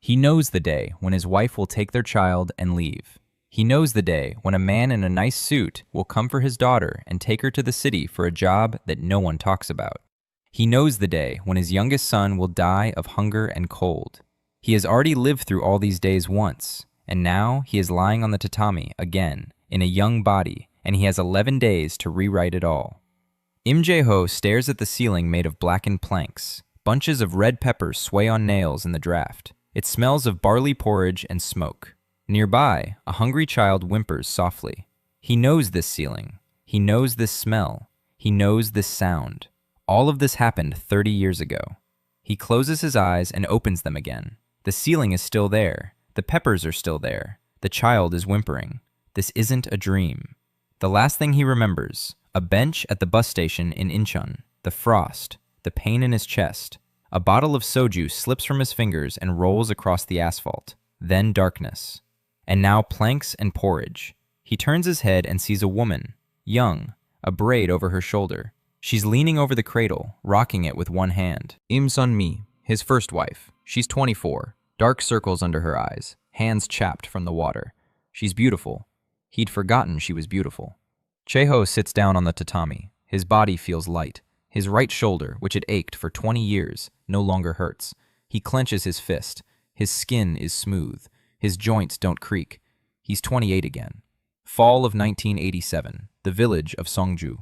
He knows the day when his wife will take their child and leave. He knows the day when a man in a nice suit will come for his daughter and take her to the city for a job that no one talks about. He knows the day when his youngest son will die of hunger and cold. He has already lived through all these days once, and now he is lying on the tatami again, in a young body, and he has 11 days to rewrite it all. Im Jae-ho stares at the ceiling made of blackened planks. Bunches of red peppers sway on nails in the draft. It smells of barley porridge and smoke. Nearby, a hungry child whimpers softly. He knows this ceiling. He knows this smell. He knows this sound. All of this happened 30 years ago. He closes his eyes and opens them again. The ceiling is still there. The peppers are still there. The child is whimpering. This isn't a dream. The last thing he remembers, a bench at the bus station in Incheon, the frost, the pain in his chest. A bottle of soju slips from his fingers and rolls across the asphalt. Then darkness. And now planks and porridge. He turns his head and sees a woman, young, a braid over her shoulder. She's leaning over the cradle, rocking it with one hand. Im Sun-mi, his first wife. She's 24, dark circles under her eyes, hands chapped from the water. She's beautiful. He'd forgotten she was beautiful. Jae-ho sits down on the tatami. His body feels light. His right shoulder, which had ached for 20 years, no longer hurts. He clenches his fist. His skin is smooth. His joints don't creak. He's 28 again. Fall of 1987, the village of Songju.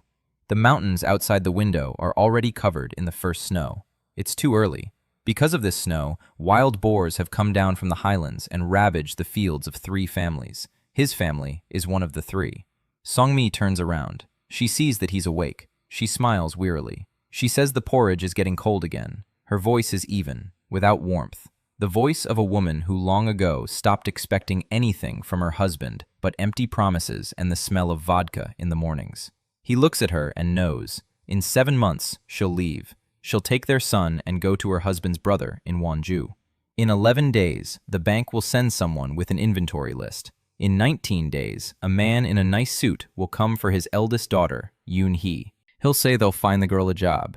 The mountains outside the window are already covered in the first snow. It's too early. Because of this snow, wild boars have come down from the highlands and ravaged the fields of 3 families. His family is one of the 3. Songmi turns around. She sees that he's awake. She smiles wearily. She says the porridge is getting cold again. Her voice is even, without warmth. The voice of a woman who long ago stopped expecting anything from her husband but empty promises and the smell of vodka in the mornings. He looks at her and knows. In 7 months, she'll leave. She'll take their son and go to her husband's brother in Wonju. In 11 days, the bank will send someone with an inventory list. In 19 days, a man in a nice suit will come for his eldest daughter, Yoon-hee. He'll say they'll find the girl a job.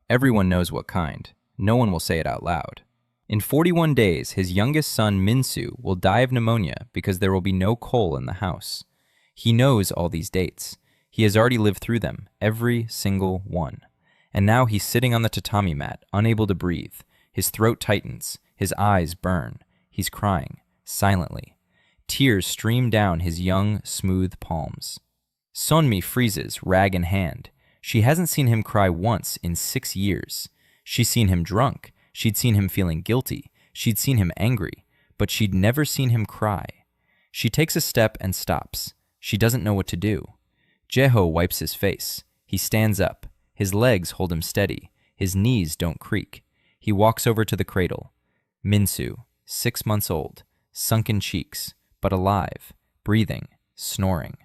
Everyone knows what kind. No one will say it out loud. In 41 days, his youngest son, Min-soo, will die of pneumonia because there will be no coal in the house. He knows all these dates. He has already lived through them, every single one. And now he's sitting on the tatami mat, unable to breathe. His throat tightens. His eyes burn. He's crying, silently. Tears stream down his young, smooth palms. Sunmi freezes, rag in hand. She hasn't seen him cry once in 6 years. She's seen him drunk. She'd seen him feeling guilty. She'd seen him angry. But she'd never seen him cry. She takes a step and stops. She doesn't know what to do. Jae-ho wipes his face. He stands up. His legs hold him steady. His knees don't creak. He walks over to the cradle. Min-soo, 6 months old, sunken cheeks, but alive, breathing, snoring.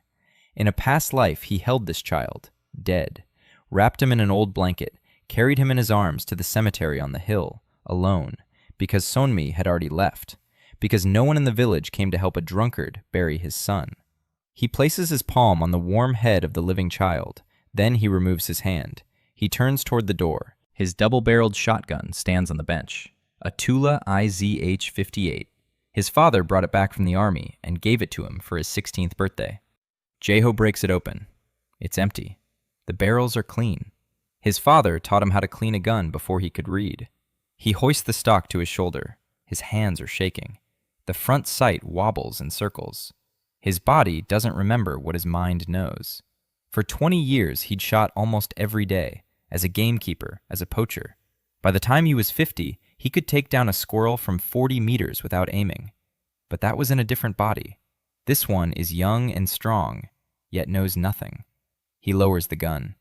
In a past life, he held this child, dead, wrapped him in an old blanket, carried him in his arms to the cemetery on the hill, alone, because Sunmi had already left, because no one in the village came to help a drunkard bury his son. He places his palm on the warm head of the living child. Then he removes his hand. He turns toward the door. His double-barreled shotgun stands on the bench, a Tula IZH-58. His father brought it back from the army and gave it to him for his 16th birthday. Jae-ho breaks it open. It's empty. The barrels are clean. His father taught him how to clean a gun before he could read. He hoists the stock to his shoulder. His hands are shaking. The front sight wobbles and circles. His body doesn't remember what his mind knows. For 20 years, he'd shot almost every day, as a gamekeeper, as a poacher. By the time he was 50, he could take down a squirrel from 40 meters without aiming. But that was in a different body. This one is young and strong, yet knows nothing. He lowers the gun.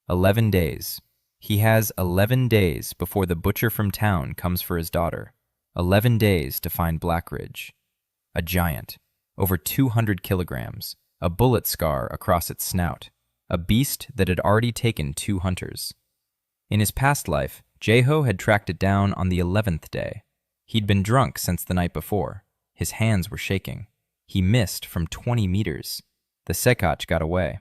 11 days. He has 11 days before the butcher from town comes for his daughter. 11 days to find Blackridge. A giant, over 200 kilograms. A bullet scar across its snout, a beast that had already taken 2 hunters. In his past life, Jae-ho had tracked it down on the 11th day. He'd been drunk since the night before. His hands were shaking. He missed from 20 meters. The sekach got away.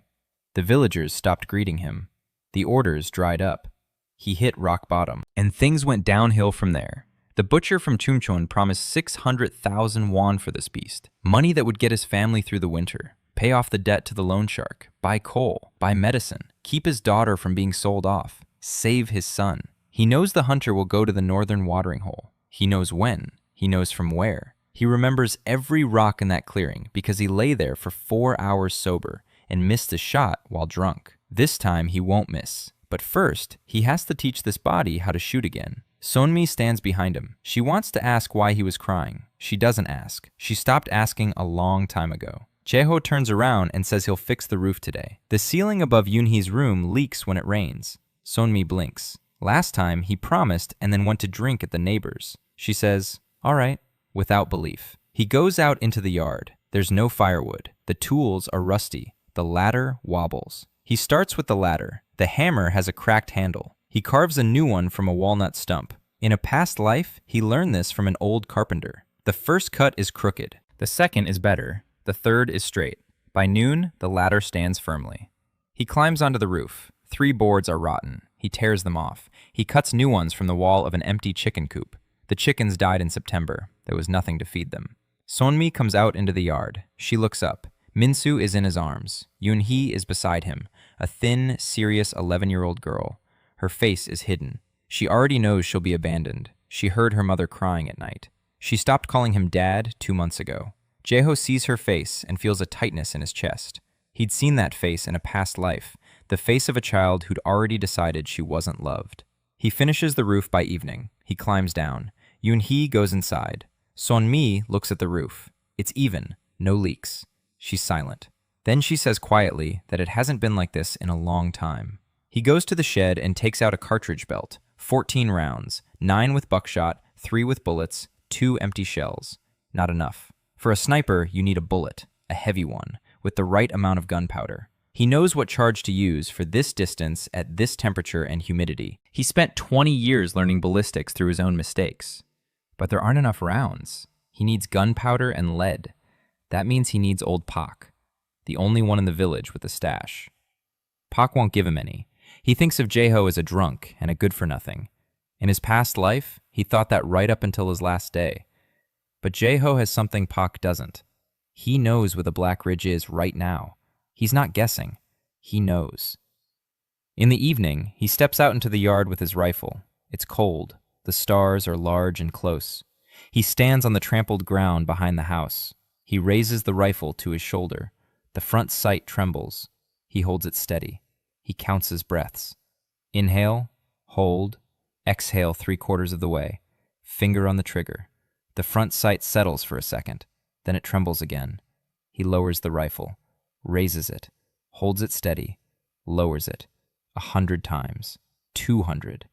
The villagers stopped greeting him. The orders dried up. He hit rock bottom, and things went downhill from there. The butcher from Chumchon promised 600,000 won for this beast, money that would get his family through the winter, pay off the debt to the loan shark, buy coal, buy medicine, keep his daughter from being sold off, save his son. He knows the hunter will go to the northern watering hole. He knows when. He knows from where. He remembers every rock in that clearing because he lay there for 4 hours sober and missed a shot while drunk. This time he won't miss. But first, he has to teach this body how to shoot again. Sonmi stands behind him. She wants to ask why he was crying. She doesn't ask. She stopped asking a long time ago. Jae-ho turns around and says he'll fix the roof today. The ceiling above Yoon-hee's room leaks when it rains. Sonmi blinks. Last time, he promised and then went to drink at the neighbor's. She says, all right, without belief. He goes out into the yard. There's no firewood. The tools are rusty. The ladder wobbles. He starts with the ladder. The hammer has a cracked handle. He carves a new one from a walnut stump. In a past life, he learned this from an old carpenter. The first cut is crooked. The second is better. The third is straight. By noon, the ladder stands firmly. He climbs onto the roof. 3 boards are rotten. He tears them off. He cuts new ones from the wall of an empty chicken coop. The chickens died in September. There was nothing to feed them. Sonmi comes out into the yard. She looks up. Minsu is in his arms. Yoon-hee is beside him, a thin, serious 11-year-old girl. Her face is hidden. She already knows she'll be abandoned. She heard her mother crying at night. She stopped calling him Dad 2 months ago. Jae-ho sees her face and feels a tightness in his chest. He'd seen that face in a past life, the face of a child who'd already decided she wasn't loved. He finishes the roof by evening. He climbs down. Yoon-hee goes inside. Sonmi looks at the roof. It's even, no leaks. She's silent. Then she says quietly that it hasn't been like this in a long time. He goes to the shed and takes out a cartridge belt. 14 rounds, 9 with buckshot, 3 with bullets, 2 empty shells. Not enough. For a sniper, you need a bullet, a heavy one, with the right amount of gunpowder. He knows what charge to use for this distance at this temperature and humidity. He spent 20 years learning ballistics through his own mistakes. But there aren't enough rounds. He needs gunpowder and lead. That means he needs old Pak, the only one in the village with a stash. Pak won't give him any. He thinks of Jae-ho as a drunk and a good-for-nothing. In his past life, he thought that right up until his last day. But Jae-ho has something Pak doesn't. He knows where the Black Ridge is right now. He's not guessing. He knows. In the evening, he steps out into the yard with his rifle. It's cold. The stars are large and close. He stands on the trampled ground behind the house. He raises the rifle to his shoulder. The front sight trembles. He holds it steady. He counts his breaths. Inhale, hold, exhale 3/4 of the way. Finger on the trigger. The front sight settles for a second. Then it trembles again. He lowers the rifle, raises it, holds it steady, lowers it. 100 times. 200.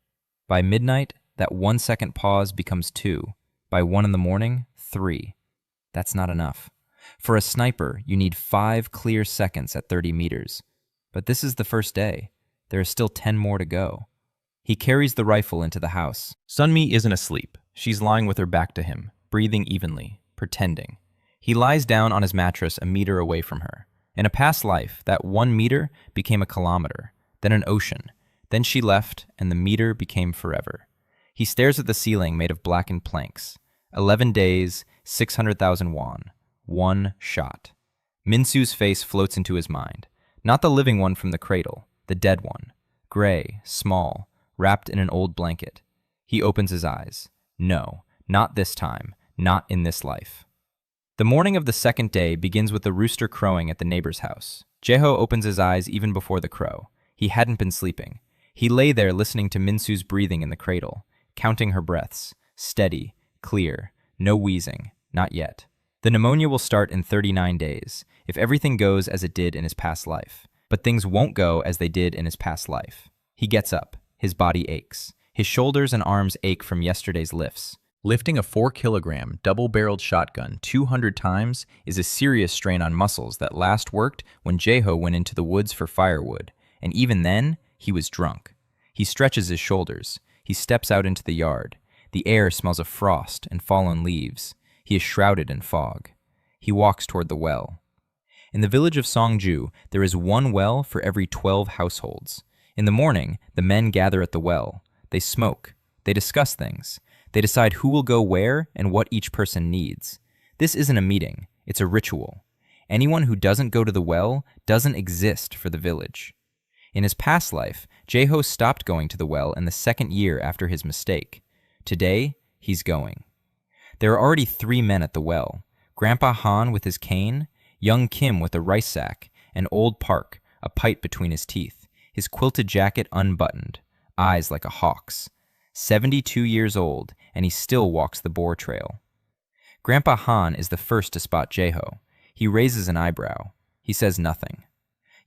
By midnight, that 1-second pause becomes 2. By 1 in the morning, 3. That's not enough. For a sniper, you need 5 clear seconds at 30 meters. But this is the first day. There are still 10 more to go. He carries the rifle into the house. Sunmi isn't asleep. She's lying with her back to him, breathing evenly, pretending. He lies down on his mattress a meter away from her. In a past life, that 1 meter became a kilometer, then an ocean. Then she left, and the meter became forever. He stares at the ceiling made of blackened planks. 11 days, 600,000 won. 1 shot. Minsu's face floats into his mind. Not the living one from the cradle, the dead one. Gray, small, wrapped in an old blanket. He opens his eyes. No, not this time, not in this life. The morning of the second day begins with the rooster crowing at the neighbor's house. Jae-ho opens his eyes even before the crow. He hadn't been sleeping. He lay there listening to Minsu's breathing in the cradle, counting her breaths. Steady, clear, no wheezing, not yet. The pneumonia will start in 39 days, if everything goes as it did in his past life. But things won't go as they did in his past life. He gets up. His body aches. His shoulders and arms ache from yesterday's lifts. Lifting a 4-kilogram double-barreled shotgun 200 times is a serious strain on muscles that last worked when Jae-ho went into the woods for firewood, and even then, he was drunk. He stretches his shoulders. He steps out into the yard. The air smells of frost and fallen leaves. He is shrouded in fog. He walks toward the well. In the village of Songju, there is 1 well for every 12 households. In the morning, the men gather at the well. They smoke. They discuss things. They decide who will go where and what each person needs. This isn't a meeting, it's a ritual. Anyone who doesn't go to the well doesn't exist for the village. In his past life, Jeho stopped going to the well in the second year after his mistake. Today, he's going. There are already 3 men at the well. Grandpa Han with his cane, young Kim with a rice sack, and old Park, a pipe between his teeth, his quilted jacket unbuttoned, eyes like a hawk's. 72 years old, and he still walks the Boar trail. Grandpa Han is the first to spot Jeho. He raises an eyebrow. He says nothing.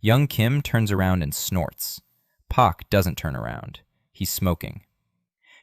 Young Kim turns around and snorts. Pak doesn't turn around. He's smoking.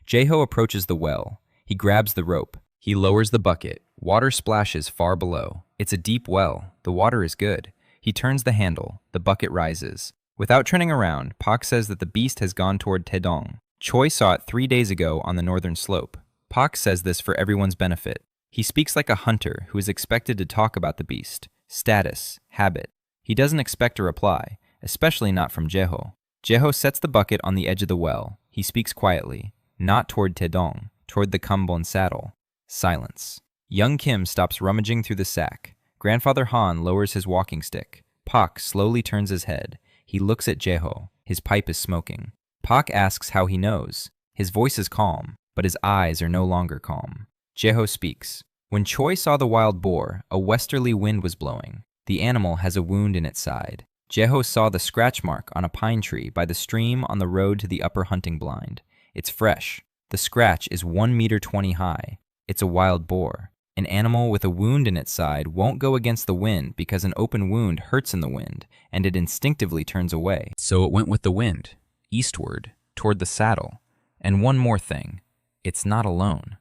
Jeho approaches the well. He grabs the rope. He lowers the bucket. Water splashes far below. It's a deep well. The water is good. He turns the handle. The bucket rises. Without turning around, Pak says that the beast has gone toward Taedong. Choi saw it 3 days ago on the northern slope. Pak says this for everyone's benefit. He speaks like a hunter who is expected to talk about the beast, status, habit. He doesn't expect a reply, especially not from Jeho. Jeho sets the bucket on the edge of the well. He speaks quietly, not toward Taedong, toward the Kambon saddle. Silence. Young Kim stops rummaging through the sack. Grandfather Han lowers his walking stick. Pak slowly turns his head. He looks at Jeho. His pipe is smoking. Pak asks how he knows. His voice is calm, but his eyes are no longer calm. Jeho speaks. When Choi saw the wild boar, a westerly wind was blowing. The animal has a wound in its side. Jeho saw the scratch mark on a pine tree by the stream on the road to the upper hunting blind. It's fresh. The scratch is 1.20 meters high. It's a wild boar. An animal with a wound in its side won't go against the wind because an open wound hurts in the wind, and it instinctively turns away. So it went with the wind, eastward, toward the saddle. And one more thing, it's not alone.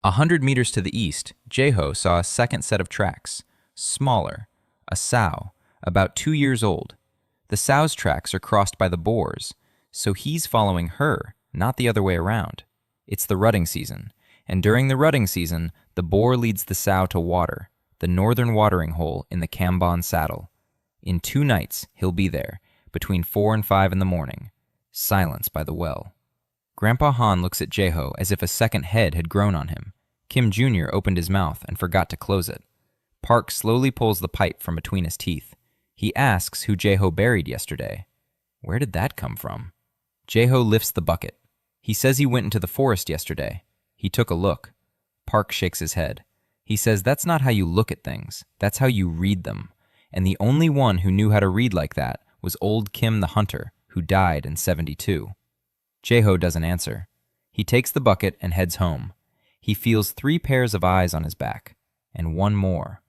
100 meters to the east, Jeho saw a second set of tracks, smaller, a sow, about 2 years old. The sow's tracks are crossed by the boar's, so he's following her, not the other way around. It's the rutting season, and during the rutting season, the boar leads the sow to water, the northern watering hole in the Kambon saddle. In 2 nights, he'll be there, between 4 and 5 in the morning. Silence by the well. Grandpa Han looks at Jeho as if a second head had grown on him. Kim Jr. opened his mouth and forgot to close it. Park slowly pulls the pipe from between his teeth. He asks who Jeho buried yesterday. Where did that come from? Jeho lifts the bucket. He says he went into the forest yesterday. He took a look. Park shakes his head. He says that's not how you look at things. That's how you read them. And the only one who knew how to read like that was old Kim the hunter, who died in 72. Jeho doesn't answer. He takes the bucket and heads home. He feels 3 pairs of eyes on his back, and one more.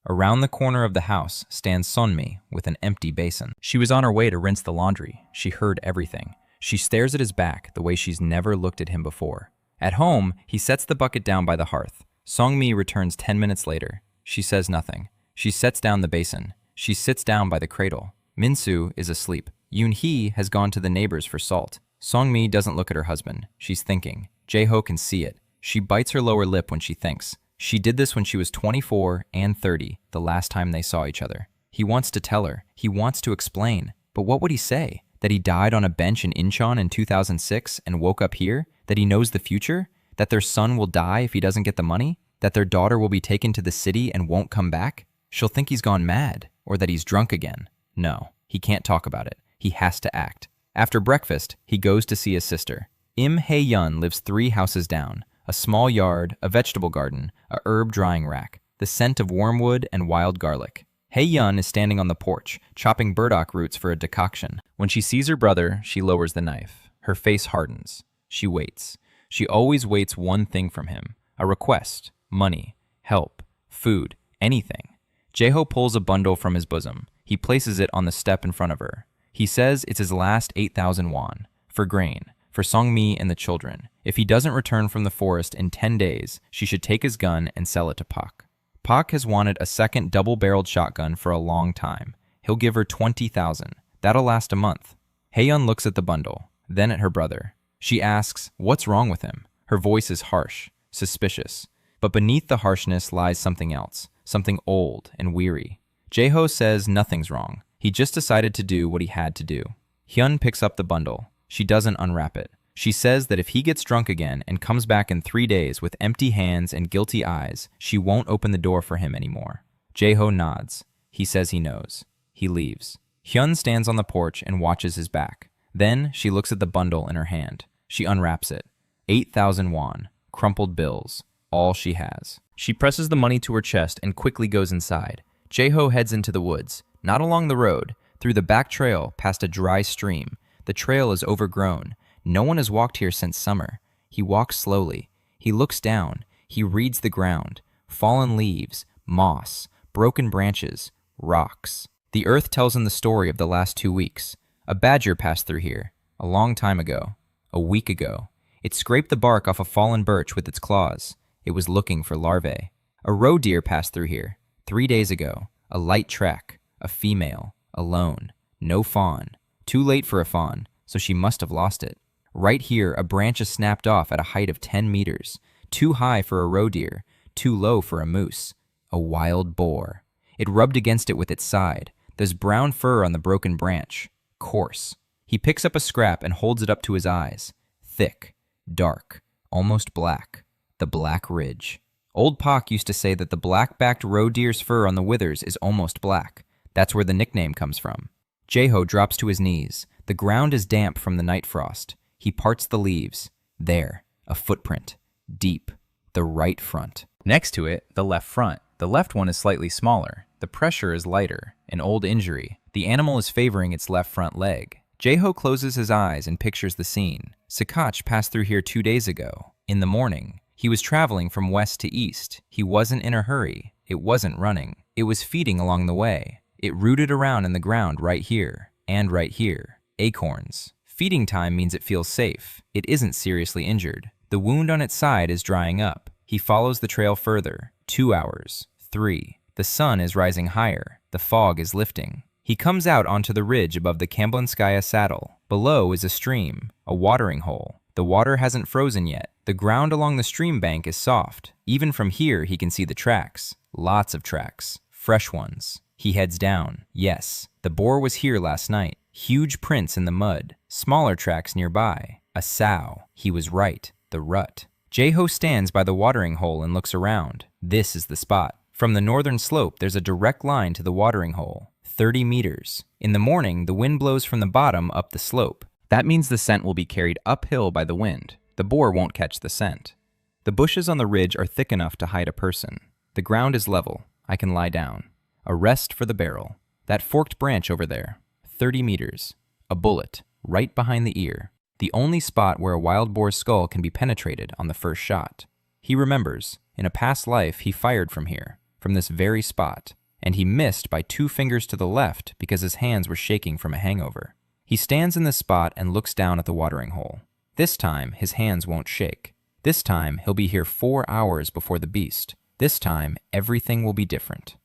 Around the corner of the house stands Sonmi with an empty basin. She was on her way to rinse the laundry. She heard everything. She stares at his back the way she's never looked at him before. At home, he sets the bucket down by the hearth. Songmi returns 10 minutes later. She says nothing. She sets down the basin. She sits down by the cradle. Minsu is asleep. Yoon-hee has gone to the neighbors for salt. Songmi doesn't look at her husband. She's thinking. Jeho can see it. She bites her lower lip when she thinks. She did this when she was 24 and 30, the last time they saw each other. He wants to tell her. He wants to explain. But what would he say? That he died on a bench in Incheon in 2006 and woke up here? That he knows the future? That their son will die if he doesn't get the money? That their daughter will be taken to the city and won't come back? She'll think he's gone mad, or that he's drunk again. No, he can't talk about it. He has to act. After breakfast, he goes to see his sister. Im Hae-yun lives 3 houses down. A small yard, a vegetable garden, a herb drying rack, the scent of wormwood and wild garlic. Hae-yun is standing on the porch, chopping burdock roots for a decoction. When she sees her brother, she lowers the knife. Her face hardens. She waits. She always waits one thing from him. A request, money, help, food, anything. Jeho pulls a bundle from his bosom. He places it on the step in front of her. He says it's his last 8,000 won, for grain, for Songmi and the children. If he doesn't return from the forest in 10 days, she should take his gun and sell it to Pak. Pak has wanted a second double-barreled shotgun for a long time. He'll give her 20,000. That'll last a month. Hae-yun looks at the bundle, then at her brother. She asks, what's wrong with him? Her voice is harsh, suspicious. But beneath the harshness lies something else, something old and weary. Jeho says nothing's wrong. He just decided to do what he had to do. Hyun picks up the bundle. She doesn't unwrap it. She says that if he gets drunk again and comes back in 3 days with empty hands and guilty eyes, she won't open the door for him anymore. Jae-ho nods. He says he knows. He leaves. Hyun stands on the porch and watches his back. Then she looks at the bundle in her hand. She unwraps it. 8,000 won, crumpled bills, all she has. She presses the money to her chest and quickly goes inside. Jae-ho heads into the woods, not along the road, through the back trail past a dry stream. The trail is overgrown. No one has walked here since summer. He walks slowly. He looks down. He reads the ground. Fallen leaves, moss, broken branches, rocks. The earth tells him the story of the last 2 weeks. A badger passed through here, a long time ago, a week ago. It scraped the bark off a fallen birch with its claws. It was looking for larvae. A roe deer passed through here 3 days ago. A light track, a female, alone, no fawn. Too late for a fawn, so she must have lost it. Right here, a branch is snapped off at a height of 10 meters. Too high for a roe deer, too low for a moose. A wild boar. It rubbed against it with its side. There's brown fur on the broken branch. Coarse. He picks up a scrap and holds it up to his eyes. Thick, dark, almost black. The Black Ridge. Old Pak used to say that the black-backed roe deer's fur on the withers is almost black. That's where the nickname comes from. Jae-ho drops to his knees. The ground is damp from the night frost. He parts the leaves. There, a footprint. Deep. The right front. Next to it, the left front. The left one is slightly smaller. The pressure is lighter. An old injury. The animal is favoring its left front leg. Jae-ho closes his eyes and pictures the scene. Sakach passed through here 2 days ago. In the morning. He was traveling from west to east. He wasn't in a hurry. It wasn't running. It was feeding along the way. It rooted around in the ground right here. And right here. Acorns. Feeding time means it feels safe. It isn't seriously injured. The wound on its side is drying up. He follows the trail further. 2 hours. 3. The sun is rising higher. The fog is lifting. He comes out onto the ridge above the Kamblinskaya saddle. Below is a stream, a watering hole. The water hasn't frozen yet. The ground along the stream bank is soft. Even from here, he can see the tracks. Lots of tracks. Fresh ones. He heads down. Yes, the boar was here last night. Huge prints in the mud. Smaller tracks nearby. A sow. He was right. The rut. Jae-ho stands by the watering hole and looks around. This is the spot. From the northern slope, there's a direct line to the watering hole. 30 meters. In the morning, the wind blows from the bottom up the slope. That means the scent will be carried uphill by the wind. The boar won't catch the scent. The bushes on the ridge are thick enough to hide a person. The ground is level. I can lie down. A rest for the barrel. That forked branch over there. 30 meters. A bullet. Right behind the ear. The only spot where a wild boar's skull can be penetrated on the first shot. He remembers. In a past life, he fired from here. From this very spot. And he missed by 2 fingers to the left because his hands were shaking from a hangover. He stands in this spot and looks down at the watering hole. This time, his hands won't shake. This time, he'll be here 4 hours before the beast. This time, everything will be different.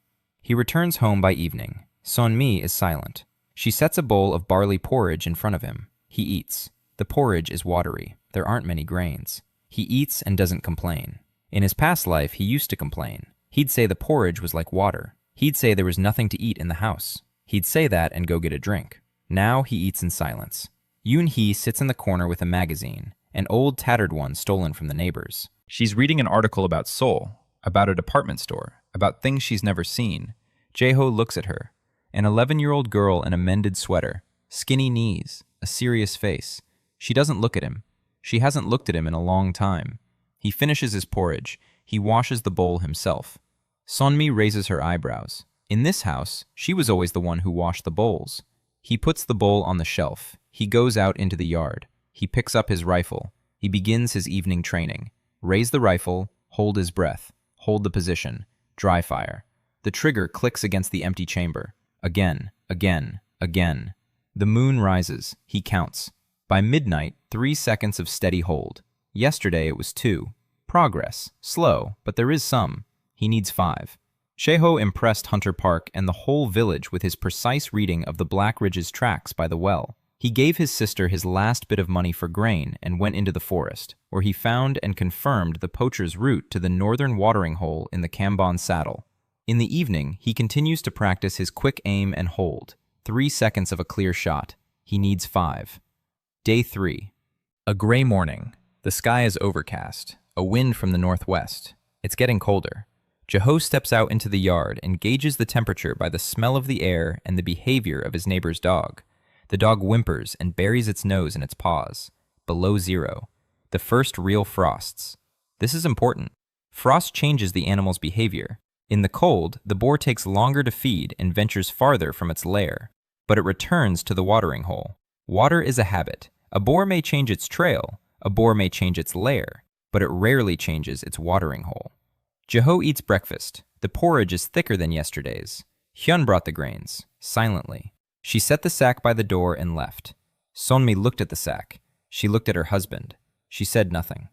He returns home by evening. Sunmi is silent. She sets a bowl of barley porridge in front of him. He eats. The porridge is watery. There aren't many grains. He eats and doesn't complain. In his past life, he used to complain. He'd say the porridge was like water. He'd say there was nothing to eat in the house. He'd say that and go get a drink. Now he eats in silence. Yoon-hee sits in the corner with a magazine, an old tattered one stolen from the neighbors. She's reading an article about Seoul, about a department store, about things she's never seen. Jae-ho looks at her. An 11-year-old girl in a mended sweater, skinny knees, a serious face. She doesn't look at him. She hasn't looked at him in a long time. He finishes his porridge. He washes the bowl himself. Sunmi raises her eyebrows. In this house, she was always the one who washed the bowls. He puts the bowl on the shelf. He goes out into the yard. He picks up his rifle. He begins his evening training. Raise the rifle, hold his breath, hold the position, dry fire. The trigger clicks against the empty chamber. Again, again, again. The moon rises. He counts. By midnight, 3 seconds of steady hold. Yesterday it was 2. Progress. Slow, but there is some. He needs 5. Jae-ho impressed Hunter Park and the whole village with his precise reading of the Black Ridge's tracks by the well. He gave his sister his last bit of money for grain and went into the forest, where he found and confirmed the poacher's route to the northern watering hole in the Kambon saddle. In the evening, he continues to practice his quick aim and hold. 3 seconds of a clear shot. He needs 5. Day 3. A gray morning. The sky is overcast. A wind from the northwest. It's getting colder. Jeho steps out into the yard and gauges the temperature by the smell of the air and the behavior of his neighbor's dog. The dog whimpers and buries its nose in its paws. Below zero. The first real frosts. This is important. Frost changes the animal's behavior. In the cold, the boar takes longer to feed and ventures farther from its lair, but it returns to the watering hole. Water is a habit. A boar may change its trail, a boar may change its lair, but it rarely changes its watering hole. Jeho eats breakfast. The porridge is thicker than yesterday's. Hyun brought the grains, silently. She set the sack by the door and left. Sonmi looked at the sack. She looked at her husband. She said nothing.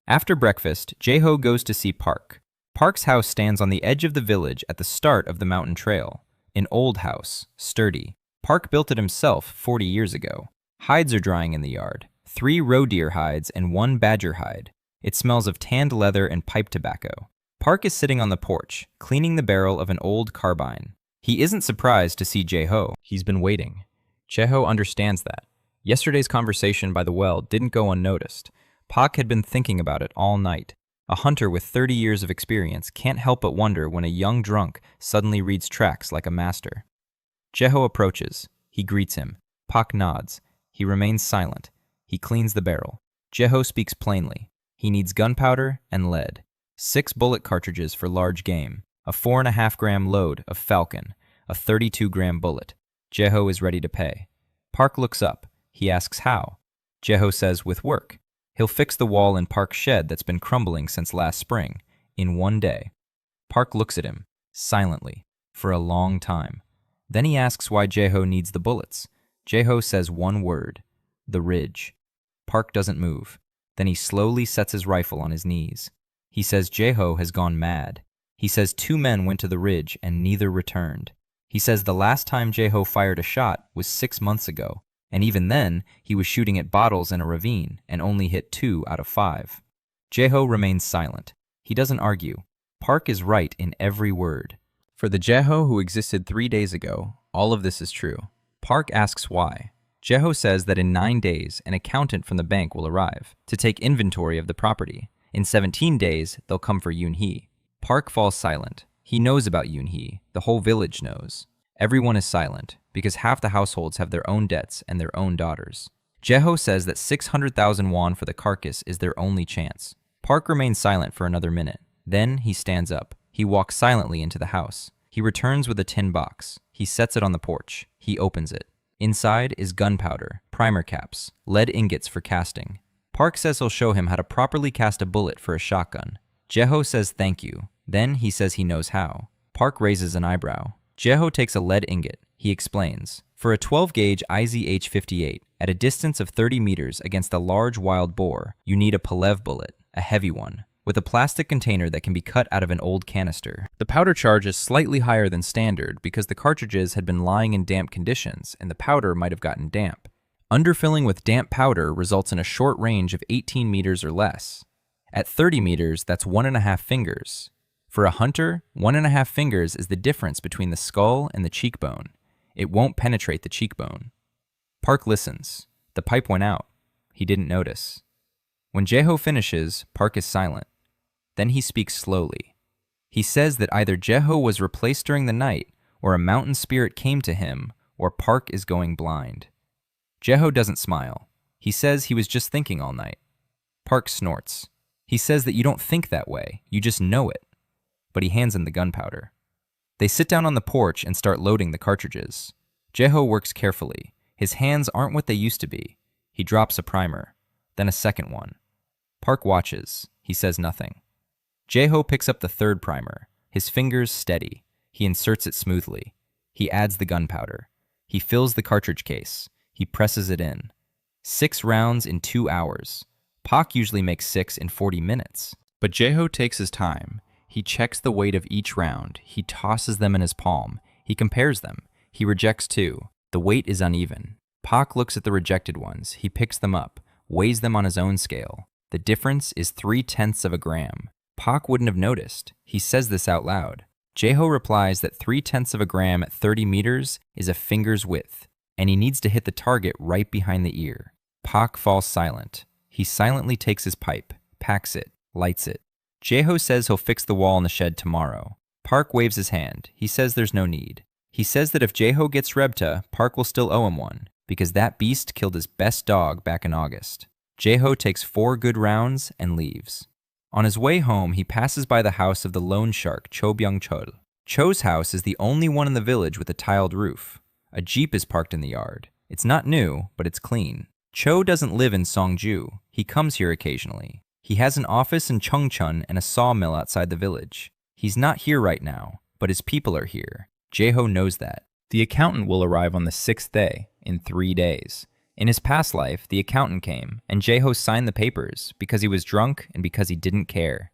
After breakfast, Jeho goes to see Park. Park's house stands on the edge of the village at the start of the mountain trail. An old house, sturdy. Park built it himself 40 years ago. Hides are drying in the yard. 3 roe deer hides and 1 badger hide. It smells of tanned leather and pipe tobacco. Park is sitting on the porch, cleaning the barrel of an old carbine. He isn't surprised to see Jeho. He's been waiting. Jeho understands that. Yesterday's conversation by the well didn't go unnoticed. Park had been thinking about it all night. A hunter with 30 years of experience can't help but wonder when a young drunk suddenly reads tracks like a master. Jeho approaches. He greets him. Park nods. He remains silent. He cleans the barrel. Jeho speaks plainly. He needs gunpowder and lead. 6 bullet cartridges for large game. A 4.5-gram load of falcon. A 32-gram bullet. Jeho is ready to pay. Park looks up. He asks how. Jeho says with work. He'll fix the wall in Park's shed that's been crumbling since last spring, in 1 day. Park looks at him, silently, for a long time. Then he asks why Jeho needs the bullets. Jeho says one word, the ridge. Park doesn't move. Then he slowly sets his rifle on his knees. He says Jeho has gone mad. He says 2 men went to the ridge and neither returned. He says the last time Jeho fired a shot was 6 months ago, and even then, he was shooting at bottles in a ravine and only hit 2 out of 5. Jeho remains silent. He doesn't argue. Park is right in every word. For the Jeho who existed 3 days ago, all of this is true. Park asks why. Jeho says that in 9 days, an accountant from the bank will arrive to take inventory of the property. In 17 days, they'll come for Yoon-hee. Park falls silent. He knows about Yoon-hee. The whole village knows. Everyone is silent, because half the households have their own debts and their own daughters. Jeho says that 600,000 won for the carcass is their only chance. Park remains silent for another minute. Then he stands up. He walks silently into the house. He returns with a tin box. He sets it on the porch. He opens it. Inside is gunpowder, primer caps, lead ingots for casting. Park says he'll show him how to properly cast a bullet for a shotgun. Jeho says thank you. Then he says he knows how. Park raises an eyebrow. Jeho takes a lead ingot. He explains. For a 12-gauge IZH-58, at a distance of 30 meters against a large wild boar, you need a Palev bullet, a heavy one, with a plastic container that can be cut out of an old canister. The powder charge is slightly higher than standard because the cartridges had been lying in damp conditions and the powder might have gotten damp. Underfilling with damp powder results in a short range of 18 meters or less. At 30 meters, that's 1.5 fingers. For a hunter, 1.5 fingers is the difference between the skull and the cheekbone. It won't penetrate the cheekbone. Park listens. The pipe went out. He didn't notice. When Jeho finishes, Park is silent. Then he speaks slowly. He says that either Jeho was replaced during the night, or a mountain spirit came to him, or Park is going blind. Jeho doesn't smile. He says he was just thinking all night. Park snorts. He says that you don't think that way, you just know it. But he hands him the gunpowder. They sit down on the porch and start loading the cartridges. Jeho works carefully. His hands aren't what they used to be. He drops a primer, then a second one. Park watches. He says nothing. Jeho picks up the third primer. His fingers steady. He inserts it smoothly. He adds the gunpowder. He fills the cartridge case. He presses it in. 6 rounds in 2 hours. Park usually makes 6 in 40 minutes. But Jeho takes his time. He checks the weight of each round. He tosses them in his palm. He compares them. He rejects 2. The weight is uneven. Park looks at the rejected ones. He picks them up, weighs them on his own scale. The difference is 0.3 of a gram. Park wouldn't have noticed. He says this out loud. Jeho replies that 0.3 of a gram at 30 meters is a finger's width, and he needs to hit the target right behind the ear. Park falls silent. He silently takes his pipe, packs it, lights it. Jeho says he'll fix the wall in the shed tomorrow. Park waves his hand. He says there's no need. He says that if Jeho gets Rebta, Park will still owe him one, because that beast killed his best dog back in August. Jeho takes 4 good rounds and leaves. On his way home, he passes by the house of the loan shark Cho Byung-chul. Cho's house is the only one in the village with a tiled roof. A jeep is parked in the yard. It's not new, but it's clean. Cho doesn't live in Songju. He comes here occasionally. He has an office in Chungcheon and a sawmill outside the village. He's not here right now, but his people are here. Jeho knows that. The accountant will arrive on the 6th day, in 3 days. In his past life, the accountant came, and Jeho signed the papers because he was drunk and because he didn't care.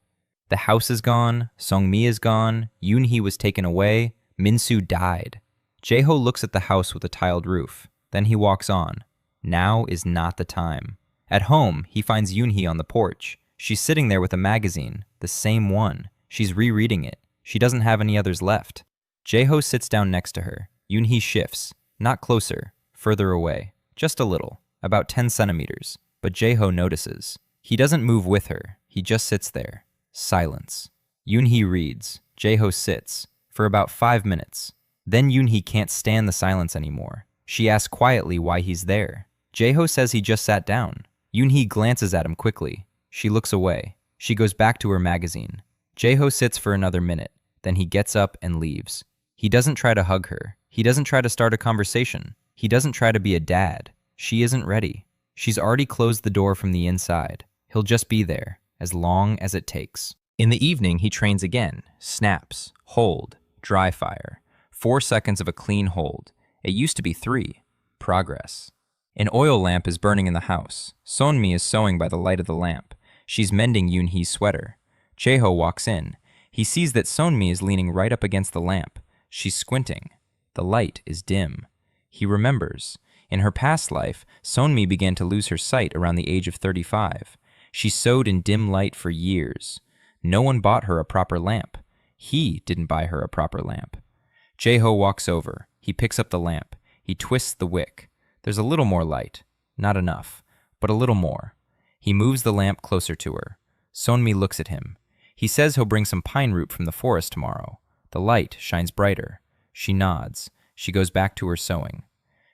The house is gone, Songmi is gone, Yoonhee was taken away, Minsu died. Jeho looks at the house with a tiled roof. Then he walks on. Now is not the time. At home, he finds Yoonhee on the porch. She's sitting there with a magazine, the same one. She's rereading it. She doesn't have any others left. Jeho sits down next to her. Yoonhee shifts, not closer, further away, just a little, about 10 centimeters, but Jeho notices. He doesn't move with her, he just sits there. Silence. Yoonhee reads. Jeho sits, for about 5 minutes. Then Yoonhee can't stand the silence anymore. She asks quietly why he's there. Jeho says he just sat down. Yoonhee glances at him quickly. She looks away. She goes back to her magazine. Jeho sits for another minute, then he gets up and leaves. He doesn't try to hug her. He doesn't try to start a conversation. He doesn't try to be a dad. She isn't ready. She's already closed the door from the inside. He'll just be there, as long as it takes. In the evening, he trains again. Snaps, hold, dry fire. 4 seconds of a clean hold. It used to be 3. Progress. An oil lamp is burning in the house. Sonmi is sewing by the light of the lamp. She's mending Yoonhee's sweater. Jeho walks in. He sees that Sonmi is leaning right up against the lamp. She's squinting. The light is dim. He remembers. In her past life, Sonmi began to lose her sight around the age of 35. She sewed in dim light for years. No one bought her a proper lamp. He didn't buy her a proper lamp. Jeho walks over. He picks up the lamp. He twists the wick. There's a little more light. Not enough, but a little more. He moves the lamp closer to her. Sonmi looks at him. He says he'll bring some pine root from the forest tomorrow. The light shines brighter. She nods. She goes back to her sewing.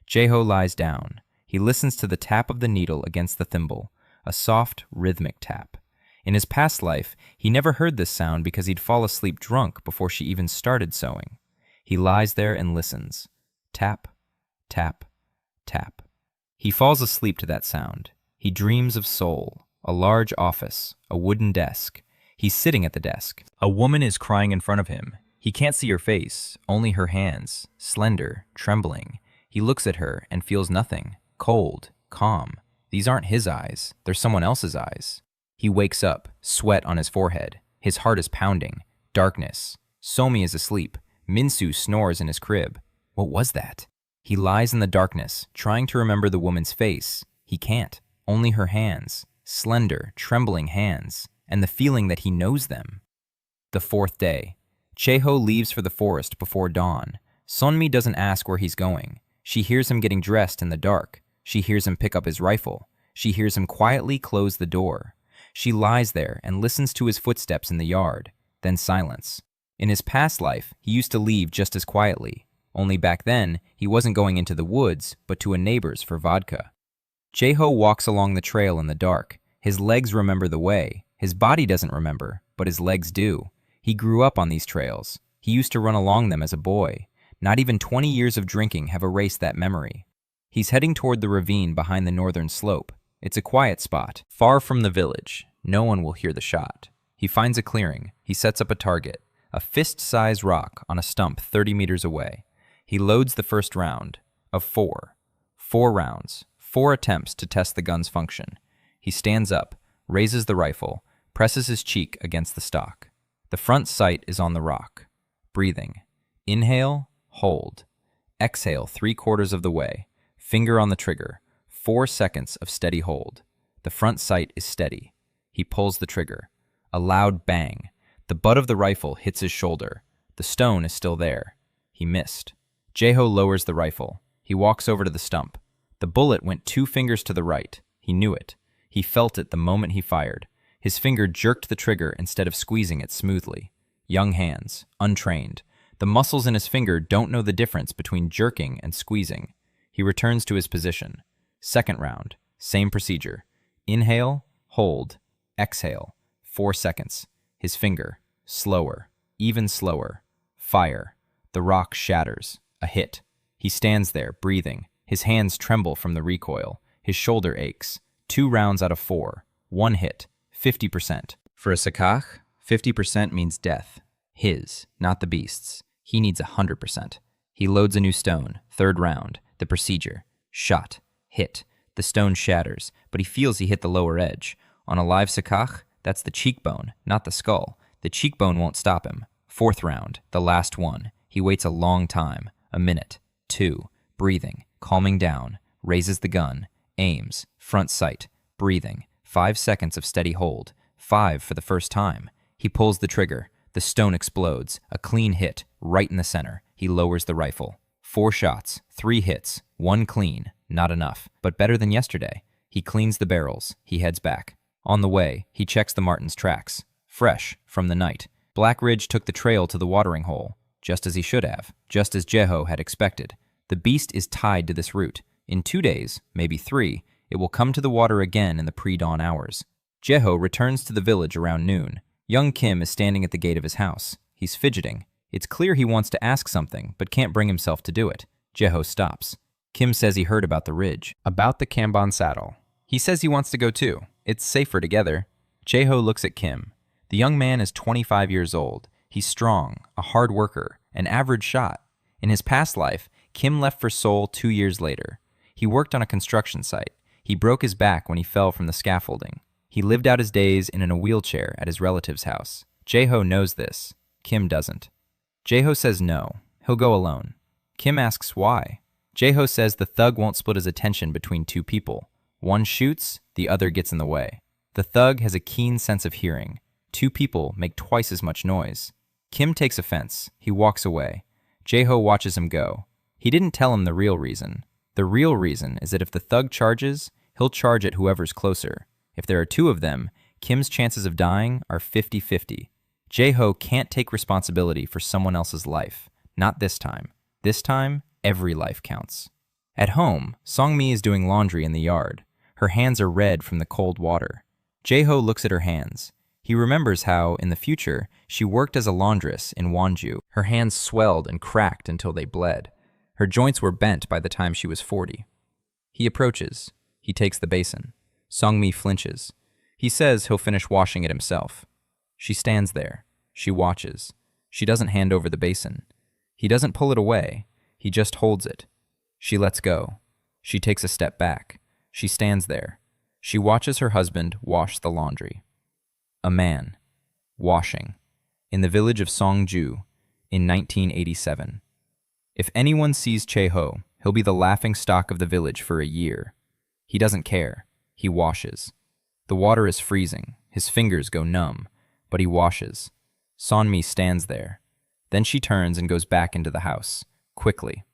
Jeho lies down. He listens to the tap of the needle against the thimble, a soft, rhythmic tap. In his past life, he never heard this sound because he'd fall asleep drunk before she even started sewing. He lies there and listens. Tap, tap, tap. He falls asleep to that sound. He dreams of Seoul, a large office, a wooden desk. He's sitting at the desk. A woman is crying in front of him. He can't see her face, only her hands, slender, trembling. He looks at her and feels nothing, cold, calm. These aren't his eyes, they're someone else's eyes. He wakes up, sweat on his forehead. His heart is pounding. Darkness. Somi is asleep. Minsu snores in his crib. What was that? He lies in the darkness, trying to remember the woman's face. He can't. Only her hands, slender, trembling hands, and the feeling that he knows them. The 4th day. Jeho leaves for the forest before dawn. Sonmi doesn't ask where he's going. She hears him getting dressed in the dark. She hears him pick up his rifle. She hears him quietly close the door. She lies there and listens to his footsteps in the yard, then silence. In his past life, he used to leave just as quietly. Only back then, he wasn't going into the woods, but to a neighbor's for vodka. Jeho walks along the trail in the dark. His legs remember the way. His body doesn't remember, but his legs do. He grew up on these trails. He used to run along them as a boy. Not even 20 years of drinking have erased that memory. He's heading toward the ravine behind the northern slope. It's a quiet spot, far from the village. No one will hear the shot. He finds a clearing. He sets up a target, a fist-sized rock on a stump 30 meters away. He loads the first round of 4. 4 rounds, 4 attempts to test the gun's function. He stands up, raises the rifle, presses his cheek against the stock. The front sight is on the rock. Breathing. Inhale, hold. Exhale 3/4 of the way. Finger on the trigger. 4 seconds of steady hold. The front sight is steady. He pulls the trigger. A loud bang. The butt of the rifle hits his shoulder. The stone is still there. He missed. Jeho lowers the rifle. He walks over to the stump. The bullet went 2 fingers to the right. He knew it. He felt it the moment he fired. His finger jerked the trigger instead of squeezing it smoothly. Young hands, untrained. The muscles in his finger don't know the difference between jerking and squeezing. He returns to his position. Second round, same procedure. Inhale, hold, exhale. 4 seconds. His finger, slower, even slower. Fire. The rock shatters. A hit. He stands there, breathing. His hands tremble from the recoil. His shoulder aches. 2 rounds out of 4. 1 hit. 50%. For a Sakach, 50% means death. His, not the beast's. He needs 100%. He loads a new stone. 3rd round. The procedure. Shot. Hit. The stone shatters, but he feels he hit the lower edge. On a live Sakach, that's the cheekbone, not the skull. The cheekbone won't stop him. 4th round. The last one. He waits a long time. A minute. 2. Breathing. Calming down. Raises the gun. Aims. Front sight. Breathing. 5 seconds of steady hold. 5 for the first time. He pulls the trigger. The stone explodes. A clean hit. Right in the center. He lowers the rifle. 4 shots. 3 hits. 1 clean. Not enough, but better than yesterday. He cleans the barrels. He heads back. On the way, he checks the marten's tracks. Fresh, from the night. Black Ridge took the trail to the watering hole, just as he should have, just as Jeho had expected. The beast is tied to this route. In 2 days, maybe 3, it will come to the water again in the pre-dawn hours. Jeho returns to the village around noon. Young Kim is standing at the gate of his house. He's fidgeting. It's clear he wants to ask something, but can't bring himself to do it. Jeho stops. Kim says he heard about the ridge, about the Kanban saddle. He says he wants to go too. It's safer together. Jeho looks at Kim. The young man is 25 years old. He's strong, a hard worker, an average shot. In his past life, Kim left for Seoul 2 years later. He worked on a construction site. He broke his back when he fell from the scaffolding. He lived out his days in a wheelchair at his relative's house. Jeho knows this. Kim doesn't. Jeho says no. He'll go alone. Kim asks why. Jeho says the thug won't split his attention between 2 people. One shoots, the other gets in the way. The thug has a keen sense of hearing. 2 people make twice as much noise. Kim takes offense. He walks away. Jeho watches him go. He didn't tell him the real reason. The real reason is that if the thug charges, he'll charge at whoever's closer. If there are 2 of them, Kim's chances of dying are 50-50. Jeho can't take responsibility for someone else's life. Not this time. This time, every life counts. At home, Songmi is doing laundry in the yard. Her hands are red from the cold water. Jeho looks at her hands. He remembers how, in the future, she worked as a laundress in Wonju. Her hands swelled and cracked until they bled. Her joints were bent by the time she was 40. He approaches. He takes the basin. Songmi flinches. He says he'll finish washing it himself. She stands there. She watches. She doesn't hand over the basin. He doesn't pull it away. He just holds it. She lets go. She takes a step back. She stands there. She watches her husband wash the laundry. A man. Washing. In the village of Songju in 1987. If anyone sees Jeho, he'll be the laughing stock of the village for a year. He doesn't care. He washes. The water is freezing. His fingers go numb, but he washes. Sonmi stands there. Then she turns and goes back into the house, quickly.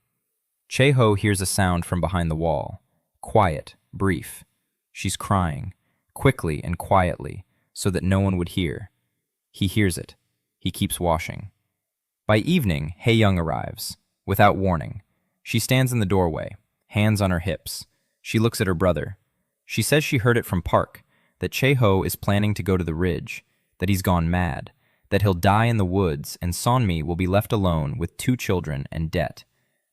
Jeho hears a sound from behind the wall. Quiet, brief. She's crying, quickly and quietly, so that no one would hear. He hears it. He keeps washing. By evening, Hae-young arrives. Without warning. She stands in the doorway, hands on her hips. She looks at her brother. She says she heard it from Park, that Jeho is planning to go to the ridge, that he's gone mad, that he'll die in the woods and Sonmi will be left alone with 2 children and debt,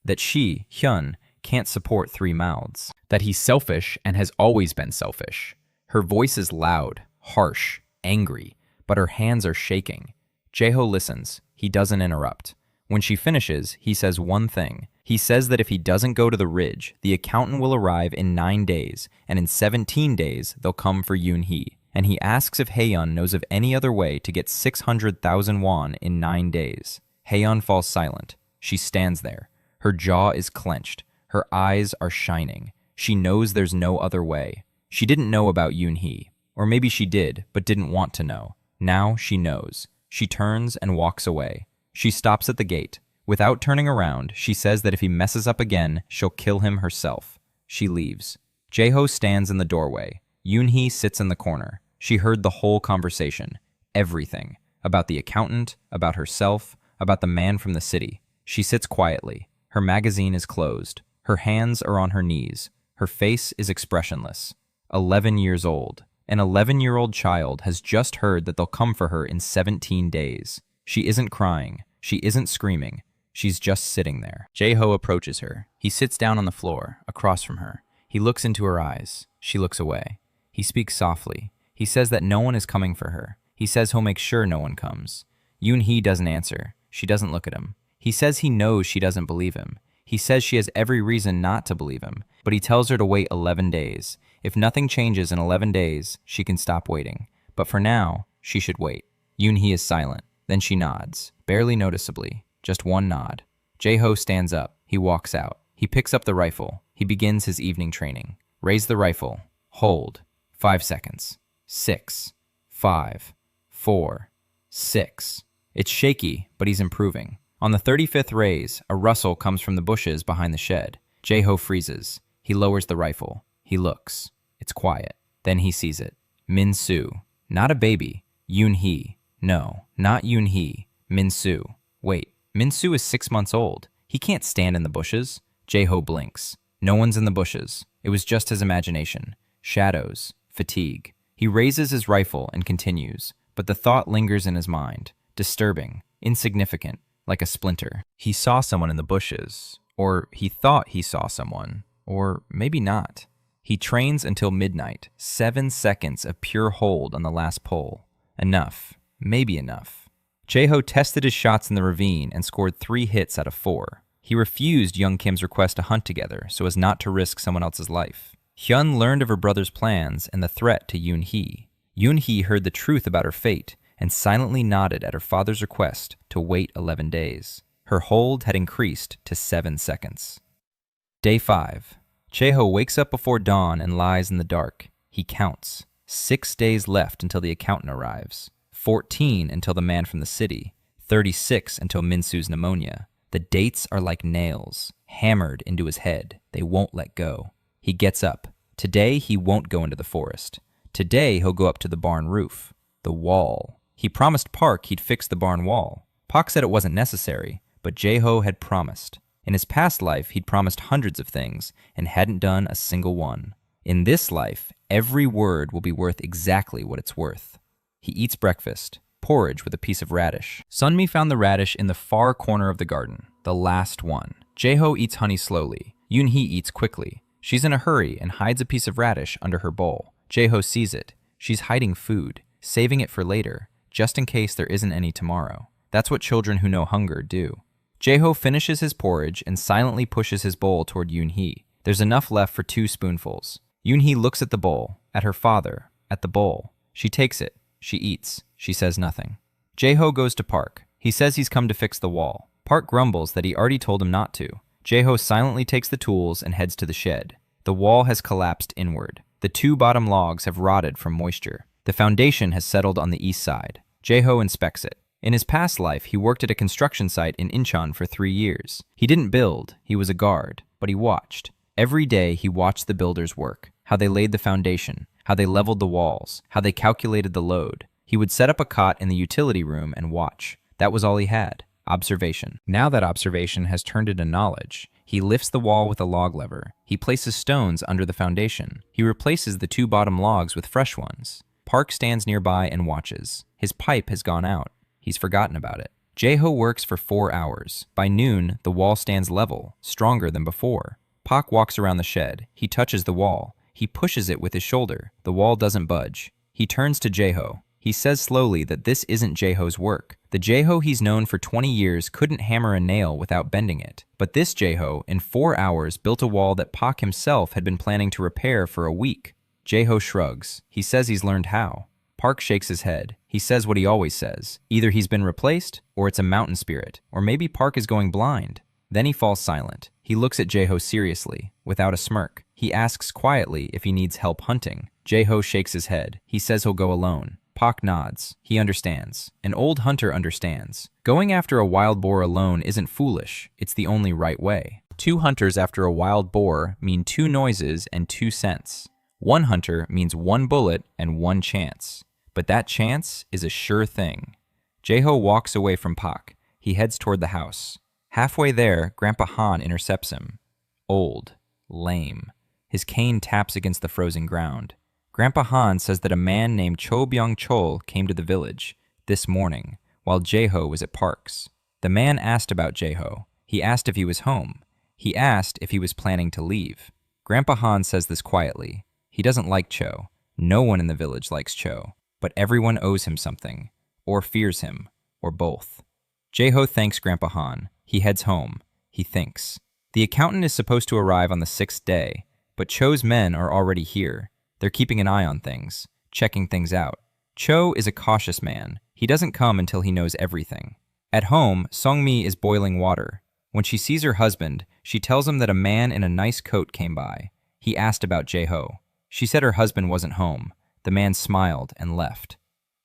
that she, Hyun, can't support 3 mouths, that he's selfish and has always been selfish. Her voice is loud, harsh, angry, but her hands are shaking. Jeho listens. He doesn't interrupt. When she finishes, he says one thing. He says that if he doesn't go to the ridge, the accountant will arrive in 9 days, and in 17 days, they'll come for Yoon-hee. And he asks if Hae-yeon knows of any other way to get 600,000 won in 9 days. Hae-yeon falls silent. She stands there. Her jaw is clenched. Her eyes are shining. She knows there's no other way. She didn't know about Yoon-hee. Or maybe she did, but didn't want to know. Now she knows. She turns and walks away. She stops at the gate. Without turning around, she says that if he messes up again, she'll kill him herself. She leaves. Jeho stands in the doorway. Yoon-hee sits in the corner. She heard the whole conversation. Everything. About the accountant, about herself, about the man from the city. She sits quietly. Her magazine is closed. Her hands are on her knees. Her face is expressionless. 11 years old. An 11-year-old child has just heard that they'll come for her in 17 days. She isn't crying. She isn't screaming. She's just sitting there. Jae-ho approaches her. He sits down on the floor, across from her. He looks into her eyes. She looks away. He speaks softly. He says that no one is coming for her. He says he'll make sure no one comes. Yoon-hee doesn't answer. She doesn't look at him. He says he knows she doesn't believe him. He says she has every reason not to believe him, but he tells her to wait 11 days. If nothing changes in 11 days, she can stop waiting. But for now, she should wait. Yoon-hee is silent. Then she nods, barely noticeably, just one nod. Jae-ho stands up. He walks out. He picks up the rifle. He begins his evening training. Raise the rifle. Hold. 5 seconds. 6. 5. 4. 6. It's shaky, but he's improving. On the 35th raise, a rustle comes from the bushes behind the shed. Jae-ho freezes. He lowers the rifle. He looks. It's quiet. Then he sees it. Min-soo. Not a baby. Yoon-hee. No, not Yoon-hee. Min-soo. Wait, Min-soo is 6 months old. He can't stand in the bushes. Jae-ho blinks. No one's in the bushes. It was just his imagination. Shadows. Fatigue. He raises his rifle and continues, but the thought lingers in his mind. Disturbing. Insignificant. Like a splinter. He saw someone in the bushes. Or he thought he saw someone. Or maybe not. He trains until midnight. 7 seconds of pure hold on the last pull. Enough. Maybe enough. Jae-ho tested his shots in the ravine and scored 3 hits out of 4. He refused Young Kim's request to hunt together so as not to risk someone else's life. Hyun learned of her brother's plans and the threat to Yoon-hee. Yoon-hee heard the truth about her fate and silently nodded at her father's request to wait 11 days. Her hold had increased to 7 seconds. Day 5. Jae-ho wakes up before dawn and lies in the dark. He counts. 6 days left until the accountant arrives. 14 until the man from the city. 36 until Min-soo's pneumonia. The dates are like nails, hammered into his head. They won't let go. He gets up. Today he won't go into the forest. Today he'll go up to the barn roof. The wall. He promised Park he'd fix the barn wall. Park said it wasn't necessary, but Jae-ho had promised. In his past life, he'd promised hundreds of things and hadn't done a single one. In this life, every word will be worth exactly what it's worth. He eats breakfast, porridge with a piece of radish. Sunmi found the radish in the far corner of the garden, the last one. Jae-ho eats honey slowly. Yoon-hee eats quickly. She's in a hurry and hides a piece of radish under her bowl. Jae-ho sees it. She's hiding food, saving it for later, just in case there isn't any tomorrow. That's what children who know hunger do. Jae-ho finishes his porridge and silently pushes his bowl toward Yoon-hee. There's enough left for 2 spoonfuls. Yoon-hee looks at the bowl, at her father, at the bowl. She takes it. She eats. She says nothing. Jae-ho goes to Park. He says he's come to fix the wall. Park grumbles that he already told him not to. Jae-ho silently takes the tools and heads to the shed. The wall has collapsed inward. The 2 bottom logs have rotted from moisture. The foundation has settled on the east side. Jae-ho inspects it. In his past life, he worked at a construction site in Incheon for 3 years. He didn't build, he was a guard, but he watched. Every day, he watched the builders work, how they laid the foundation, how they leveled the walls, how they calculated the load. He would set up a cot in the utility room and watch. That was all he had, observation. Now that observation has turned into knowledge. He lifts the wall with a log lever. He places stones under the foundation. He replaces the 2 bottom logs with fresh ones. Park stands nearby and watches. His pipe has gone out. He's forgotten about it. Jae-ho works for 4 hours. By noon, the wall stands level, stronger than before. Park walks around the shed. He touches the wall. He pushes it with his shoulder. The wall doesn't budge. He turns to Jae-ho. He says slowly that this isn't Jae-ho's work. The Jae-ho he's known for 20 years couldn't hammer a nail without bending it. But this Jae-ho, in 4 hours, built a wall that Park himself had been planning to repair for a week. Jae-ho shrugs. He says he's learned how. Park shakes his head. He says what he always says. Either he's been replaced, or it's a mountain spirit, or maybe Park is going blind. Then he falls silent. He looks at Jae-ho seriously, without a smirk. He asks quietly if he needs help hunting. Jae-ho shakes his head. He says he'll go alone. Park nods. He understands. An old hunter understands. Going after a wild boar alone isn't foolish. It's the only right way. 2 hunters after a wild boar mean 2 noises and 2 scents. One hunter means one bullet and one chance, but that chance is a sure thing. Jeho walks away from Pak. He heads toward the house. Halfway there, Grandpa Han intercepts him. Old, lame. His cane taps against the frozen ground. Grandpa Han says that a man named Cho Byung-chol came to the village this morning while Jeho was at Park's. The man asked about Jeho. He asked if he was home. He asked if he was planning to leave. Grandpa Han says this quietly. He doesn't like Cho. No one in the village likes Cho, but everyone owes him something, or fears him, or both. Jeho thanks Grandpa Han. He heads home. He thinks. The accountant is supposed to arrive on the 6th day, but Cho's men are already here. They're keeping an eye on things, checking things out. Cho is a cautious man. He doesn't come until he knows everything. At home, Songmi is boiling water. When she sees her husband, she tells him that a man in a nice coat came by. He asked about Jeho. She said her husband wasn't home. The man smiled and left.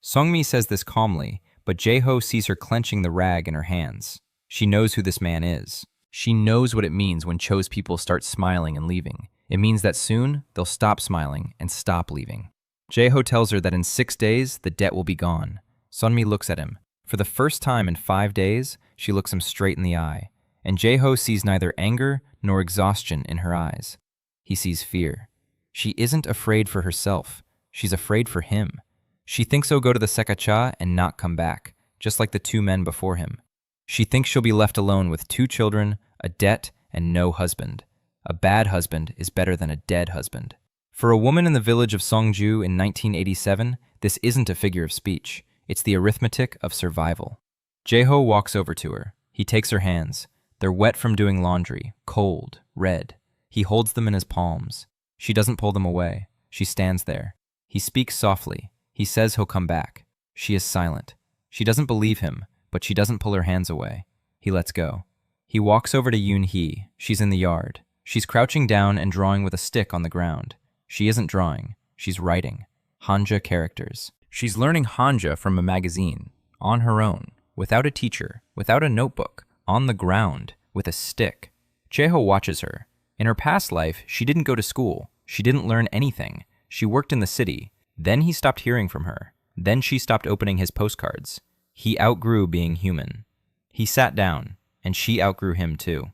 Songmi says this calmly, but Jeho sees her clenching the rag in her hands. She knows who this man is. She knows what it means when Cho's people start smiling and leaving. It means that soon, they'll stop smiling and stop leaving. Jeho tells her that in 6 days, the debt will be gone. Sunmi looks at him. For the first time in 5 days, she looks him straight in the eye. And Jeho sees neither anger nor exhaustion in her eyes. He sees fear. She isn't afraid for herself. She's afraid for him. She thinks he'll go to the Sekacha and not come back, just like the 2 men before him. She thinks she'll be left alone with 2 children, a debt, and no husband. A bad husband is better than a dead husband. For a woman in the village of Songju in 1987, this isn't a figure of speech. It's the arithmetic of survival. Jeho walks over to her. He takes her hands. They're wet from doing laundry, cold, red. He holds them in his palms. She doesn't pull them away. She stands there. He speaks softly. He says he'll come back. She is silent. She doesn't believe him, but she doesn't pull her hands away. He lets go. He walks over to Yoon-hee. She's in the yard. She's crouching down and drawing with a stick on the ground. She isn't drawing. She's writing. Hanja characters. She's learning Hanja from a magazine, on her own, without a teacher, without a notebook, on the ground, with a stick. Jeho watches her. In her past life, she didn't go to school. She didn't learn anything. She worked in the city. Then he stopped hearing from her. Then she stopped opening his postcards. He outgrew being human. He sat down, and she outgrew him too.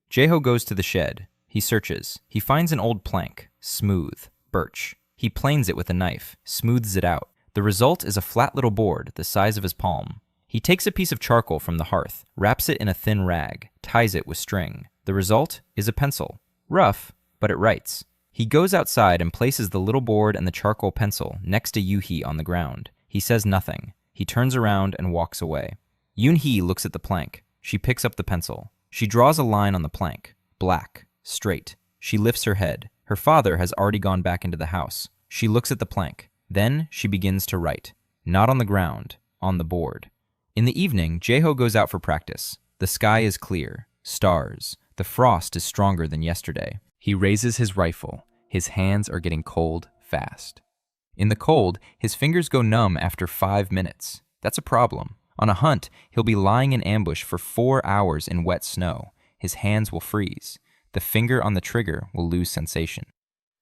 Jeho goes to the shed. He searches. He finds an old plank, smooth, birch. He planes it with a knife, smooths it out. The result is a flat little board the size of his palm. He takes a piece of charcoal from the hearth, wraps it in a thin rag, ties it with string. The result is a pencil. Rough, but it writes. He goes outside and places the little board and the charcoal pencil next to Yoo-hee on the ground. He says nothing. He turns around and walks away. Yoon-hee looks at the plank. She picks up the pencil. She draws a line on the plank. Black, straight. She lifts her head. Her father has already gone back into the house. She looks at the plank. Then she begins to write. Not on the ground, on the board. In the evening, Jeho goes out for practice. The sky is clear. Stars. The frost is stronger than yesterday. He raises his rifle. His hands are getting cold fast. In the cold, his fingers go numb after 5 minutes. That's a problem. On a hunt, he'll be lying in ambush for 4 hours in wet snow. His hands will freeze. The finger on the trigger will lose sensation.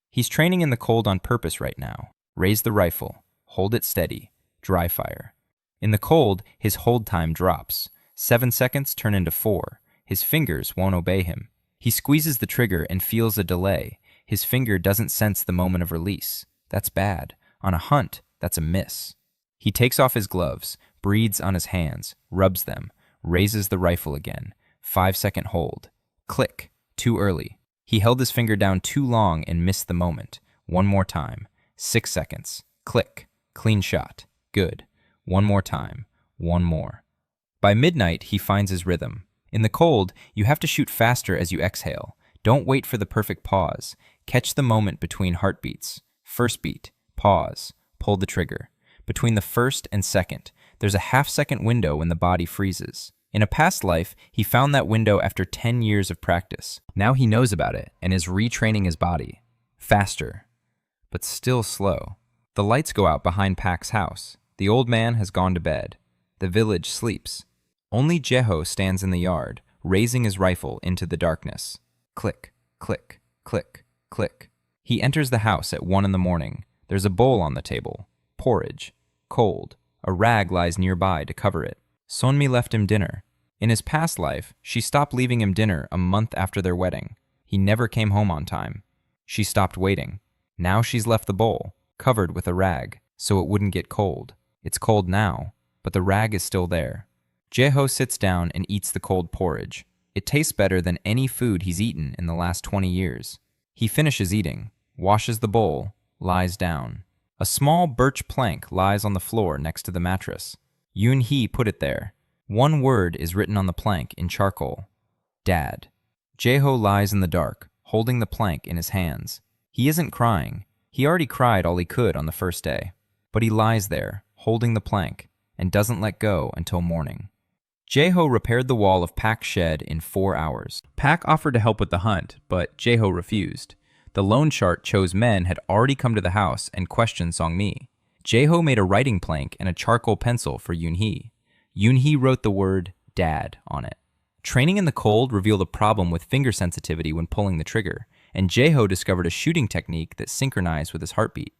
He's training in the cold on purpose right now. Raise the rifle. Hold it steady. Dry fire. In the cold, his hold time drops. 7 seconds turn into 4. His fingers won't obey him. He squeezes the trigger and feels a delay. His finger doesn't sense the moment of release. That's bad. On a hunt, that's a miss. He takes off his gloves, breathes on his hands, rubs them, raises the rifle again. 5-second hold. Click. Too early. He held his finger down too long and missed the moment. 1 more time. 6 seconds. Click. Clean shot. Good. 1 more time. 1 more. By midnight, he finds his rhythm. In the cold, you have to shoot faster as you exhale. Don't wait for the perfect pause. Catch the moment between heartbeats. First beat. Pause. Pull the trigger. Between the first and second, there's a half-second window when the body freezes. In a past life, he found that window after 10 years of practice. Now he knows about it and is retraining his body. Faster, but still slow. The lights go out behind Pak's house. The old man has gone to bed. The village sleeps. Only Jeho stands in the yard, raising his rifle into the darkness. Click, click, click, click. He enters the house at 1 in the morning. There's a bowl on the table. Porridge. Cold. A rag lies nearby to cover it. Sonmi left him dinner. In his past life, she stopped leaving him dinner a month after their wedding. He never came home on time. She stopped waiting. Now she's left the bowl, covered with a rag, so it wouldn't get cold. It's cold now, but the rag is still there. Jeho sits down and eats the cold porridge. It tastes better than any food he's eaten in the last 20 years. He finishes eating, washes the bowl, lies down. A small birch plank lies on the floor next to the mattress. Yoon-hee put it there. One word is written on the plank in charcoal. Dad. Jeho lies in the dark, holding the plank in his hands. He isn't crying. He already cried all he could on the first day. But he lies there, holding the plank, and doesn't let go until morning. Jeho repaired the wall of Pak's shed in 4 hours. Pak offered to help with the hunt, but Jeho refused. The loan chart chose men had already come to the house and questioned Songmi. Jeho made a writing plank and a charcoal pencil for Yoon-hee. Yoon-hee wrote the word Dad on it. Training in the cold revealed a problem with finger sensitivity when pulling the trigger, and Jeho discovered a shooting technique that synchronized with his heartbeat.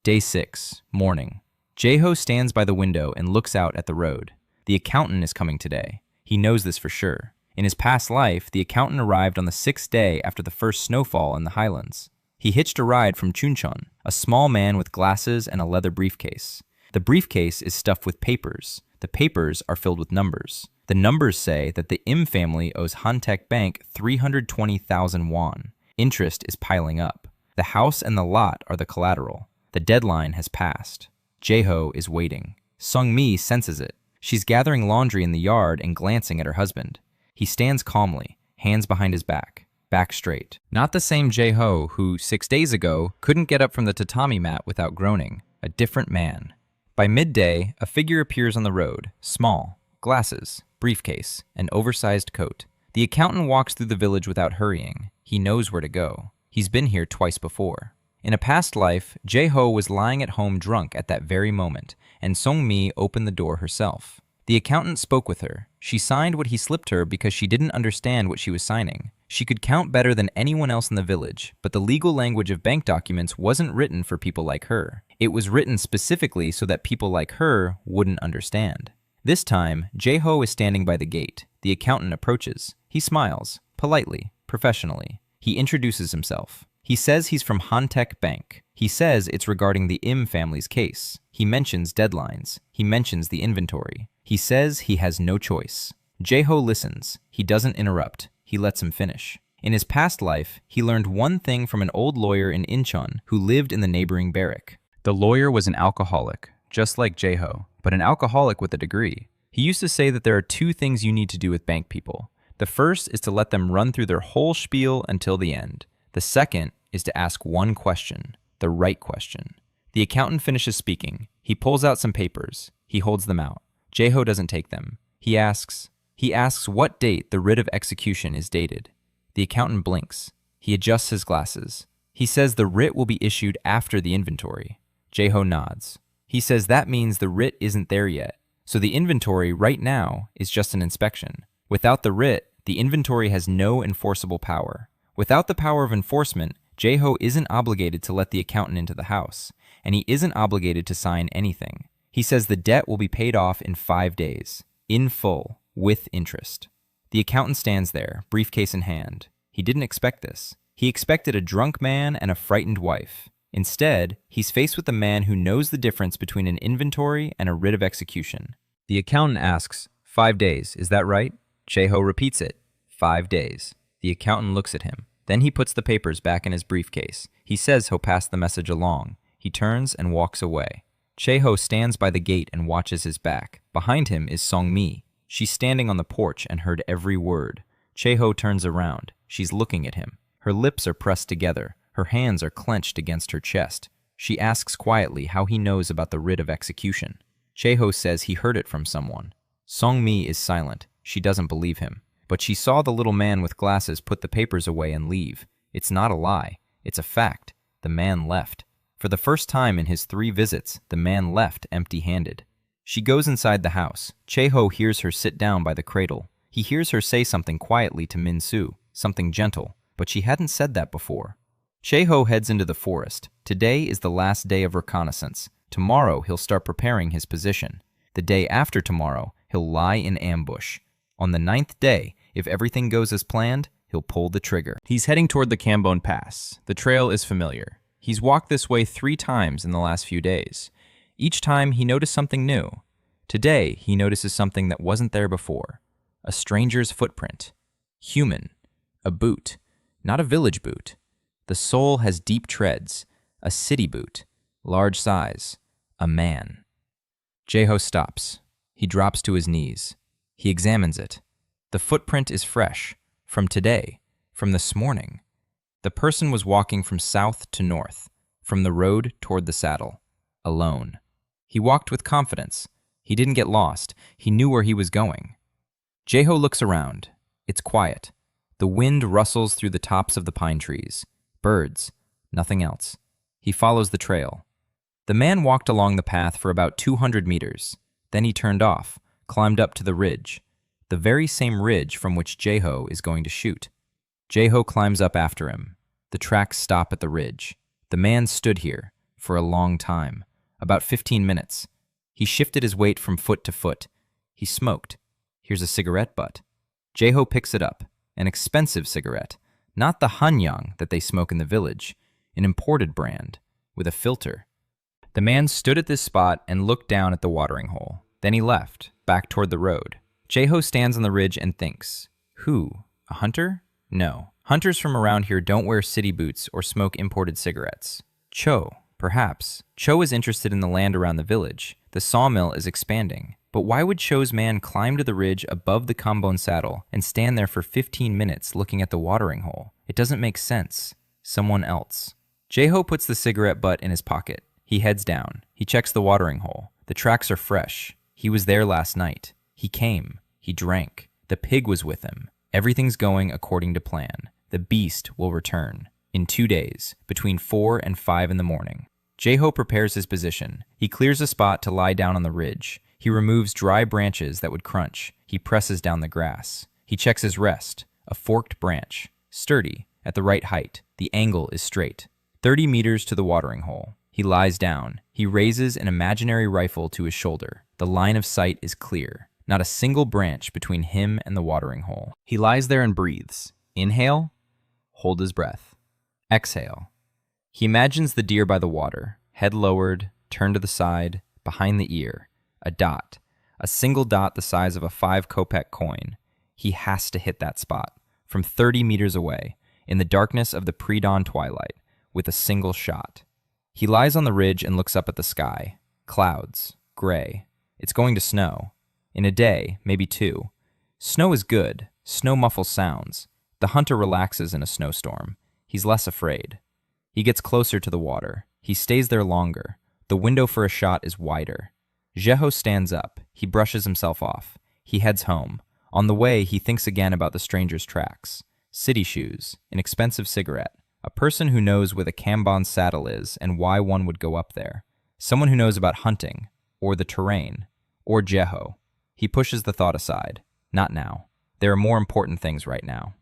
Day 6, morning. Jeho stands by the window and looks out at the road. The accountant is coming today. He knows this for sure. In his past life, the accountant arrived on the 6th day after the first snowfall in the highlands. He hitched a ride from Chuncheon, a small man with glasses and a leather briefcase. The briefcase is stuffed with papers. The papers are filled with numbers. The numbers say that the Im family owes Hantek Bank 320,000 won. Interest is piling up. The house and the lot are the collateral. The deadline has passed. Jeho is waiting. Sungmi senses it. She's gathering laundry in the yard and glancing at her husband. He stands calmly, hands behind his back straight. Not the same Jeho who, 6 days ago, couldn't get up from the tatami mat without groaning. A different man. By midday, a figure appears on the road, small, glasses, briefcase, an oversized coat. The accountant walks through the village without hurrying. He knows where to go. He's been here twice before. In a past life, Jeho was lying at home drunk at that very moment, and Songmi opened the door herself. The accountant spoke with her. She signed what he slipped her because she didn't understand what she was signing. She could count better than anyone else in the village, but the legal language of bank documents wasn't written for people like her. It was written specifically so that people like her wouldn't understand. This time, Jeho is standing by the gate. The accountant approaches. He smiles, politely, professionally. He introduces himself. He says he's from Hantek Bank. He says it's regarding the Im family's case. He mentions deadlines. He mentions the inventory. He says he has no choice. Jeho listens. He doesn't interrupt. He lets him finish. In his past life, he learned one thing from an old lawyer in Incheon who lived in the neighboring barrack. The lawyer was an alcoholic, just like Jeho, but an alcoholic with a degree. He used to say that there are 2 things you need to do with bank people. The first is to let them run through their whole spiel until the end. The second is to ask one question, the right question. The accountant finishes speaking. He pulls out some papers. He holds them out. Jeho doesn't take them. He asks what date the writ of execution is dated. The accountant blinks. He adjusts his glasses. He says the writ will be issued after the inventory. Jeho nods. He says that means the writ isn't there yet. So the inventory right now is just an inspection. Without the writ, the inventory has no enforceable power. Without the power of enforcement, Jeho isn't obligated to let the accountant into the house, and he isn't obligated to sign anything. He says the debt will be paid off in 5 days, in full, with interest. The accountant stands there, briefcase in hand. He didn't expect this. He expected a drunk man and a frightened wife. Instead, he's faced with a man who knows the difference between an inventory and a writ of execution. The accountant asks, 5 days, is that right? Jeho repeats it, 5 days. The accountant looks at him. Then he puts the papers back in his briefcase. He says he'll pass the message along. He turns and walks away. Jeho stands by the gate and watches his back. Behind him is Songmi. She's standing on the porch and heard every word. Jeho turns around. She's looking at him. Her lips are pressed together. Her hands are clenched against her chest. She asks quietly how he knows about the writ of execution. Jeho says he heard it from someone. Songmi is silent. She doesn't believe him. But she saw the little man with glasses put the papers away and leave. It's not a lie. It's a fact. The man left. For the first time in his 3 visits, the man left empty-handed. She goes inside the house. Jeho hears her sit down by the cradle. He hears her say something quietly to Min-soo, something gentle, but she hadn't said that before. Cheho heads into the forest. Today is the last day of reconnaissance. Tomorrow he'll start preparing his position. The day after tomorrow, he'll lie in ambush. On the 9th day, if everything goes as planned, he'll pull the trigger. He's heading toward the Cambone Pass. The trail is familiar. He's walked this way 3 times in the last few days. Each time he noticed something new. Today, he notices something that wasn't there before. A stranger's footprint. Human. A boot. Not a village boot. The sole has deep treads. A city boot. Large size. A man. Cheho stops. He drops to his knees. He examines it. The footprint is fresh. From today. From this morning. The person was walking from south to north. From the road toward the saddle. Alone. He walked with confidence. He didn't get lost. He knew where he was going. Cheho looks around. It's quiet. The wind rustles through the tops of the pine trees. Birds. Nothing else. He follows the trail. The man walked along the path for about 200 meters. Then he turned off, climbed up to the ridge. The very same ridge from which Cheho is going to shoot. Cheho climbs up after him. The tracks stop at the ridge. The man stood here for a long time, about 15 minutes. He shifted his weight from foot to foot. He smoked. Here's a cigarette butt. Cheho picks it up. An expensive cigarette. Not the Hanyang that they smoke in the village. An imported brand, with a filter. The man stood at this spot and looked down at the watering hole. Then he left, back toward the road. Cheho stands on the ridge and thinks. Who? A hunter? No. Hunters from around here don't wear city boots or smoke imported cigarettes. Cho, perhaps. Cho is interested in the land around the village. The sawmill is expanding. But why would Cho's man climb to the ridge above the Cambone saddle and stand there for 15 minutes looking at the watering hole? It doesn't make sense. Someone else. Cheho puts the cigarette butt in his pocket. He heads down. He checks the watering hole. The tracks are fresh. He was there last night. He came. He drank. The pig was with him. Everything's going according to plan. The beast will return. In 2 days, between 4 and 5 in the morning. Cheho prepares his position. He clears a spot to lie down on the ridge. He removes dry branches that would crunch. He presses down the grass. He checks his rest. A forked branch. Sturdy. At the right height. The angle is straight. 30 meters to the watering hole. He lies down. He raises an imaginary rifle to his shoulder. The line of sight is clear. Not a single branch between him and the watering hole. He lies there and breathes. Inhale. Hold his breath. Exhale. He imagines the deer by the water. Head lowered. Turned to the side. Behind the ear. A dot. A single dot the size of a 5-kopeck coin. He has to hit that spot. From 30 meters away. In the darkness of the pre-dawn twilight. With a single shot. He lies on the ridge and looks up at the sky. Clouds. Gray. It's going to snow. In a day, maybe 2. Snow is good. Snow muffles sounds. The hunter relaxes in a snowstorm. He's less afraid. He gets closer to the water. He stays there longer. The window for a shot is wider. Cheho stands up. He brushes himself off. He heads home. On the way, he thinks again about the stranger's tracks. City shoes. An expensive cigarette. A person who knows where the Cambone saddle is and why one would go up there. Someone who knows about hunting. Or the terrain. Or Cheho. He pushes the thought aside. Not now. There are more important things right now.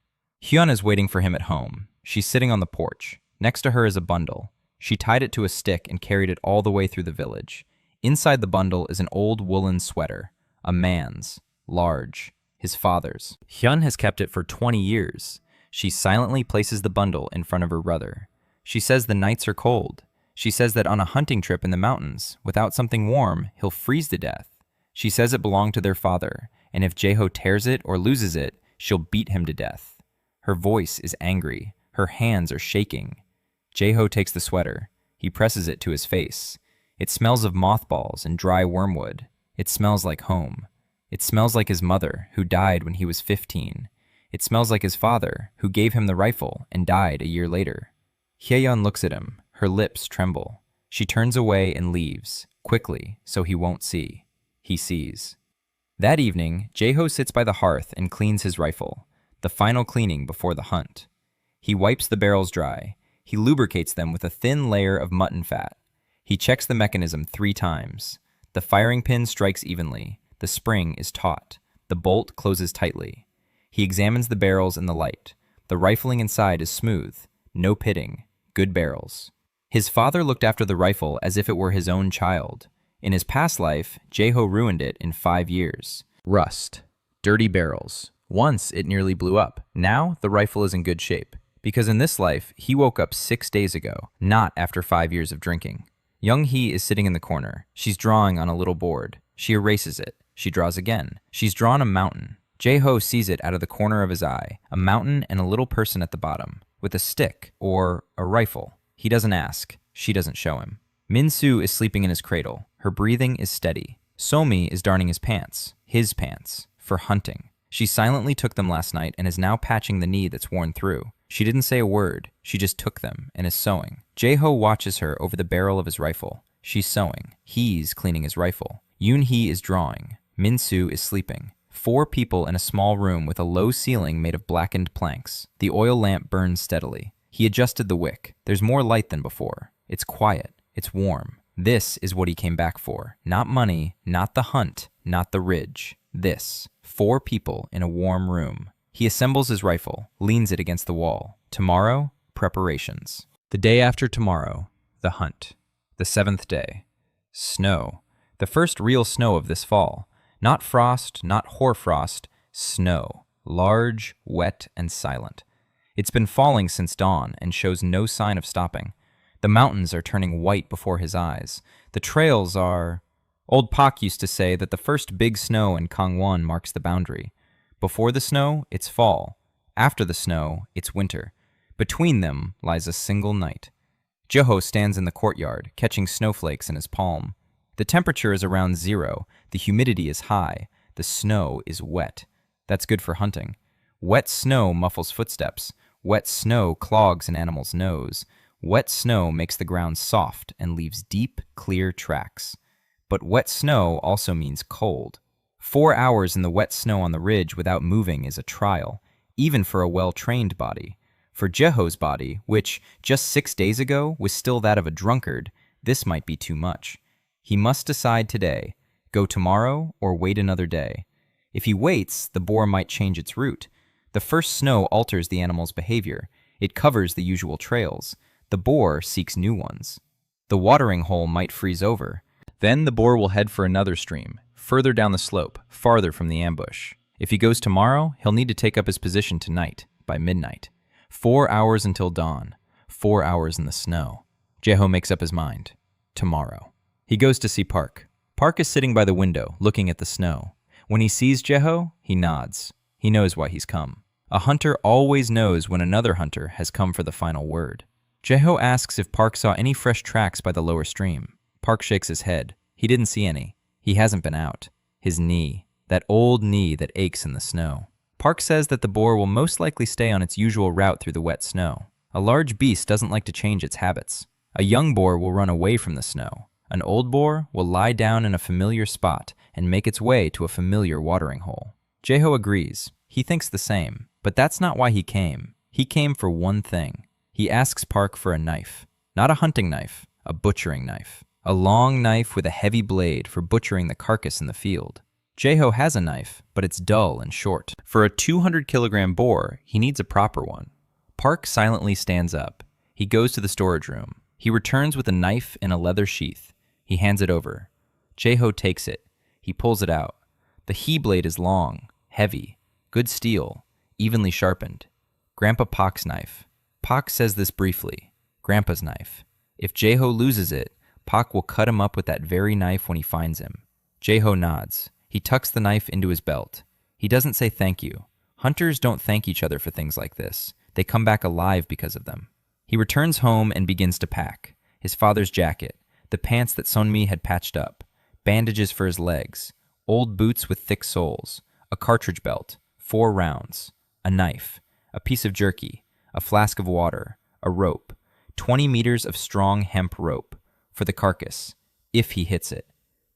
Hyun is waiting for him at home. She's sitting on the porch. Next to her is a bundle. She tied it to a stick and carried it all the way through the village. Inside the bundle is an old woolen sweater. A man's. Large. His father's. Hyun has kept it for 20 years. She silently places the bundle in front of her brother. She says the nights are cold. She says that on a hunting trip in the mountains, without something warm, he'll freeze to death. She says it belonged to their father, and if Cheho tears it or loses it, she'll beat him to death. Her voice is angry. Her hands are shaking. Cheho takes the sweater. He presses it to his face. It smells of mothballs and dry wormwood. It smells like home. It smells like his mother, who died when he was 15. It smells like his father, who gave him the rifle and died a year later. Hyeyeon looks at him. Her lips tremble. She turns away and leaves, quickly, so he won't see. He sees. That evening, Cheho sits by the hearth and cleans his rifle, the final cleaning before the hunt. He wipes the barrels dry. He lubricates them with a thin layer of mutton fat. He checks the mechanism 3 times. The firing pin strikes evenly. The spring is taut. The bolt closes tightly. He examines the barrels in the light. The rifling inside is smooth. No pitting. good barrels. His father looked after the rifle as if it were his own child. In his past life, Jeho ruined it in 5 years. Rust. Dirty barrels. Once it nearly blew up. Now the rifle is in good shape. Because in this life, he woke up 6 days ago, not after 5 years of drinking. Young Hee is sitting in the corner. She's drawing on a little board. She erases it. She draws again. She's drawn a mountain. Jeho sees it out of the corner of his eye, a mountain and a little person at the bottom, with a stick, or a rifle. He doesn't ask. She doesn't show him. Min-soo is sleeping in his cradle. Her breathing is steady. So-mi is darning his pants, for hunting. She silently took them last night and is now patching the knee that's worn through. She didn't say a word. She just took them and is sewing. Jeho watches her over the barrel of his rifle. She's sewing. He's cleaning his rifle. Yoon-hee is drawing. Min-soo is sleeping. 4 people in a small room with a low ceiling made of blackened planks. The oil lamp burns steadily. He adjusted the wick. There's more light than before. It's quiet. It's warm. This is what he came back for. Not money, not the hunt, not the ridge. This. 4 people in a warm room. He assembles his rifle, leans it against the wall. Tomorrow, preparations. The day after tomorrow, the hunt. The 7th day. Snow. The first real snow of this fall. Not frost, not hoarfrost, snow. Large, wet, and silent. It's been falling since dawn and shows no sign of stopping. The mountains are turning white before his eyes. The trails are... Old Pak used to say that the first big snow in Gangwon marks the boundary. Before the snow, it's fall. After the snow, it's winter. Between them lies a single night. Jeho stands in the courtyard, catching snowflakes in his palm. The temperature is around 0. The humidity is high. The snow is wet. That's good for hunting. Wet snow muffles footsteps. Wet snow clogs an animal's nose. Wet snow makes the ground soft and leaves deep, clear tracks. But wet snow also means cold. 4 hours in the wet snow on the ridge without moving is a trial, even for a well-trained body. For Jeho's body, which just 6 days ago was still that of a drunkard, this might be too much. He must decide today, go tomorrow or wait another day. If he waits, the boar might change its route. The first snow alters the animal's behavior. It covers the usual trails. The boar seeks new ones. The watering hole might freeze over. Then the boar will head for another stream, further down the slope, farther from the ambush. If he goes tomorrow, he'll need to take up his position tonight, by midnight. 4 hours until dawn. 4 hours in the snow. Jeho makes up his mind. Tomorrow. He goes to see Park. Park is sitting by the window, looking at the snow. When he sees Jeho, he nods. He knows why he's come. A hunter always knows when another hunter has come for the final word. Jeho asks if Park saw any fresh tracks by the lower stream. Park shakes his head. He didn't see any. He hasn't been out. His knee. That old knee that aches in the snow. Park says that the boar will most likely stay on its usual route through the wet snow. A large beast doesn't like to change its habits. A young boar will run away from the snow. An old boar will lie down in a familiar spot and make its way to a familiar watering hole. Jeho agrees. He thinks the same. But that's not why he came. He came for one thing. He asks Park for a knife. Not a hunting knife, a butchering knife. A long knife with a heavy blade for butchering the carcass in the field. Jeho has a knife, but it's dull and short. For a 200-kilogram boar, he needs a proper one. Park silently stands up. He goes to the storage room. He returns with a knife in a leather sheath. He hands it over. Jeho takes it. He pulls it out. The he blade is long, heavy, good steel, evenly sharpened. Grandpa Pak's knife. Pak says this briefly. Grandpa's knife. If Jeho loses it, Pak will cut him up with that very knife when he finds him. Jeho nods. He tucks the knife into his belt. He doesn't say thank you. Hunters don't thank each other for things like this. They come back alive because of them. He returns home and begins to pack. His father's jacket, the pants that Sunmi had patched up, bandages for his legs, old boots with thick soles, a cartridge belt, 4 rounds, a knife, a piece of jerky, a flask of water, a rope, 20 meters of strong hemp rope, for the carcass, if he hits it,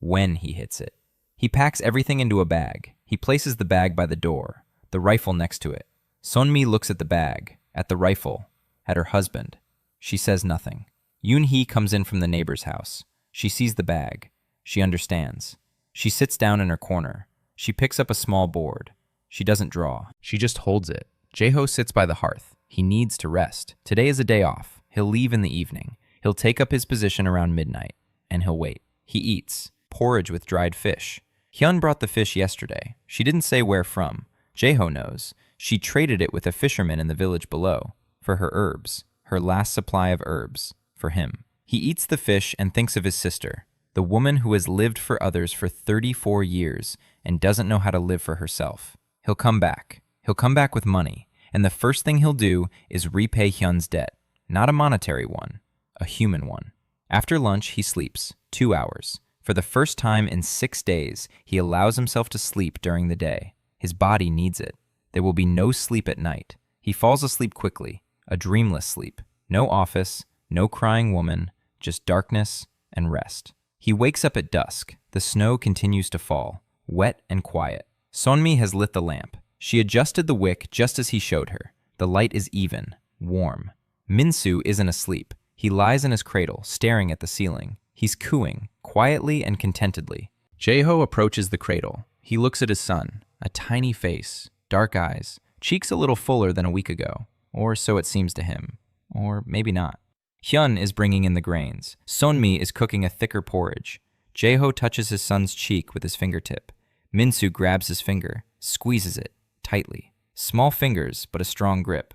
when he hits it. He packs everything into a bag. He places the bag by the door, the rifle next to it. Sunmi looks at the bag, at the rifle, at her husband. She says nothing. Yoon-hee comes in from the neighbor's house. She sees the bag. She understands. She sits down in her corner. She picks up a small board. She doesn't draw. She just holds it. Jeho sits by the hearth. He needs to rest. Today is a day off. He'll leave in the evening. He'll take up his position around midnight, and he'll wait. He eats porridge with dried fish. Hyun brought the fish yesterday. She didn't say where from. Jae-ho knows. She traded it with a fisherman in the village below for her herbs, her last supply of herbs, for him. He eats the fish and thinks of his sister, the woman who has lived for others for 34 years and doesn't know how to live for herself. He'll come back. He'll come back with money, and the first thing he'll do is repay Hyun's debt. Not a monetary one, a human one. After lunch, he sleeps 2 hours. For the first time in 6 days, he allows himself to sleep during the day. His body needs it. There will be no sleep at night. He falls asleep quickly, a dreamless sleep. No office, no crying woman, just darkness and rest. He wakes up at dusk. The snow continues to fall, wet and quiet. Sonmi has lit the lamp. She adjusted the wick just as he showed her. The light is even, warm. Minsu isn't asleep. He lies in his cradle, staring at the ceiling. He's cooing, quietly and contentedly. Jae-ho approaches the cradle. He looks at his son, a tiny face, dark eyes, cheeks a little fuller than a week ago, or so it seems to him, or maybe not. Hyun is bringing in the grains. Sonmi is cooking a thicker porridge. Jae-ho touches his son's cheek with his fingertip. Minsu grabs his finger, squeezes it tightly. Small fingers, but a strong grip.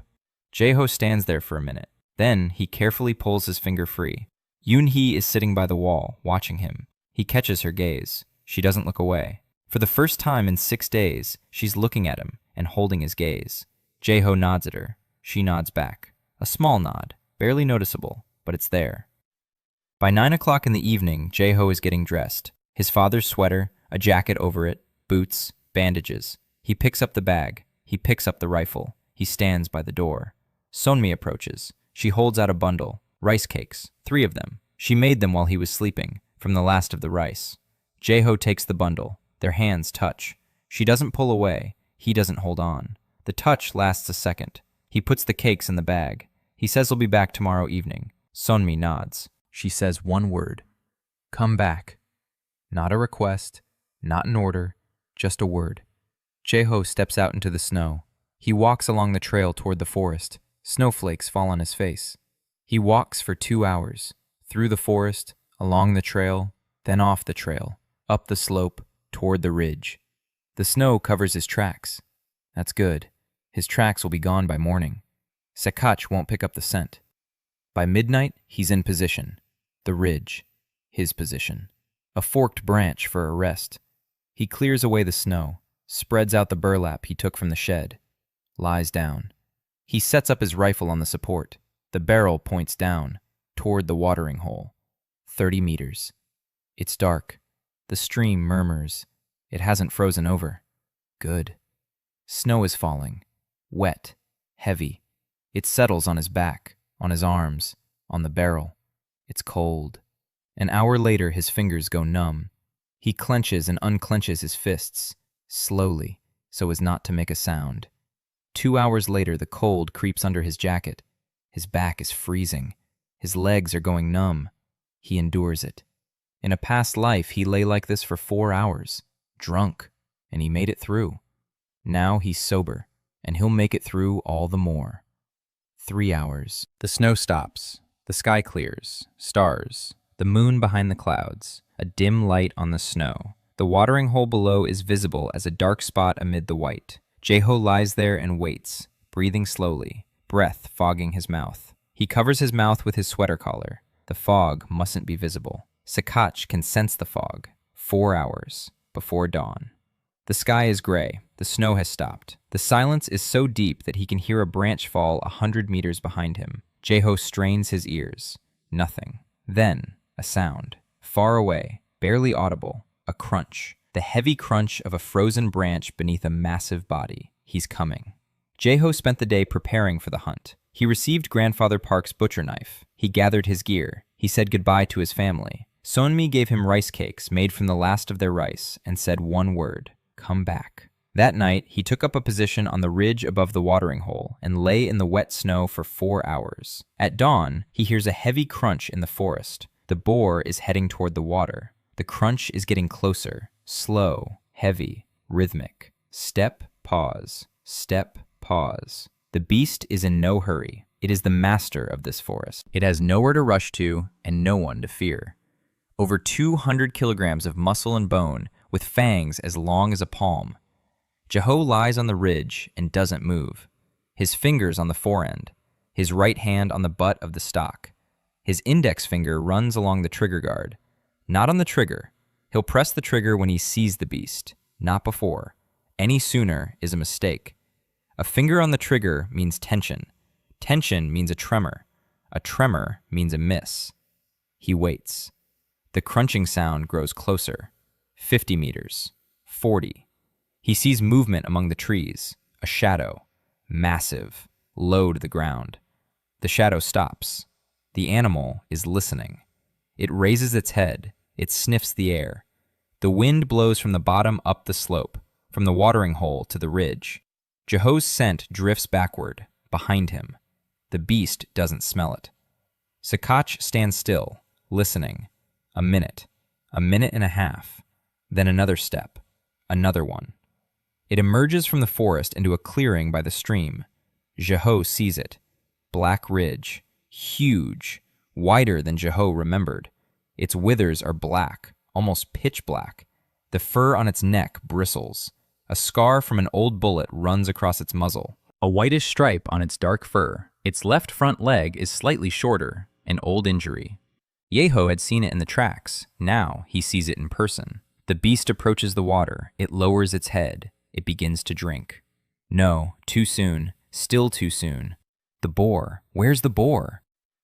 Jae-ho stands there for a minute. Then he carefully pulls his finger free. Yoon-hee is sitting by the wall, watching him. He catches her gaze. She doesn't look away. For the first time in 6 days, she's looking at him and holding his gaze. Jae-ho nods at her. She nods back. A small nod, barely noticeable, but it's there. By 9 o'clock in the evening, Jae-ho is getting dressed. His father's sweater, a jacket over it, boots, bandages. He picks up the bag. He picks up the rifle. He stands by the door. Sonmi approaches. She holds out a bundle. Rice cakes, 3 of them. She made them while he was sleeping, from the last of the rice. Jae-ho takes the bundle. Their hands touch. She doesn't pull away. He doesn't hold on. The touch lasts a second. He puts the cakes in the bag. He says he'll be back tomorrow evening. Sonmi nods. She says one word. Come back. Not a request, not an order, just a word. Jae-ho steps out into the snow. He walks along the trail toward the forest. Snowflakes fall on his face. He walks for 2 hours, through the forest, along the trail, then off the trail, up the slope, toward the ridge. The snow covers his tracks. That's good. His tracks will be gone by morning. Sekach won't pick up the scent. By midnight, he's in position. The ridge. His position. A forked branch for a rest. He clears away the snow, spreads out the burlap he took from the shed, lies down. He sets up his rifle on the support. The barrel points down, toward the watering hole. 30 meters. It's dark. The stream murmurs. It hasn't frozen over. Good. Snow is falling. Wet. Heavy. It settles on his back, on his arms, on the barrel. It's cold. An hour later, his fingers go numb. He clenches and unclenches his fists, slowly, so as not to make a sound. 2 hours later, the cold creeps under his jacket. His back is freezing. His legs are going numb. He endures it. In a past life, he lay like this for 4 hours, drunk, and he made it through. Now he's sober, and he'll make it through all the more. 3 hours. The snow stops. The sky clears. Stars. The moon behind the clouds. A dim light on the snow. The watering hole below is visible as a dark spot amid the white. Jae-ho lies there and waits, breathing slowly, breath fogging his mouth. He covers his mouth with his sweater collar. The fog mustn't be visible. Sekach can sense the fog. 4 hours before dawn. The sky is gray. The snow has stopped. The silence is so deep that he can hear a branch fall 100 meters behind him. Jae-ho strains his ears. Nothing. Then, a sound. Far away, barely audible. A crunch. The heavy crunch of a frozen branch beneath a massive body. He's coming. Jae-ho spent the day preparing for the hunt. He received Grandfather Park's butcher knife. He gathered his gear. He said goodbye to his family. Sonmi gave him rice cakes made from the last of their rice and said one word, come back. That night, he took up a position on the ridge above the watering hole and lay in the wet snow for 4 hours. At dawn, he hears a heavy crunch in the forest. The boar is heading toward the water. The crunch is getting closer, slow, heavy, rhythmic. Step, pause, step, pause. The beast is in no hurry. It is the master of this forest. It has nowhere to rush to and no one to fear. Over 200 kilograms of muscle and bone with fangs as long as a palm. Jeho lies on the ridge and doesn't move. His fingers on the forend, his right hand on the butt of the stock. His index finger runs along the trigger guard. Not on the trigger. He'll press the trigger when he sees the beast, not before. Any sooner is a mistake. A finger on the trigger means tension. Tension means a tremor. A tremor means a miss. He waits. The crunching sound grows closer. 50 meters. 40. He sees movement among the trees. A shadow. Massive. Low to the ground. The shadow stops. The animal is listening. It raises its head. It sniffs the air. The wind blows from the bottom up the slope, from the watering hole to the ridge. Jeho's scent drifts backward, behind him. The beast doesn't smell it. Sakach stands still, listening. A minute and a half. Then another step, another one. It emerges from the forest into a clearing by the stream. Jeho sees it. Black ridge, huge, wider than Jeho remembered. Its withers are black, almost pitch black. The fur on its neck bristles. A scar from an old bullet runs across its muzzle. A whitish stripe on its dark fur. Its left front leg is slightly shorter, an old injury. Jeho had seen it in the tracks. Now he sees it in person. The beast approaches the water. It lowers its head. It begins to drink. No, too soon. Still too soon. The boar. Where's the boar?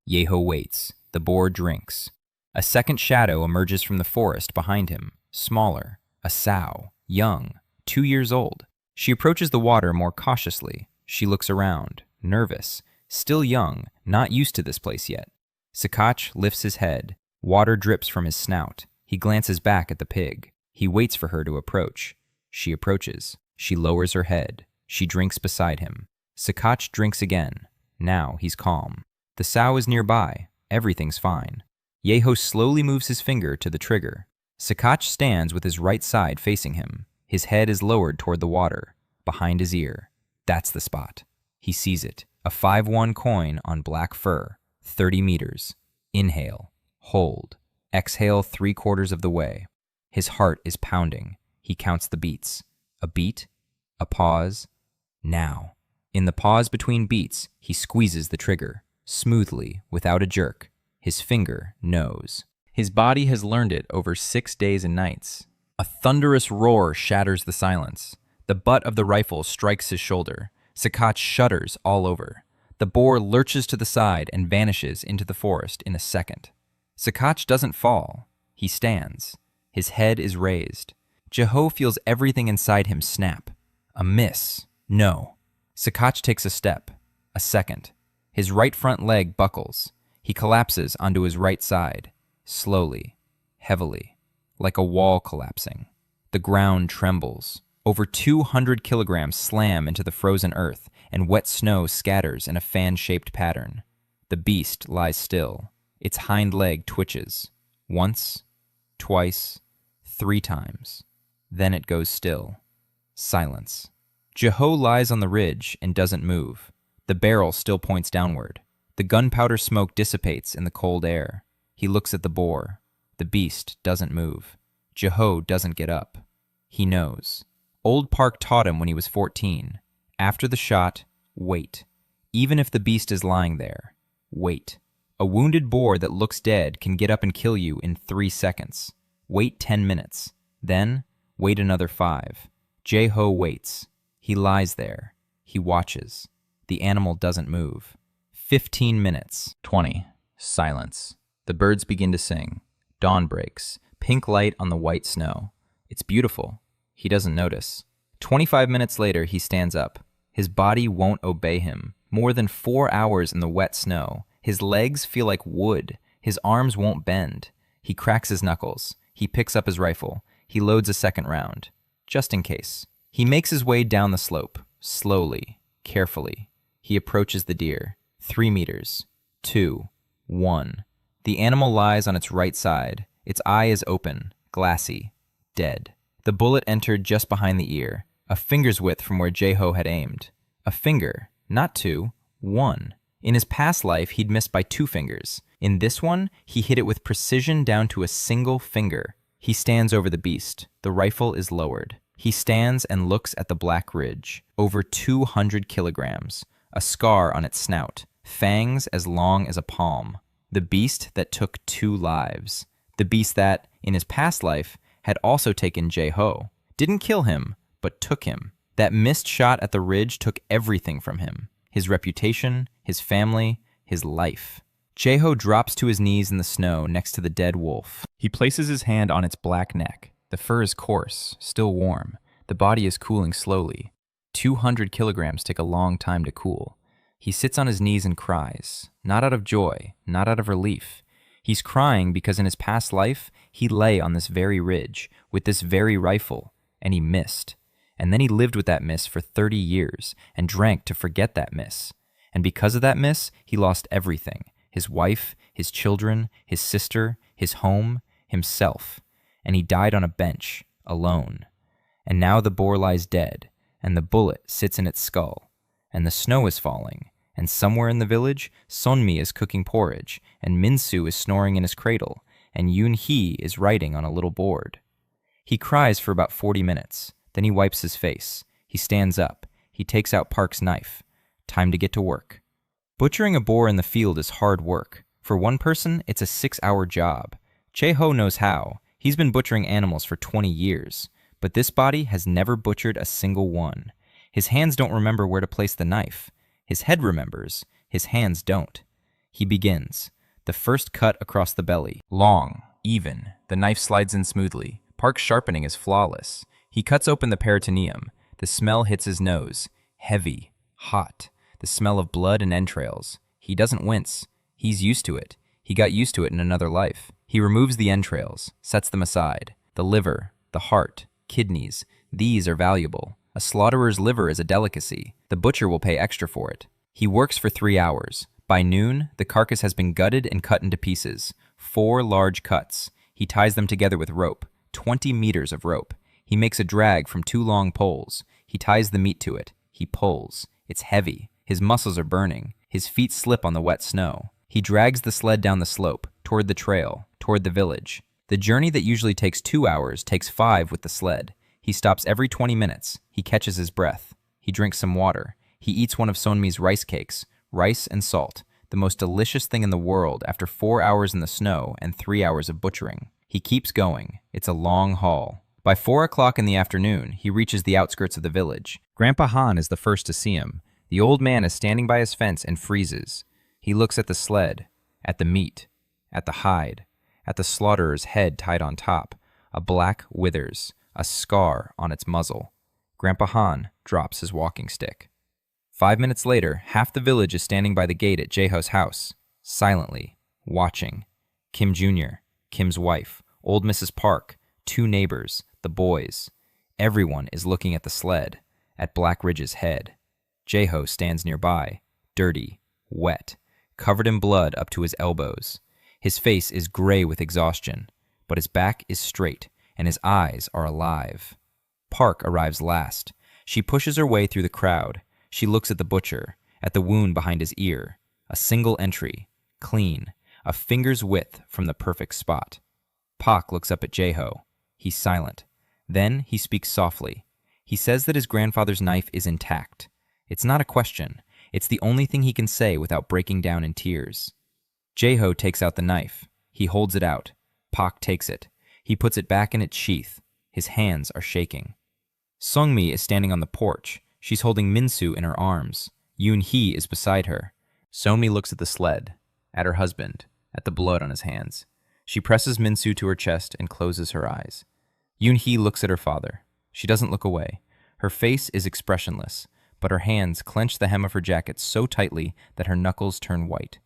Jeho waits. The boar drinks. A second shadow emerges from the forest behind him. Smaller. A sow. Young. 2 years old. She approaches the water more cautiously. She looks around. Nervous. Still young. Not used to this place yet. Sakach lifts his head. Water drips from his snout. He glances back at the pig. He waits for her to approach. She approaches. She lowers her head. She drinks beside him. Sakach drinks again. Now he's calm. The sow is nearby. Everything's fine. Jeho slowly moves his finger to the trigger. Sakach stands with his right side facing him. His head is lowered toward the water, behind his ear. That's the spot. He sees it. A 5-1 coin on black fur. 30 meters. Inhale. Hold. Exhale 3/4 of the way. His heart is pounding. He counts the beats. A beat. A pause. Now. In the pause between beats, he squeezes the trigger. Smoothly, without a jerk. His finger knows. His body has learned it over 6 days and nights. A thunderous roar shatters the silence. The butt of the rifle strikes his shoulder. Sakach shudders all over. The boar lurches to the side and vanishes into the forest in a second. Sakach doesn't fall. He stands. His head is raised. Jeho feels everything inside him snap. A miss. No. Sakach takes a step. A second. His right front leg buckles. He collapses onto his right side. Slowly. Heavily. Like a wall collapsing. The ground trembles. Over 200 kilograms slam into the frozen earth, and wet snow scatters in a fan-shaped pattern. The beast lies still. Its hind leg twitches. Once, twice, 3 times. Then it goes still. Silence. Jeho lies on the ridge and doesn't move. The barrel still points downward. The gunpowder smoke dissipates in the cold air. He looks at the boar. The beast doesn't move. Jeho doesn't get up. He knows. Old Park taught him when he was 14. After the shot, wait. Even if the beast is lying there, wait. A wounded boar that looks dead can get up and kill you in 3 seconds. Wait 10 minutes. Then, wait another 5. Jeho waits. He lies there. He watches. The animal doesn't move. 15 minutes. 20. Silence. The birds begin to sing. Dawn breaks. Pink light on the white snow. It's beautiful. He doesn't notice. 25 minutes later, he stands up. His body won't obey him. More than 4 hours in the wet snow. His legs feel like wood. His arms won't bend. He cracks his knuckles. He picks up his rifle. He loads a second round. Just in case. He makes his way down the slope. Slowly. Carefully. He approaches the deer. 3 meters. 2. 1. The animal lies on its right side. Its eye is open. Glassy. Dead. The bullet entered just behind the ear, a finger's width from where Jeho had aimed. A finger, not 2, 1. In his past life, he'd missed by 2 fingers. In this one, he hit it with precision down to a single finger. He stands over the beast. The rifle is lowered. He stands and looks at the black ridge, over 200 kilograms, a scar on its snout, fangs as long as a palm. The beast that took 2 lives. The beast that, in his past life, had also taken Jae-ho. Didn't kill him, but took him. That missed shot at the ridge took everything from him. His reputation, his family, his life. Jae-ho drops to his knees in the snow next to the dead wolf. He places his hand on its black neck. The fur is coarse, still warm. The body is cooling slowly. 200 kilograms take a long time to cool. He sits on his knees and cries, not out of joy, not out of relief. He's crying because in his past life, he lay on this very ridge, with this very rifle, and he missed. And then he lived with that miss for 30 years, and drank to forget that miss. And because of that miss, he lost everything. His wife, his children, his sister, his home, himself. And he died on a bench, alone. And now the boar lies dead, and the bullet sits in its skull. And the snow is falling, and somewhere in the village, Sonmi is cooking porridge, and Min-soo is snoring in his cradle, and Yoon-hee is writing on a little board. He cries for about 40 minutes. Then he wipes his face. He stands up. He takes out Park's knife. Time to get to work. Butchering a boar in the field is hard work. For one person, it's a 6-hour job. Jae-ho knows how. He's been butchering animals for 20 years. But this body has never butchered a single one. His hands don't remember where to place the knife. His head remembers. His hands don't. He begins. The first cut across the belly. Long, even. The knife slides in smoothly. Park's sharpening is flawless. He cuts open the peritoneum. The smell hits his nose. Heavy. Hot. The smell of blood and entrails. He doesn't wince. He's used to it. He got used to it in another life. He removes the entrails, sets them aside. The liver, the heart, kidneys, these are valuable. A slaughterer liver is a delicacy. The butcher will pay extra for it. He works for 3 hours. By noon, the carcass has been gutted and cut into pieces. 4 large cuts. He ties them together with rope. 20 meters of rope. He makes a drag from 2 long poles. He ties the meat to it. He pulls. It's heavy. His muscles are burning. His feet slip on the wet snow. He drags the sled down the slope, toward the trail, toward the village. The journey that usually takes 2 hours takes 5 with the sled. He stops every 20 minutes. He catches his breath. He drinks some water. He eats one of Sonmi's rice cakes, rice and salt, the most delicious thing in the world after 4 hours in the snow and 3 hours of butchering. He keeps going. It's a long haul. By 4 o'clock in the afternoon, he reaches the outskirts of the village. Grandpa Han is the first to see him. The old man is standing by his fence and freezes. He looks at the sled, at the meat, at the hide, at the slaughterer head tied on top. A black withers, a scar on its muzzle. Grandpa Han drops his walking stick. 5 minutes later, half the village is standing by the gate at Jae-ho's house, silently, watching. Kim Jr., Kim's wife, old Mrs. Park, 2 neighbors, the boys. Everyone is looking at the sled, at Black Ridge's head. Jae-ho stands nearby, dirty, wet, covered in blood up to his elbows. His face is gray with exhaustion, but his back is straight, and his eyes are alive. Park arrives last. She pushes her way through the crowd. She looks at the butcher, at the wound behind his ear. A single entry, clean, a finger's width from the perfect spot. Pak looks up at Jae-ho. He's silent. Then he speaks softly. He says that his grandfather's knife is intact. It's not a question. It's the only thing he can say without breaking down in tears. Jae-ho takes out the knife. He holds it out. Pak takes it. He puts it back in its sheath. His hands are shaking. Sungmi is standing on the porch. She's holding Min-soo in her arms. Yoon-hee is beside her. Sungmi looks at the sled, at her husband, at the blood on his hands. She presses Min-soo to her chest and closes her eyes. Yoon-hee looks at her father. She doesn't look away. Her face is expressionless, but her hands clench the hem of her jacket so tightly that her knuckles turn white.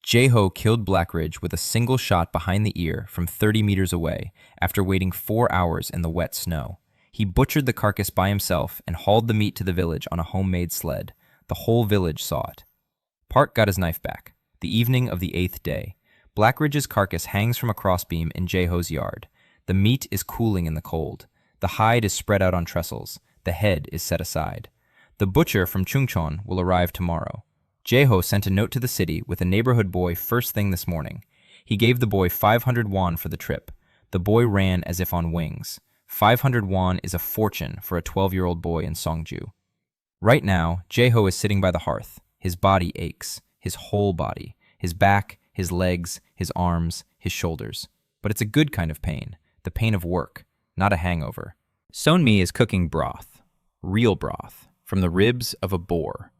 Jae-ho killed Blackridge with a single shot behind the ear from 30 meters away after waiting 4 hours in the wet snow. He butchered the carcass by himself and hauled the meat to the village on a homemade sled. The whole village saw it. Park got his knife back. The evening of the 8th day. Blackridge's carcass hangs from a crossbeam in Jae-ho's yard. The meat is cooling in the cold. The hide is spread out on trestles. The head is set aside. The butcher from Chungcheon will arrive tomorrow. Jeho sent a note to the city with a neighborhood boy first thing this morning. He gave the boy 500 won for the trip. The boy ran as if on wings. 500 won is a fortune for a 12-year-old boy in Songju. Right now, Jeho is sitting by the hearth. His body aches, his whole body, his back, his legs, his arms, his shoulders. But it's a good kind of pain, the pain of work, not a hangover. Sonmi is cooking broth, real broth, from the ribs of a boar.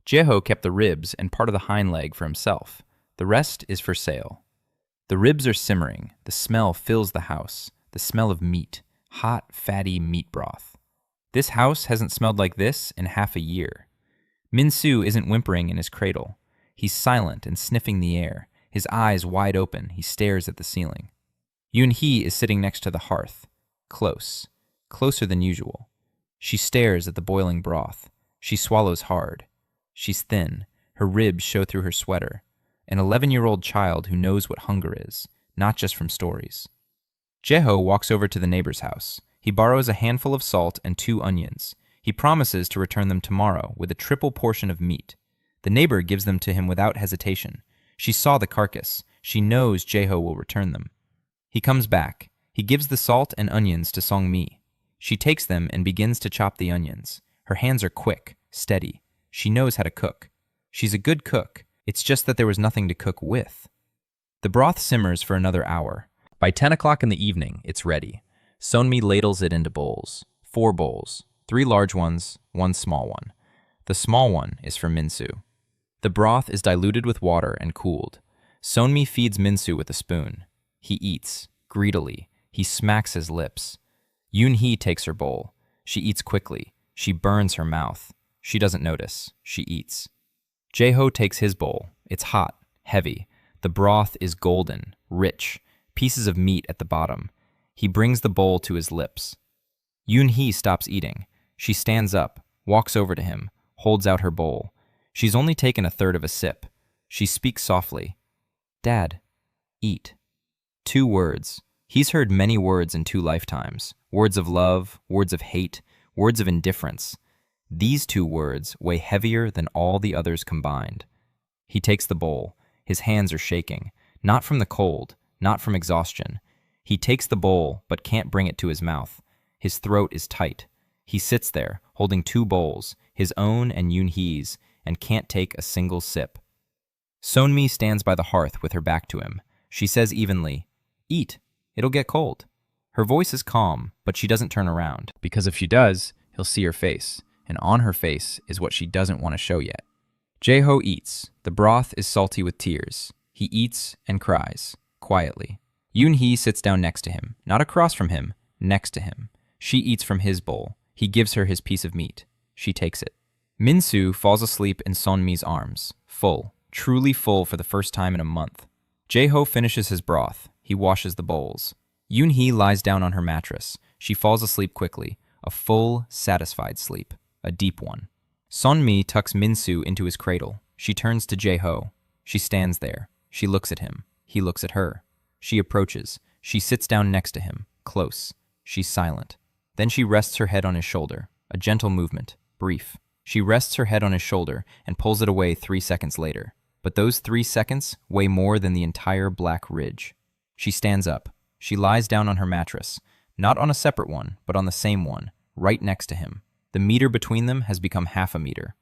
Jeho kept the ribs and part of the hind leg for himself. The rest is for sale. The ribs are simmering. The smell fills the house, the smell of meat, hot, fatty meat broth. This house hasn't smelled like this in half a year. Min-soo isn't whimpering in his cradle. He's silent and sniffing the air. His eyes wide open, he stares at the ceiling. Yoon-hee is sitting next to the hearth, closer than usual. She stares at the boiling broth. She swallows hard. She's thin. Her ribs show through her sweater. An 11-year-old child who knows what hunger is, not just from stories. Jeho walks over to the neighbor's house. He borrows a handful of salt and 2 onions. He promises to return them tomorrow with a triple portion of meat. The neighbor gives them to him without hesitation. She saw the carcass. She knows Jeho will return them. He comes back. He gives the salt and onions to Song-mi. She takes them and begins to chop the onions. Her hands are quick, steady. She knows how to cook. She's a good cook. It's just that there was nothing to cook with. The broth simmers for another hour. By 10 o'clock in the evening, it's ready. Sonmi ladles it into bowls. 4 bowls. 3 large ones, 1 small one. The small one is for Min-soo. The broth is diluted with water and cooled. Sonmi feeds Min-soo with a spoon. He eats, greedily. He smacks his lips. Yoon-hee takes her bowl. She eats quickly. She burns her mouth. She doesn't notice. She eats. Jeho takes his bowl. It's hot, heavy. The broth is golden, rich, pieces of meat at the bottom. He brings the bowl to his lips. Yoon-hee stops eating. She stands up, walks over to him, holds out her bowl. She's only taken a third of a sip. She speaks softly. "Dad, eat." 2 words. He's heard many words in 2 lifetimes. Words of love, words of hate, words of indifference. These 2 words weigh heavier than all the others combined. He takes the bowl. His hands are shaking, not from the cold, not from exhaustion. He takes the bowl, but can't bring it to his mouth. His throat is tight. He sits there, holding 2 bowls, his own and Yoon-hee's, and can't take a single sip. Sonmi stands by the hearth with her back to him. She says evenly, "Eat. It'll get cold." Her voice is calm, but she doesn't turn around, because if she does, he'll see her face, and on her face is what she doesn't want to show yet. Jeho eats. The broth is salty with tears. He eats and cries, quietly. Yoon-hee sits down next to him, not across from him, next to him. She eats from his bowl. He gives her his piece of meat. She takes it. Min-soo falls asleep in Sonmi's arms, full, truly full for the first time in a month. Jeho finishes his broth. He washes the bowls. Yoon-hee lies down on her mattress. She falls asleep quickly, a full, satisfied sleep, a deep one. Sonmi tucks Min-soo into his cradle. She turns to Jeho. She stands there. She looks at him. He looks at her. She approaches. She sits down next to him, close. She's silent. Then she rests her head on his shoulder. A gentle movement, brief. She rests her head on his shoulder and pulls it away 3 seconds later. But those 3 seconds weigh more than the entire black ridge. She stands up. She lies down on her mattress, not on a separate one, but on the same one, right next to him. The meter between them has become half a meter.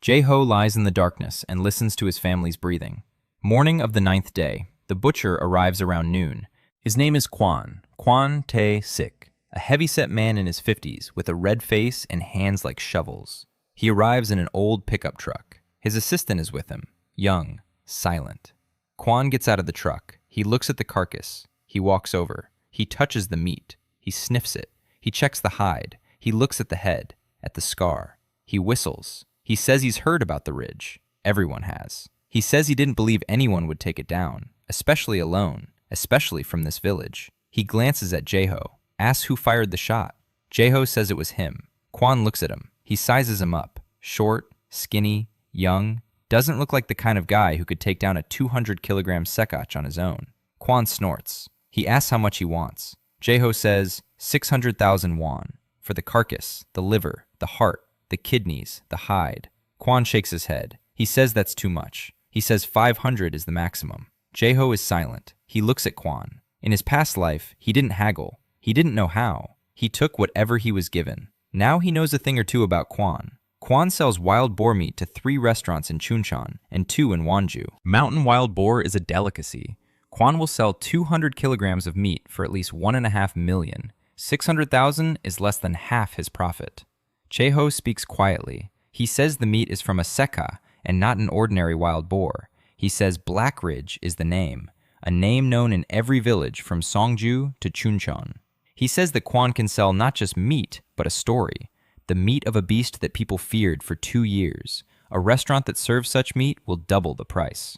Jeho lies in the darkness and listens to his family's breathing. Morning of the 9th day. The butcher arrives around noon. His name is Kwon Tae-sik, a heavy-set man in his 50s with a red face and hands like shovels. He arrives in an old pickup truck. His assistant is with him, young, silent. Kwon gets out of the truck. He looks at the carcass. He walks over. He touches the meat. He sniffs it. He checks the hide. He looks at the head, at the scar. He whistles. He says he's heard about the ridge. Everyone has. He says he didn't believe anyone would take it down, especially alone, especially from this village. He glances at Jeho, asks who fired the shot. Jeho says it was him. Kwon looks at him. He sizes him up. Short, skinny, young, doesn't look like the kind of guy who could take down a 200-kilogram sekach on his own. Kwon snorts. He asks how much he wants. Jeho says 600,000 won for the carcass, the liver, the heart, the kidneys, the hide. Kwon shakes his head. He says that's too much. He says 500 is the maximum. Jae-ho is silent. He looks at Kwon. In his past life, he didn't haggle. He didn't know how. He took whatever he was given. Now he knows a thing or two about Kwon. Kwon sells wild boar meat to 3 restaurants in Chuncheon and 2 in Wonju. Mountain wild boar is a delicacy. Kwon will sell 200 kilograms of meat for at least 1.5 million. 600,000 is less than half his profit. Jae-ho speaks quietly. He says the meat is from a seka and not an ordinary wild boar. He says Black Ridge is the name, a name known in every village from Songju to Chuncheon. He says that Kwon can sell not just meat, but a story. The meat of a beast that people feared for 2 years. A restaurant that serves such meat will double the price.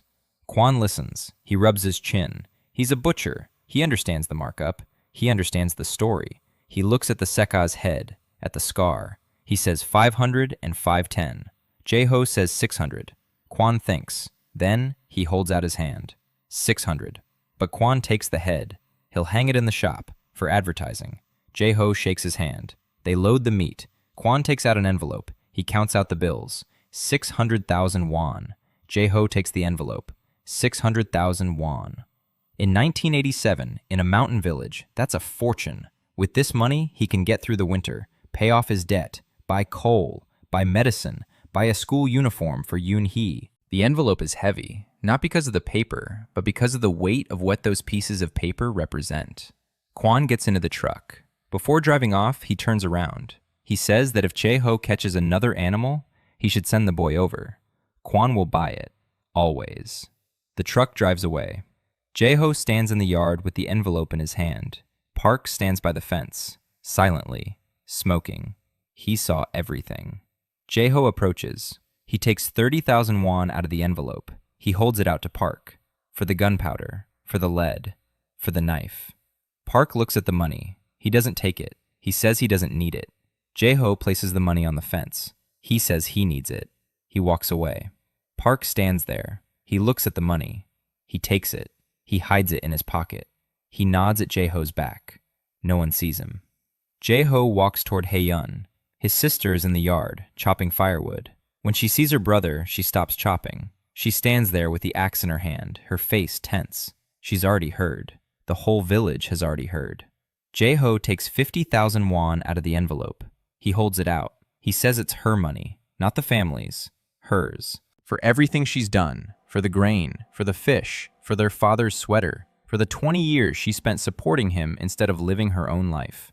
Kwon listens. He rubs his chin. He's a butcher. He understands the markup. He understands the story. He looks at the seka's head, at the scar. He says 500 and 510. Jae-ho says 600. Kwon thinks. Then he holds out his hand. 600. But Kwon takes the head. He'll hang it in the shop for advertising. Jae-ho shakes his hand. They load the meat. Kwon takes out an envelope. He counts out the bills. 600,000 won. Jae-ho takes the envelope. 600,000 won. In 1987, in a mountain village, that's a fortune. With this money, he can get through the winter, pay off his debt, buy coal, buy medicine, buy a school uniform for Yoon-hee. The envelope is heavy, not because of the paper, but because of the weight of what those pieces of paper represent. Kwon gets into the truck. Before driving off, he turns around. He says that if Jae-ho catches another animal, he should send the boy over. Kwon will buy it. Always. The truck drives away. Jae-ho stands in the yard with the envelope in his hand. Park stands by the fence, silently, smoking. He saw everything. Jae-ho approaches. He takes 30,000 won out of the envelope. He holds it out to Park. For the gunpowder, for the lead, for the knife. Park looks at the money. He doesn't take it. He says he doesn't need it. Jae-ho places the money on the fence. He says he needs it. He walks away. Park stands there. He looks at the money. He takes it. He hides it in his pocket. He nods at Jae-ho's back. No one sees him. Jae-ho walks toward Hae-yeon. His sister is in the yard, chopping firewood. When she sees her brother, she stops chopping. She stands there with the axe in her hand, her face tense. She's already heard. The whole village has already heard. Jae-ho takes 50,000 won out of the envelope. He holds it out. He says it's her money, not the family's, hers. For everything she's done, for the grain, for the fish, for their father's sweater, for the 20 years she spent supporting him instead of living her own life.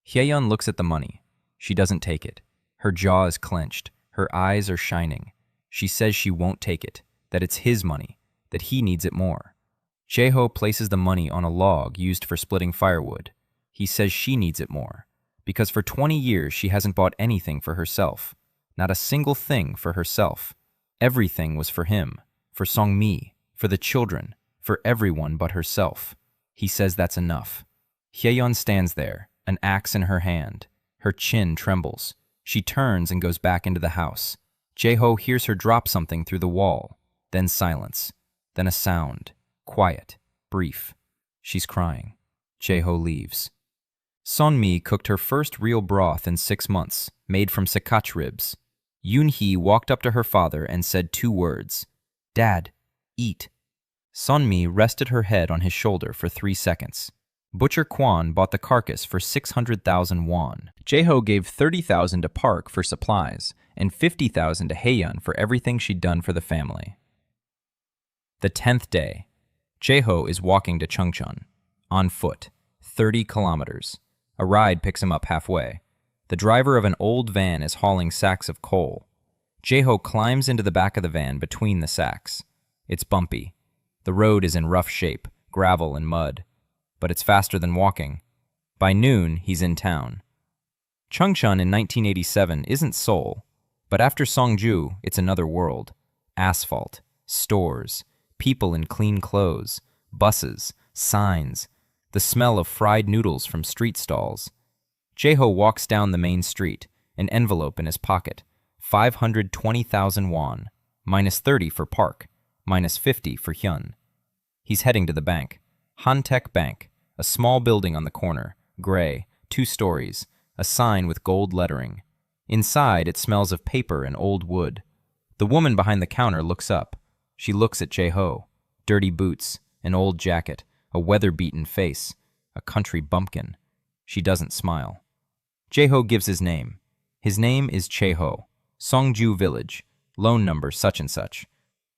Hae-yeon looks at the money. She doesn't take it. Her jaw is clenched. Her eyes are shining. She says she won't take it, that it's his money, that he needs it more. Jae-ho places the money on a log used for splitting firewood. He says she needs it more, because for 20 years she hasn't bought anything for herself. Not a single thing for herself. Everything was for him, for Song-mi, for the children, for everyone but herself. He says that's enough. Hae-yeon stands there, an axe in her hand. Her chin trembles. She turns and goes back into the house. Jae-ho hears her drop something through the wall. Then silence. Then a sound. Quiet. Brief. She's crying. Jae-ho leaves. Son-mi cooked her first real broth in 6 months, made from sakach ribs. Yoon-hee walked up to her father and said 2 words. Dad, eat. Son-mi rested her head on his shoulder for 3 seconds. Butcher Kwon bought the carcass for 600,000 won. Jae-ho gave 30,000 to Park for supplies and 50,000 to Hae-yeon for everything she'd done for the family. The 10th day. Jae-ho is walking to Chungcheon. On foot. 30 kilometers. A ride picks him up halfway. The driver of an old van is hauling sacks of coal. Jae-ho climbs into the back of the van between the sacks. It's bumpy. The road is in rough shape, gravel and mud. But it's faster than walking. By noon, he's in town. Chungcheon in 1987 isn't Seoul, but after Songju, it's another world. Asphalt, stores, people in clean clothes, buses, signs, the smell of fried noodles from street stalls. Jae-ho walks down the main street, an envelope in his pocket. 520,000 won, minus 30 for Park, minus 50 for Hyun. He's heading to the bank. Hantech Bank, a small building on the corner, gray, 2 stories, a sign with gold lettering. Inside, it smells of paper and old wood. The woman behind the counter looks up. She looks at Jae-ho. Dirty boots, an old jacket, a weather-beaten face, a country bumpkin. She doesn't smile. Jae-ho gives his name. His name is Chae-ho, Songju Village, loan number such and such.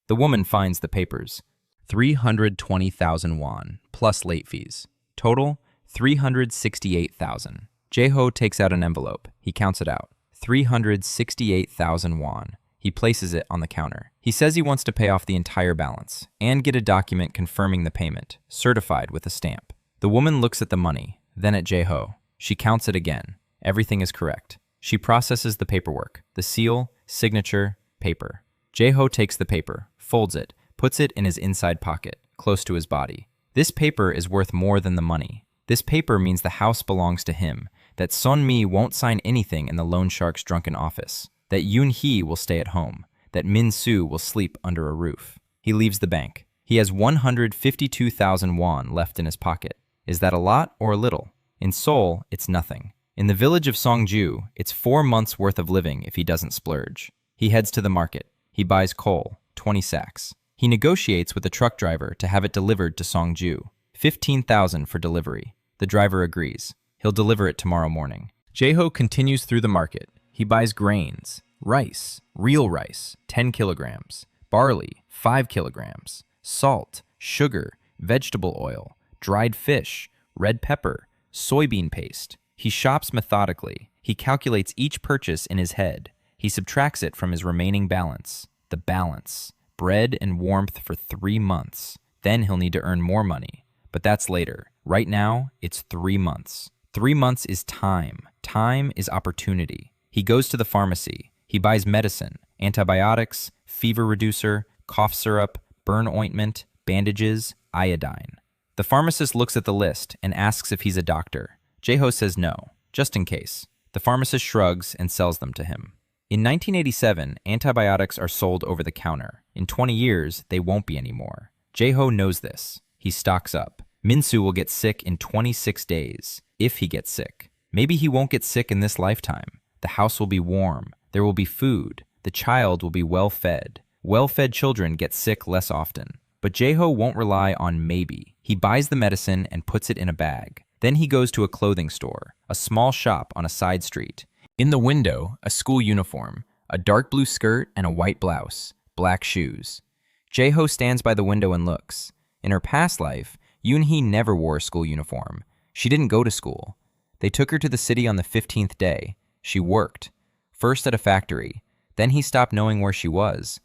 The woman finds the papers. 320,000 won, plus late fees. Total, 368,000. Jae-ho takes out an envelope. He counts it out. 368,000 won. He places it on the counter. He says he wants to pay off the entire balance and get a document confirming the payment, certified with a stamp. The woman looks at the money, then at Jae-ho. She counts it again. Everything is correct. She processes the paperwork, the seal, signature, paper. Jae-ho takes the paper, folds it, puts it in his inside pocket, close to his body. This paper is worth more than the money. This paper means the house belongs to him, that Sun-mi won't sign anything in the loan shark's drunken office, that Yoon-hee will stay at home, that Min-soo will sleep under a roof. He leaves the bank. He has 152,000 won left in his pocket. Is that a lot or a little? In Seoul, it's nothing. In the village of Songju, it's 4 months' worth of living if he doesn't splurge. He heads to the market. He buys coal, 20 sacks. He negotiates with the truck driver to have it delivered to Songju. 15,000 for delivery. The driver agrees. He'll deliver it tomorrow morning. Jae-ho continues through the market. He buys grains, rice, real rice, 10 kilograms, barley, 5 kilograms, salt, sugar, vegetable oil, dried fish, red pepper, soybean paste. He shops methodically. He calculates each purchase in his head. He subtracts it from his remaining balance. The balance. Bread and warmth for 3 months. Then he'll need to earn more money. But that's later. Right now, it's 3 months. 3 months is time. Time is opportunity. He goes to the pharmacy. He buys medicine, antibiotics, fever reducer, cough syrup, burn ointment, bandages, iodine. The pharmacist looks at the list and asks if he's a doctor. Jae-ho says no, just in case. The pharmacist shrugs and sells them to him. In 1987, antibiotics are sold over the counter. In 20 years, they won't be anymore. Jae-ho knows this. He stocks up. Min-soo will get sick in 26 days, if he gets sick. Maybe he won't get sick in this lifetime. The house will be warm. There will be food. The child will be well-fed. Well-fed children get sick less often. But Jae-ho won't rely on maybe. He buys the medicine and puts it in a bag. Then he goes to a clothing store, a small shop on a side street. In the window, a school uniform, a dark blue skirt and a white blouse, black shoes. Jae-ho stands by the window and looks. In her past life, Yoon-hee never wore a school uniform. She didn't go to school. They took her to the city on the 15th day. She worked. First at a factory. Then he stopped knowing where she was.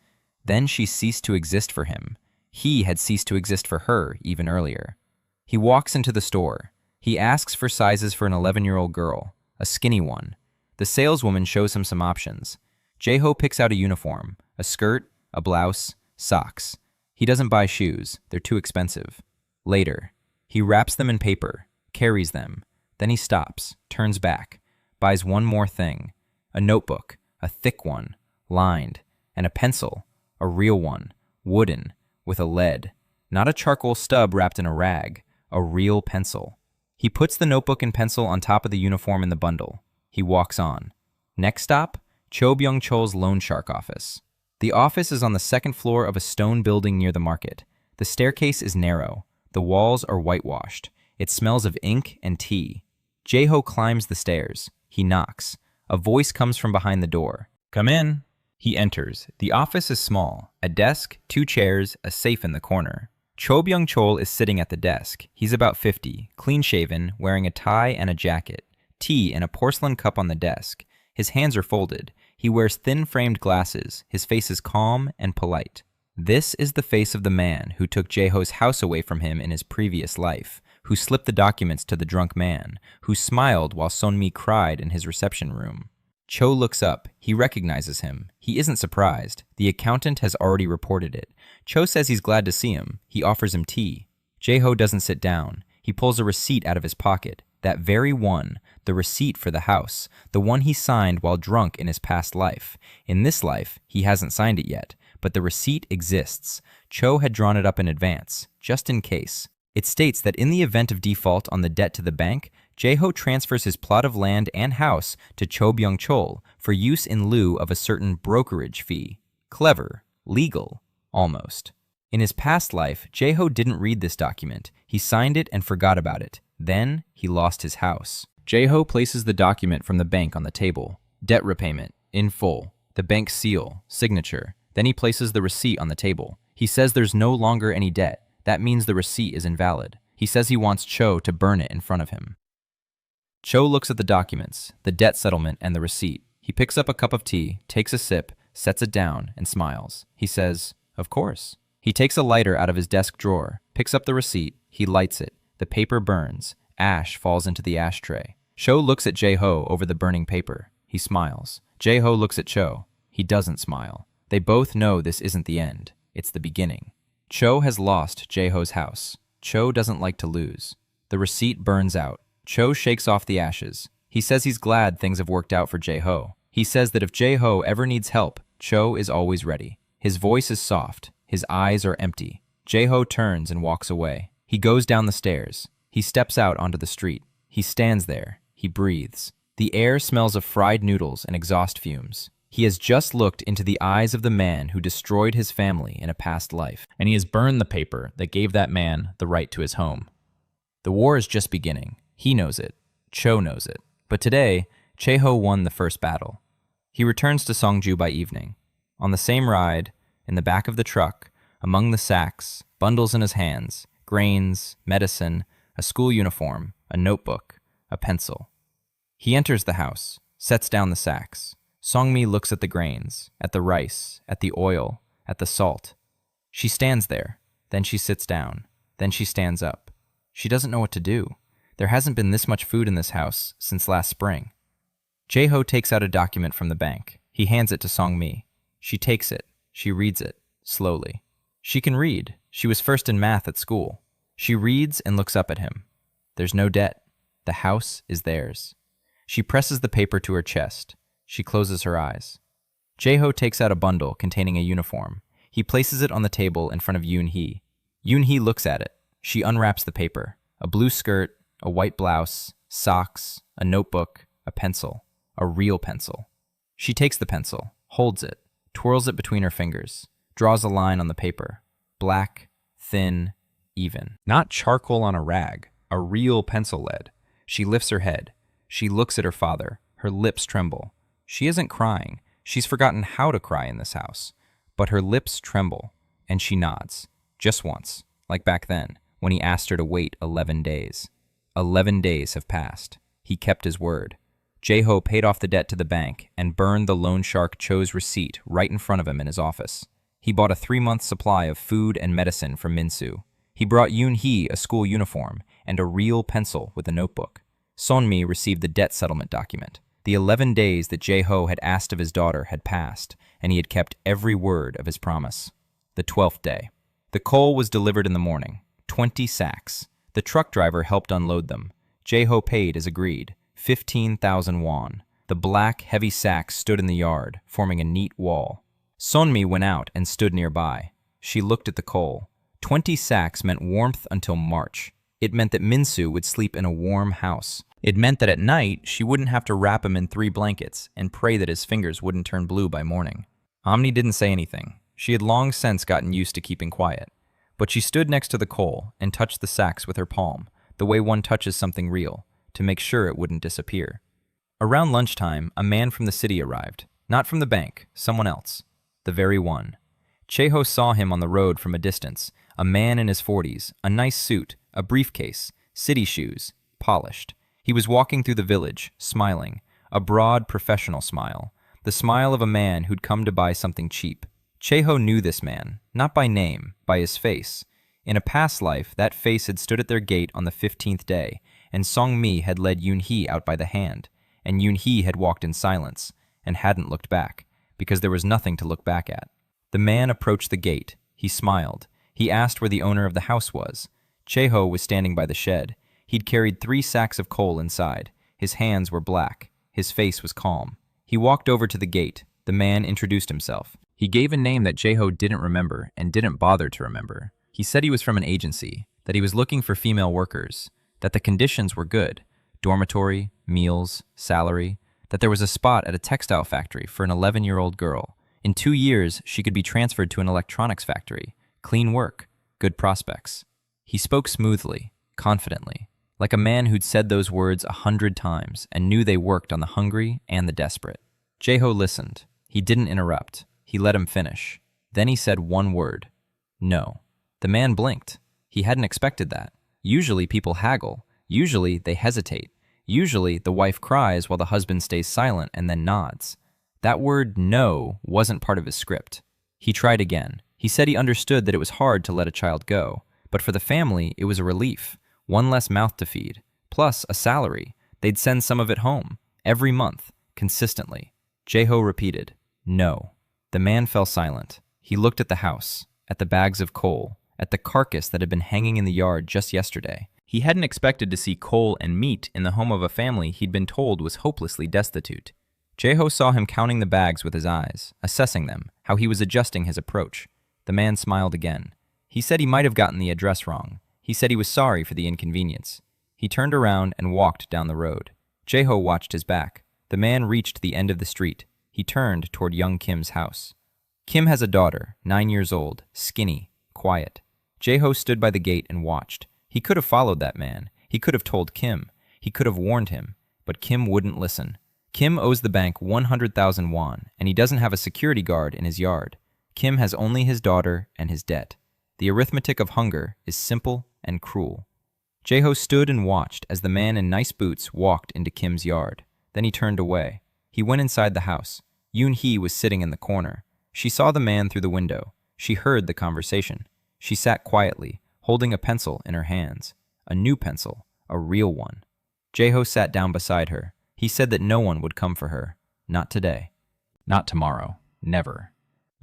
Then she ceased to exist for him. He had ceased to exist for her even earlier. He walks into the store. He asks for sizes for an 11-year-old girl, a skinny one. The saleswoman shows him some options. Jae-ho picks out a uniform, a skirt, a blouse, socks. He doesn't buy shoes. They're too expensive. Later, he wraps them in paper, carries them. Then he stops, turns back, buys one more thing, a notebook, a thick one, lined, and a pencil, a real one, wooden, with a lead, not a charcoal stub wrapped in a rag, a real pencil. He puts the notebook and pencil on top of the uniform in the bundle. He walks on. Next stop, Cho Byung-chol's loan shark office. The office is on the second floor of a stone building near the market. The staircase is narrow. The walls are whitewashed. It smells of ink and tea. Jae-ho climbs the stairs. He knocks. A voice comes from behind the door. "Come in." He enters. The office is small. A desk, 2 chairs, a safe in the corner. Cho Byung-chol is sitting at the desk. He's about 50, clean-shaven, wearing a tie and a jacket. Tea in a porcelain cup on the desk. His hands are folded. He wears thin-framed glasses. His face is calm and polite. This is the face of the man who took Jae-ho's house away from him in his previous life, who slipped the documents to the drunk man, who smiled while Sun-mi cried in his reception room. Cho looks up. He recognizes him. He isn't surprised. The accountant has already reported it. Cho says he's glad to see him. He offers him tea. Jae-ho doesn't sit down. He pulls a receipt out of his pocket. That very one, the receipt for the house, the one he signed while drunk in his past life. In this life, he hasn't signed it yet, but the receipt exists. Cho had drawn it up in advance, just in case. It states that in the event of default on the debt to the bank, Jae-ho transfers his plot of land and house to Cho Byung-chol for use in lieu of a certain brokerage fee. Clever, legal, almost. In his past life, Jae-ho didn't read this document. He signed it and forgot about it. Then, he lost his house. Jae-ho places the document from the bank on the table. Debt repayment, in full. The bank seal, signature. Then he places the receipt on the table. He says there's no longer any debt. That means the receipt is invalid. He says he wants Cho to burn it in front of him. Cho looks at the documents, the debt settlement, and the receipt. He picks up a cup of tea, takes a sip, sets it down, and smiles. He says, "Of course." He takes a lighter out of his desk drawer, picks up the receipt, he lights it. The paper burns. Ash falls into the ashtray. Cho looks at Jae-ho over the burning paper. He smiles. Jae-ho looks at Cho. He doesn't smile. They both know this isn't the end. It's the beginning. Cho has lost Jae-ho's house. Cho doesn't like to lose. The receipt burns out. Cho shakes off the ashes. He says he's glad things have worked out for Jae-ho. He says that if Jae-ho ever needs help, Cho is always ready. His voice is soft. His eyes are empty. Jae-ho turns and walks away. He goes down the stairs. He steps out onto the street. He stands there. He breathes. The air smells of fried noodles and exhaust fumes. He has just looked into the eyes of the man who destroyed his family in a past life, and he has burned the paper that gave that man the right to his home. The war is just beginning. He knows it. Cho knows it. But today, Jae-ho won the first battle. He returns to Songju by evening. On the same ride, in the back of the truck, among the sacks, bundles in his hands, grains, medicine, a school uniform, a notebook, a pencil. He enters the house, sets down the sacks. Songmi looks at the grains, at the rice, at the oil, at the salt. She stands there, then she sits down, then she stands up. She doesn't know what to do. There hasn't been this much food in this house since last spring. Jae-ho takes out a document from the bank. He hands it to Songmi. She takes it. She reads it, slowly. She can read. She was first in math at school. She reads and looks up at him. There's no debt. The house is theirs. She presses the paper to her chest. She closes her eyes. Jae-ho takes out a bundle containing a uniform. He places it on the table in front of Yoon-hee. Yoon-hee looks at it. She unwraps the paper. A blue skirt, a white blouse, socks, a notebook, a pencil. A real pencil. She takes the pencil, holds it, twirls it between her fingers, draws a line on the paper. Black, thin, even. Not charcoal on a rag, a real pencil lead. She lifts her head. She looks at her father. Her lips tremble. She isn't crying. She's forgotten how to cry in this house. But her lips tremble, and she nods. Just once, like back then, when he asked her to wait 11 days. 11 days have passed. He kept his word. Jae-ho paid off the debt to the bank and burned the loan shark Cho's receipt right in front of him in his office. He bought a 3-month supply of food and medicine from Min-soo. He brought Yoon-hee a school uniform and a real pencil with a notebook. Sonmi received the debt settlement document. The 11 days that Jae-ho had asked of his daughter had passed, and he had kept every word of his promise. The 12th day. The coal was delivered in the morning. 20 sacks. The truck driver helped unload them. Jae-ho paid as agreed, 15,000 won. The black, heavy sacks stood in the yard, forming a neat wall. Sonmi went out and stood nearby. She looked at the coal. 20 sacks meant warmth until March. It meant that Min-soo would sleep in a warm house. It meant that at night, she wouldn't have to wrap him in 3 blankets and pray that his fingers wouldn't turn blue by morning. Omni didn't say anything. She had long since gotten used to keeping quiet. But she stood next to the coal and touched the sacks with her palm, the way one touches something real, to make sure it wouldn't disappear. Around lunchtime, a man from the city arrived. Not from the bank, someone else. The very one. Jae-ho saw him on the road from a distance, a man in his 40s, a nice suit, a briefcase, city shoes, polished. He was walking through the village, smiling, a broad, professional smile, the smile of a man who'd come to buy something cheap. Jae-ho knew this man, not by name, by his face. In a past life, that face had stood at their gate on the 15th day, and Songmi had led Yoon-hee out by the hand, and Yoon-hee had walked in silence, and hadn't looked back, because there was nothing to look back at. The man approached the gate. He smiled. He asked where the owner of the house was. Jae-ho was standing by the shed. He'd carried 3 sacks of coal inside. His hands were black. His face was calm. He walked over to the gate. The man introduced himself. He gave a name that Jae-ho didn't remember and didn't bother to remember. He said he was from an agency, that he was looking for female workers, that the conditions were good, dormitory, meals, salary, that there was a spot at a textile factory for an 11-year-old girl. In 2 years, she could be transferred to an electronics factory. Clean work, good prospects. He spoke smoothly, confidently, like a man who'd said those words 100 times and knew they worked on the hungry and the desperate. Jeho listened. He didn't interrupt. He let him finish. Then he said one word. No. The man blinked. He hadn't expected that. Usually people haggle. Usually they hesitate. Usually the wife cries while the husband stays silent and then nods. That word no wasn't part of his script. He tried again. He said he understood that it was hard to let a child go, but for the family it was a relief. One less mouth to feed, plus a salary. They'd send some of it home, every month, consistently. Jeho repeated, no. The man fell silent. He looked at the house, at the bags of coal, at the carcass that had been hanging in the yard just yesterday. He hadn't expected to see coal and meat in the home of a family he'd been told was hopelessly destitute. Jeho saw him counting the bags with his eyes, assessing them, how he was adjusting his approach. The man smiled again. He said he might have gotten the address wrong. He said he was sorry for the inconvenience. He turned around and walked down the road. Jeho watched his back. The man reached the end of the street. He turned toward young Kim's house. Kim has a daughter, 9 years old, skinny, quiet. Jeho stood by the gate and watched. He could have followed that man. He could have told Kim. He could have warned him. But Kim wouldn't listen. Kim owes the bank 100,000 won, and he doesn't have a security guard in his yard. Kim has only his daughter and his debt. The arithmetic of hunger is simple and cruel. Jeho stood and watched as the man in nice boots walked into Kim's yard. Then he turned away. He went inside the house. Yoon-hee was sitting in the corner. She saw the man through the window. She heard the conversation. She sat quietly, holding a pencil in her hands. A new pencil, a real one. Jeho sat down beside her. He said that no one would come for her. Not today. Not tomorrow. Never.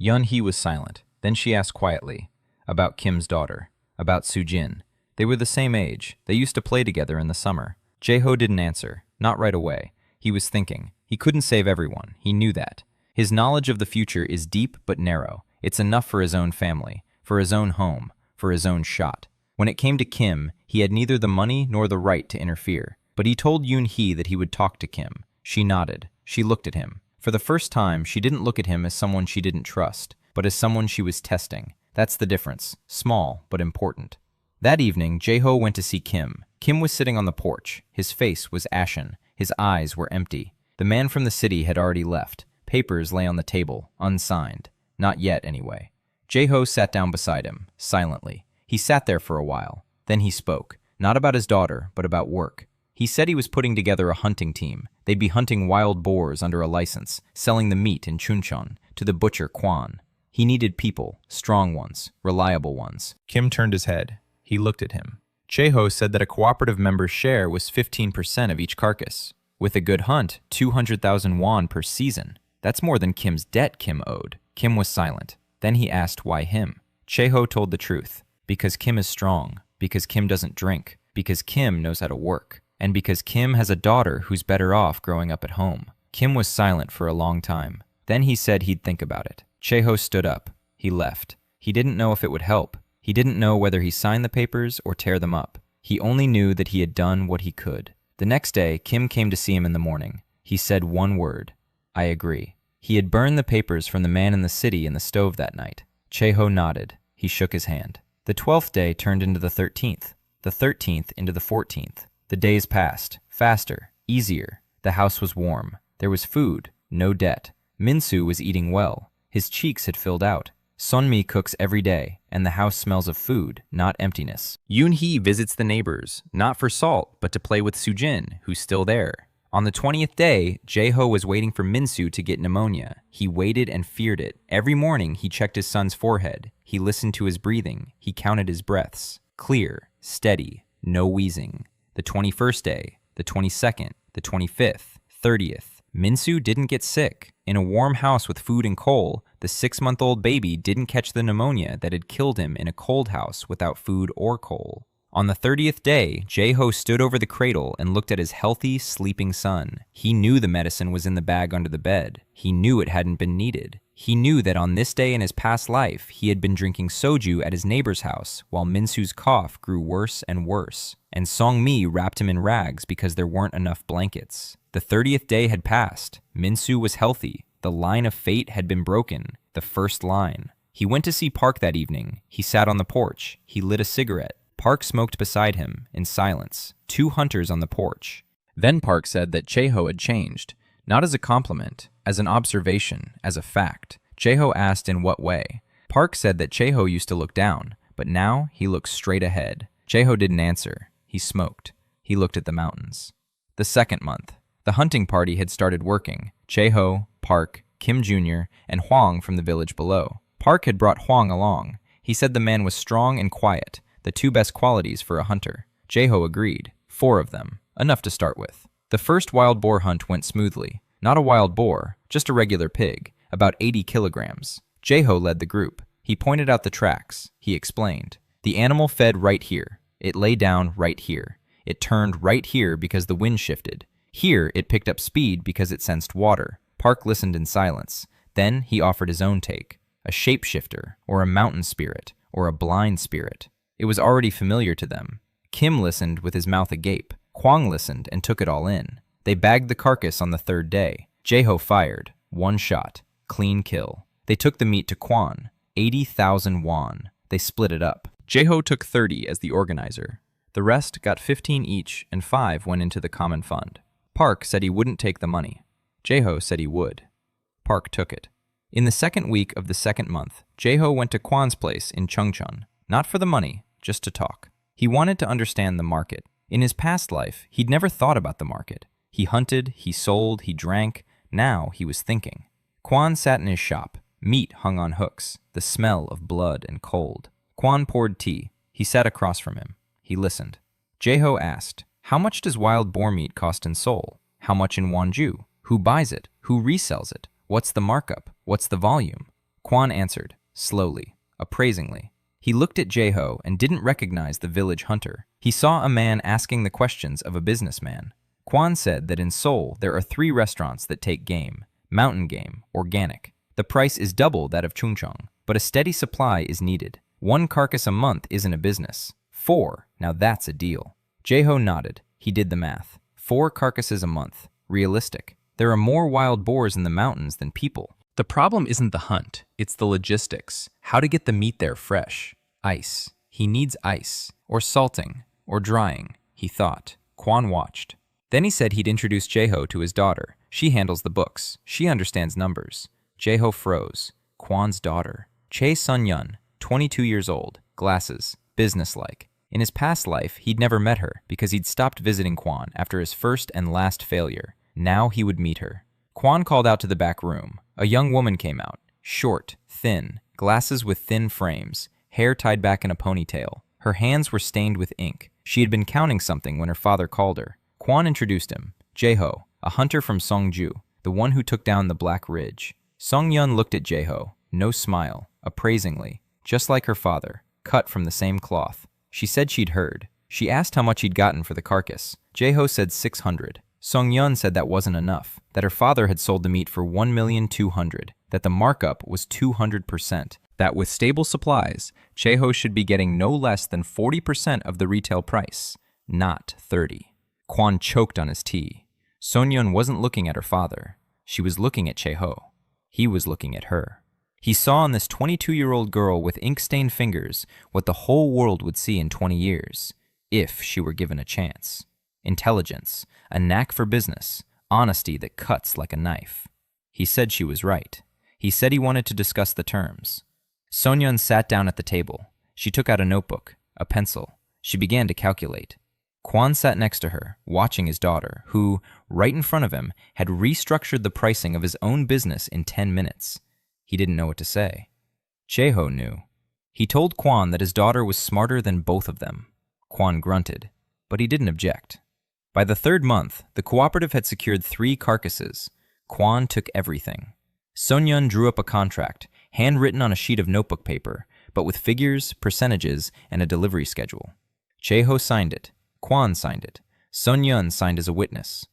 Yoon-hee was silent. Then she asked quietly, about Kim's daughter, about Soo-jin. They were the same age. They used to play together in the summer. Jeho didn't answer, not right away. He was thinking. He couldn't save everyone. He knew that. His knowledge of the future is deep but narrow. It's enough for his own family, for his own home, for his own shot. When it came to Kim, he had neither the money nor the right to interfere. But he told Yoon-hee that he would talk to Kim. She nodded. She looked at him. For the first time, she didn't look at him as someone she didn't trust, but as someone she was testing. That's the difference. Small, but important. That evening, Jeho went to see Kim. Kim was sitting on the porch. His face was ashen. His eyes were empty. The man from the city had already left. Papers lay on the table, unsigned. Not yet, anyway. Jeho sat down beside him, silently. He sat there for a while. Then he spoke, not about his daughter, but about work. He said he was putting together a hunting team. They'd be hunting wild boars under a license, selling the meat in Chuncheon to the butcher Kwan. He needed people, strong ones, reliable ones. Kim turned his head. He looked at him. Jeho said that a cooperative member's share was 15% of each carcass. With a good hunt, 200,000 won per season. That's more than Kim's debt Kim owed. Kim was silent. Then he asked why him. Jeho told the truth. Because Kim is strong. Because Kim doesn't drink. Because Kim knows how to work. And because Kim has a daughter who's better off growing up at home. Kim was silent for a long time. Then he said he'd think about it. Jeho stood up. He left. He didn't know if it would help. He didn't know whether he signed the papers or tear them up. He only knew that he had done what he could. The next day, Kim came to see him in the morning. He said one word. I agree. He had burned the papers from the man in the city in the stove that night. Jeho nodded. He shook his hand. The 12th day turned into the 13th. The 13th into the 14th. The days passed. Faster. Easier. The house was warm. There was food. No debt. Min-soo was eating well. His cheeks had filled out. Sunmi cooks every day, and the house smells of food, not emptiness. Yoon-hee visits the neighbors, not for salt, but to play with Soo-jin, who's still there. On the 20th day, Jeho was waiting for Min-soo to get pneumonia. He waited and feared it. Every morning, he checked his son's forehead. He listened to his breathing. He counted his breaths. Clear, steady, no wheezing. The 21st day, the 22nd, the 25th, 30th. Min-soo didn't get sick. In a warm house with food and coal, the 6-month-old baby didn't catch the pneumonia that had killed him in a cold house without food or coal. On the 30th day, Jeho stood over the cradle and looked at his healthy, sleeping son. He knew the medicine was in the bag under the bed. He knew it hadn't been needed. He knew that on this day in his past life, he had been drinking soju at his neighbor's house while Min-soo's cough grew worse and worse, and Song-mi wrapped him in rags because there weren't enough blankets. The 30th day had passed. Min-soo was healthy. The line of fate had been broken, the first line. He went to see Park that evening. He sat on the porch. He lit a cigarette. Park smoked beside him, in silence. 2 hunters on the porch. Then Park said that Cheho had changed, not as a compliment, as an observation, as a fact. Cheho asked in what way. Park said that Cheho used to look down, but now he looks straight ahead. Cheho didn't answer. He smoked. He looked at the mountains. The second month. The hunting party had started working. Cheho, Park, Kim Jr., and Huang from the village below. Park had brought Huang along. He said the man was strong and quiet, the 2 best qualities for a hunter. Cheho agreed. 4 of them. Enough to start with. The first wild boar hunt went smoothly. Not a wild boar, just a regular pig, about 80 kilograms. Cheho led the group. He pointed out the tracks. He explained. The animal fed right here. It lay down right here. It turned right here because the wind shifted. Here, it picked up speed because it sensed water. Park listened in silence. Then he offered his own take. A shapeshifter, or a mountain spirit, or a blind spirit. It was already familiar to them. Kim listened with his mouth agape. Huang listened and took it all in. They bagged the carcass on the 3rd day. Cheho fired. 1 shot. Clean kill. They took the meat to Quan. 80,000 won. They split it up. Cheho took 30 as the organizer. The rest got 15 each, and 5 went into the common fund. Park said he wouldn't take the money. Cheho said he would. Park took it. In the 2nd week of the 2nd month, Cheho went to Quan's place in Chungcheon, not for the money, just to talk. He wanted to understand the market. In his past life, he'd never thought about the market. He hunted, he sold, he drank. Now he was thinking. Quan sat in his shop. Meat hung on hooks, the smell of blood and cold. Quan poured tea. He sat across from him. He listened. Cheho asked, "How much does wild boar meat cost in Seoul? How much in Wonju? Who buys it? Who resells it? What's the markup? What's the volume?" Quan answered, slowly, appraisingly. He looked at Cheho and didn't recognize the village hunter. He saw a man asking the questions of a businessman. Quan said that in Seoul there are 3 restaurants that take game, mountain game, organic. The price is double that of Chungcheong, but a steady supply is needed. 1 carcass a month isn't a business. 4, now that's a deal. Cheho nodded. He did the math. 4 carcasses a month. Realistic. There are more wild boars in the mountains than people. The problem isn't the hunt, it's the logistics. How to get the meat there fresh. Ice. He needs ice. Or salting. Or drying, he thought. Quan watched. Then he said he'd introduce Cheho to his daughter. She handles the books. She understands numbers. Cheho froze. Quan's daughter. Chae Sun-yun, 22 years old, glasses, businesslike. In his past life, he'd never met her because he'd stopped visiting Quan after his first and last failure. Now he would meet her. Quan called out to the back room. A young woman came out. Short, thin, glasses with thin frames, hair tied back in a ponytail. Her hands were stained with ink. She had been counting something when her father called her. Quan introduced him. Cheho, a hunter from Songju, the one who took down the Black Ridge. Song-yun looked at Cheho. No smile, appraisingly, just like her father, cut from the same cloth. She said she'd heard. She asked how much he'd gotten for the carcass. Cheho said 600. Song-yun said that wasn't enough, that her father had sold the meat for 1,200,000, that the markup was 200%, that with stable supplies, Cheho should be getting no less than 40% of the retail price, not 30. Quan choked on his tea. Song-yun wasn't looking at her father. She was looking at Cheho. He was looking at her. He saw in this 22-year-old girl with ink-stained fingers what the whole world would see in 20 years, if she were given a chance. Intelligence, a knack for business, honesty that cuts like a knife. He said she was right. He said he wanted to discuss the terms. Song-yun sat down at the table. She took out a notebook, a pencil. She began to calculate. Quan sat next to her, watching his daughter, who, right in front of him, had restructured the pricing of his own business in 10 minutes. He didn't know what to say. Cheho knew. He told Quan that his daughter was smarter than both of them. Quan grunted, but he didn't object. By the 3rd month, the cooperative had secured 3 carcasses. Quan took everything. Song-yun drew up a contract, handwritten on a sheet of notebook paper, but with figures, percentages, and a delivery schedule. Cheho signed it. Quan signed it. Song-yun signed as a witness.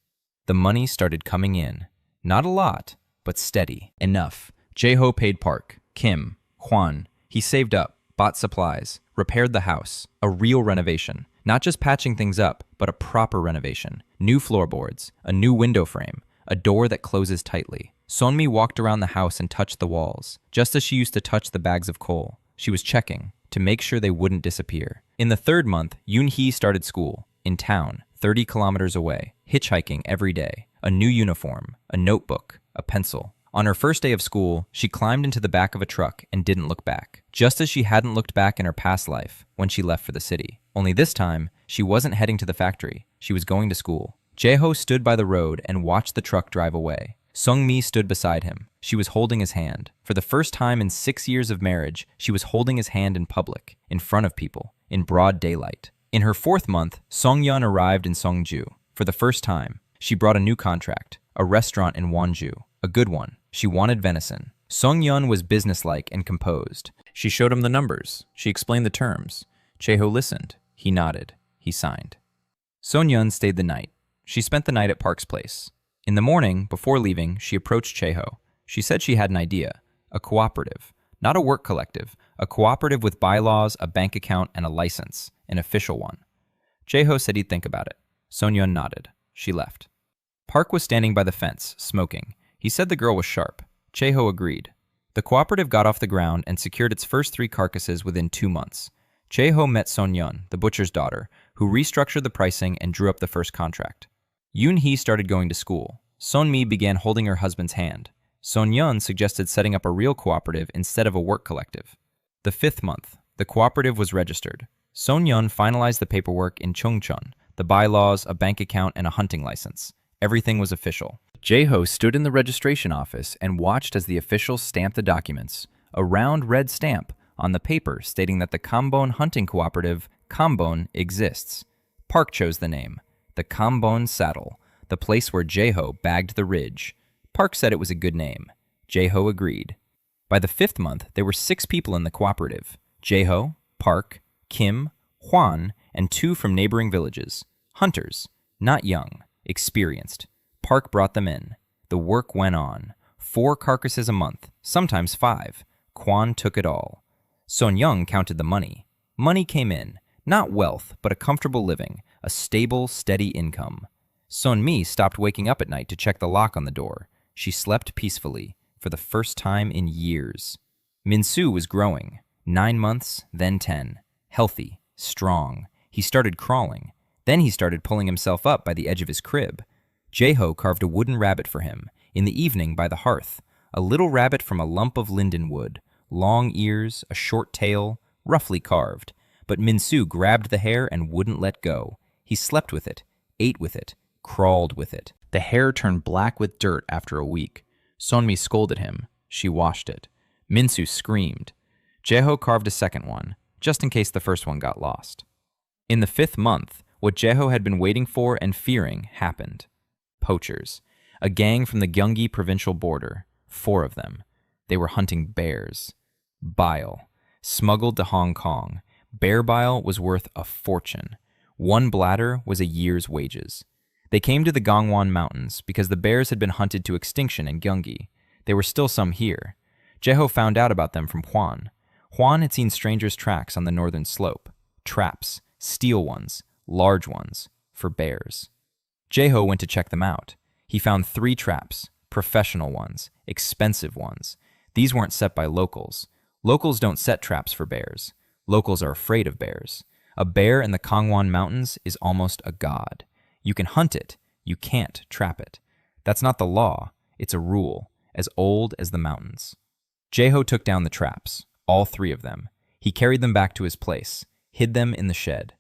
The money started coming in. Not a lot, but steady. Enough. Cheho paid Park, Kim, Quan. He saved up, bought supplies, repaired the house. A real renovation. Not just patching things up, but a proper renovation. New floorboards, a new window frame, a door that closes tightly. Sonmi walked around the house and touched the walls, just as she used to touch the bags of coal. She was checking to make sure they wouldn't disappear. In the third month, Yoon-hee started school, in town, 30 kilometers away, hitchhiking every day, a new uniform, a notebook, a pencil. On her first day of school, she climbed into the back of a truck and didn't look back, just as she hadn't looked back in her past life when she left for the city. Only this time, she wasn't heading to the factory, she was going to school. Jae-ho stood by the road and watched the truck drive away. Sung-mi stood beside him. She was holding his hand. For the first time in 6 years of marriage, she was holding his hand in public, in front of people, in broad daylight. In her 4th month, Song-yeon arrived in Songju. For the first time, she brought a new contract, a restaurant in Wonju, a good one. She wanted venison. Song-yeon was businesslike and composed. She showed him the numbers. She explained the terms. Jae-ho listened. He nodded. He signed. Son-yeon stayed the night. She spent the night at Park's place. In the morning, before leaving, she approached Jae-ho. She said she had an idea, a cooperative, not a work collective, a cooperative with bylaws, a bank account, and a license, an official one. Jae-ho said he'd think about it. Son-yeon nodded. She left. Park was standing by the fence, smoking. He said the girl was sharp. Jae-ho agreed. The cooperative got off the ground and secured its first 3 carcasses within 2 months. Jae-ho met Son-yeon, the butcher's daughter, who restructured the pricing and drew up the first contract. Yoon-hee started going to school. Son-mi began holding her husband's hand. Son-yeon suggested setting up a real cooperative instead of a work collective. The 5th month, the cooperative was registered. Son-yeon finalized the paperwork in Chungcheon, the bylaws, a bank account, and a hunting license. Everything was official. Jae-ho stood in the registration office and watched as the officials stamped the documents, a round red stamp on the paper stating that the Kambon Hunting Cooperative, Kambon, exists. Park chose the name, the Kambon Saddle, the place where Jae-ho bagged the ridge. Park said it was a good name. Jae-ho agreed. By the 5th month, there were 6 people in the cooperative. Jae-ho, Park, Kim, Hwan, and 2 from neighboring villages. Hunters, not young, experienced. Park brought them in. The work went on. 4 carcasses a month, sometimes 5. Kwan took it all. Son-young counted the money. Money came in, not wealth, but a comfortable living, a stable, steady income. Son-mi stopped waking up at night to check the lock on the door. She slept peacefully, for the first time in years. Min-soo was growing. 9 months, then 10. Healthy, strong. He started crawling. Then he started pulling himself up by the edge of his crib. Jae-ho carved a wooden rabbit for him, in the evening by the hearth. A little rabbit from a lump of linden wood. Long ears, a short tail, roughly carved. But Min-soo grabbed the hair and wouldn't let go. He slept with it, ate with it, crawled with it. The hair turned black with dirt after a week. Son-mi scolded him. She washed it. Min-soo screamed. Jae-ho carved a second one, just in case the first one got lost. In the 5th month, what Jae-ho had been waiting for and fearing happened. Poachers. A gang from the Gyeonggi provincial border. 4 of them. They were hunting bears. Bile. Smuggled to Hong Kong. Bear bile was worth a fortune. 1 bladder was a year's wages. They came to the Gangwon Mountains because the bears had been hunted to extinction in Gyeonggi. There were still some here. Jae-ho found out about them from Hwan. Hwan had seen strangers' tracks on the northern slope. Traps, steel ones, large ones, for bears. Jae-ho went to check them out. He found 3 traps, professional ones, expensive ones. These weren't set by locals. Locals don't set traps for bears. Locals are afraid of bears. A bear in the Gangwon Mountains is almost a god. You can hunt it, you can't trap it. That's not the law, it's a rule, as old as the mountains. Jae-ho took down the traps, all 3 of them. He carried them back to his place, hid them in the shed.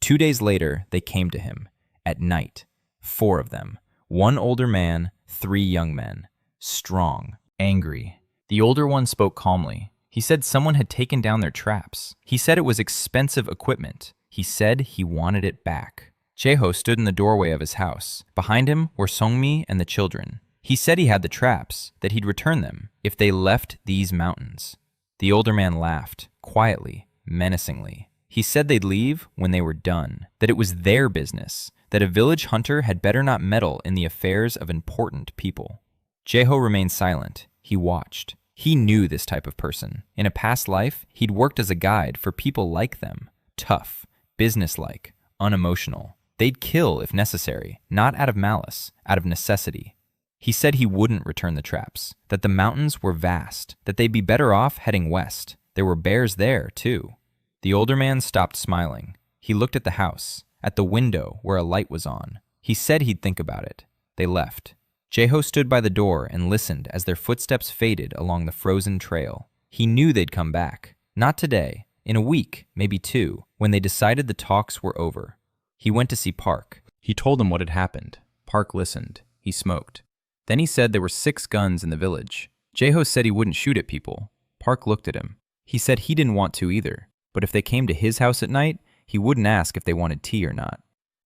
2 days later, they came to him, at night. 4 of them, 1 older man, 3 young men. Strong, angry. The older one spoke calmly. He said someone had taken down their traps. He said it was expensive equipment. He said he wanted it back. Jae-ho stood in the doorway of his house. Behind him were Song-mi and the children. He said he had the traps, that he'd return them if they left these mountains. The older man laughed, quietly, menacingly. He said they'd leave when they were done, that it was their business, that a village hunter had better not meddle in the affairs of important people. Jae-ho remained silent. He watched. He knew this type of person. In a past life, he'd worked as a guide for people like them. Tough, businesslike, unemotional. They'd kill if necessary, not out of malice, out of necessity. He said he wouldn't return the traps, that the mountains were vast, that they'd be better off heading west. There were bears there, too. The older man stopped smiling. He looked at the house, at the window where a light was on. He said he'd think about it. They left. Jeho stood by the door and listened as their footsteps faded along the frozen trail. He knew they'd come back. Not today. In a week, maybe 2, when they decided the talks were over. He went to see Park. He told him what had happened. Park listened. He smoked. Then he said there were 6 guns in the village. Jeho said he wouldn't shoot at people. Park looked at him. He said he didn't want to either, but if they came to his house at night, he wouldn't ask if they wanted tea or not.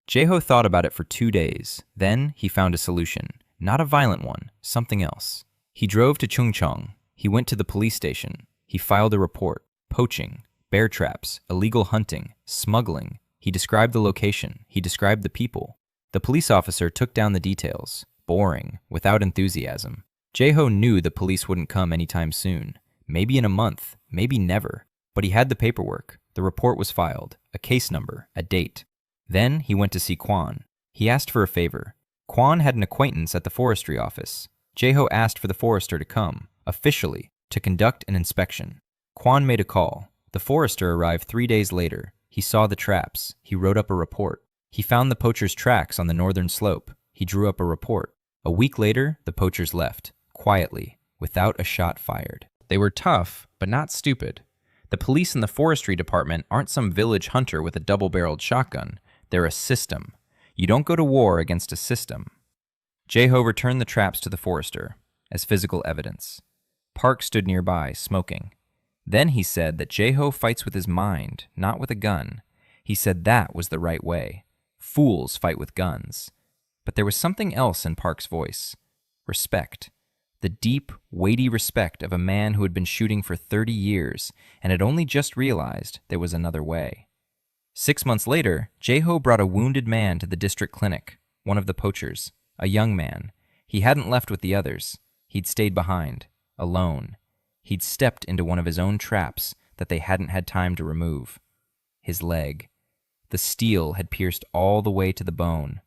Jeho thought about it for 2 days. Then he found a solution. Not a violent one, something else. He drove to Chungcheong. He went to the police station. He filed a report. Poaching, bear traps, illegal hunting, smuggling. He described the location. He described the people. The police officer took down the details. Boring, without enthusiasm. Jeho knew the police wouldn't come anytime soon. Maybe in a month, maybe never. But he had the paperwork. The report was filed, a case number, a date. Then he went to see Kwan. He asked for a favor. Kwan had an acquaintance at the forestry office. Jeho asked for the forester to come, officially, to conduct an inspection. Kwan made a call. The forester arrived 3 days later. He saw the traps. He wrote up a report. He found the poachers' tracks on the northern slope. He drew up a report. A week later, the poachers left, quietly, without a shot fired. They were tough, but not stupid. The police in the forestry department aren't some village hunter with a double-barreled shotgun. They're a system. You don't go to war against a system. Jeho returned the traps to the forester as physical evidence. Park stood nearby, smoking. Then he said that Jeho fights with his mind, not with a gun. He said that was the right way. Fools fight with guns. But there was something else in Park's voice. Respect. The deep, weighty respect of a man who had been shooting for 30 years and had only just realized there was another way. 6 months later, Jeho brought a wounded man to the district clinic, one of the poachers, a young man. He hadn't left with the others. He'd stayed behind, alone. He'd stepped into one of his own traps that they hadn't had time to remove. His leg. The steel had pierced all the way to the bone.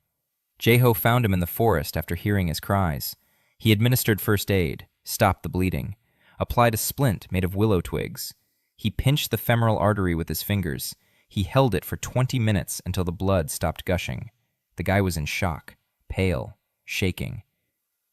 Jeho found him in the forest after hearing his cries. He administered first aid, stopped the bleeding, applied a splint made of willow twigs. He pinched the femoral artery with his fingers. He held it for 20 minutes until the blood stopped gushing. The guy was in shock, pale, shaking.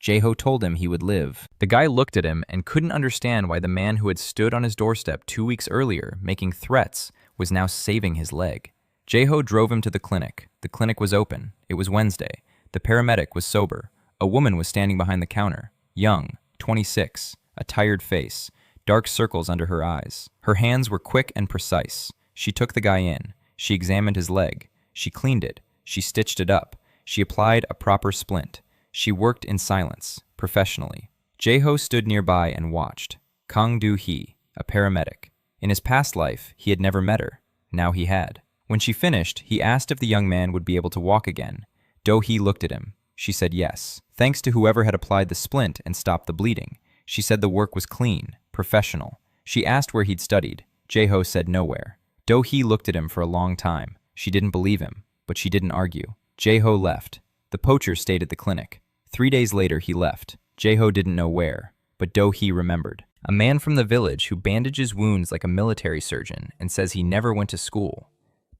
Jeho told him he would live. The guy looked at him and couldn't understand why the man who had stood on his doorstep 2 weeks earlier, making threats, was now saving his leg. Jeho drove him to the clinic. The clinic was open. It was Wednesday. The paramedic was sober. A woman was standing behind the counter, young, 26, a tired face, dark circles under her eyes. Her hands were quick and precise. She took the guy in. She examined his leg. She cleaned it. She stitched it up. She applied a proper splint. She worked in silence, professionally. Jeho stood nearby and watched. Kang Do-hee, a paramedic. In his past life, he had never met her. Now he had. When she finished, he asked if the young man would be able to walk again. Do-hee looked at him. She said yes, thanks to whoever had applied the splint and stopped the bleeding. She said the work was clean, professional. She asked where he'd studied. Jeho said nowhere. Do-hee looked at him for a long time. She didn't believe him, but she didn't argue. Jeho left. The poacher stayed at the clinic. 3 days later, he left. Jeho didn't know where, but Do-hee remembered. A man from the village who bandages wounds like a military surgeon and says he never went to school.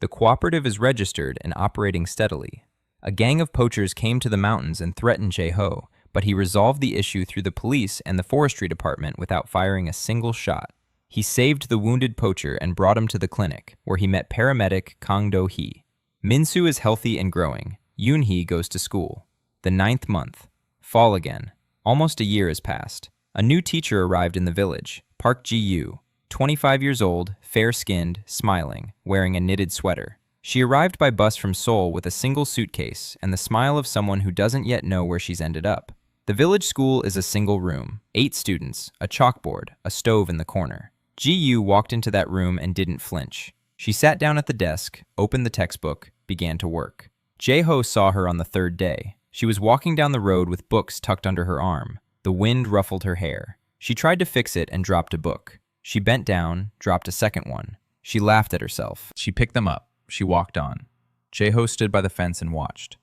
The cooperative is registered and operating steadily. A gang of poachers came to the mountains and threatened Jeho, but he resolved the issue through the police and the forestry department without firing a single shot. He saved the wounded poacher and brought him to the clinic, where he met paramedic Kang Do-hee. Minsu is healthy and growing. Yoon-hee goes to school. The 9th month. Fall again. Almost a year has passed. A new teacher arrived in the village, Park Ji-yu, 25 years old, fair-skinned, smiling, wearing a knitted sweater. She arrived by bus from Seoul with a single suitcase and the smile of someone who doesn't yet know where she's ended up. The village school is a single room, 8 students, a chalkboard, a stove in the corner. Ji-yu walked into that room and didn't flinch. She sat down at the desk, opened the textbook, began to work. Jeho saw her on the 3rd day. She was walking down the road with books tucked under her arm. The wind ruffled her hair. She tried to fix it and dropped a book. She bent down, dropped a second one. She laughed at herself. She picked them up. She walked on. Jeho stood by the fence and watched.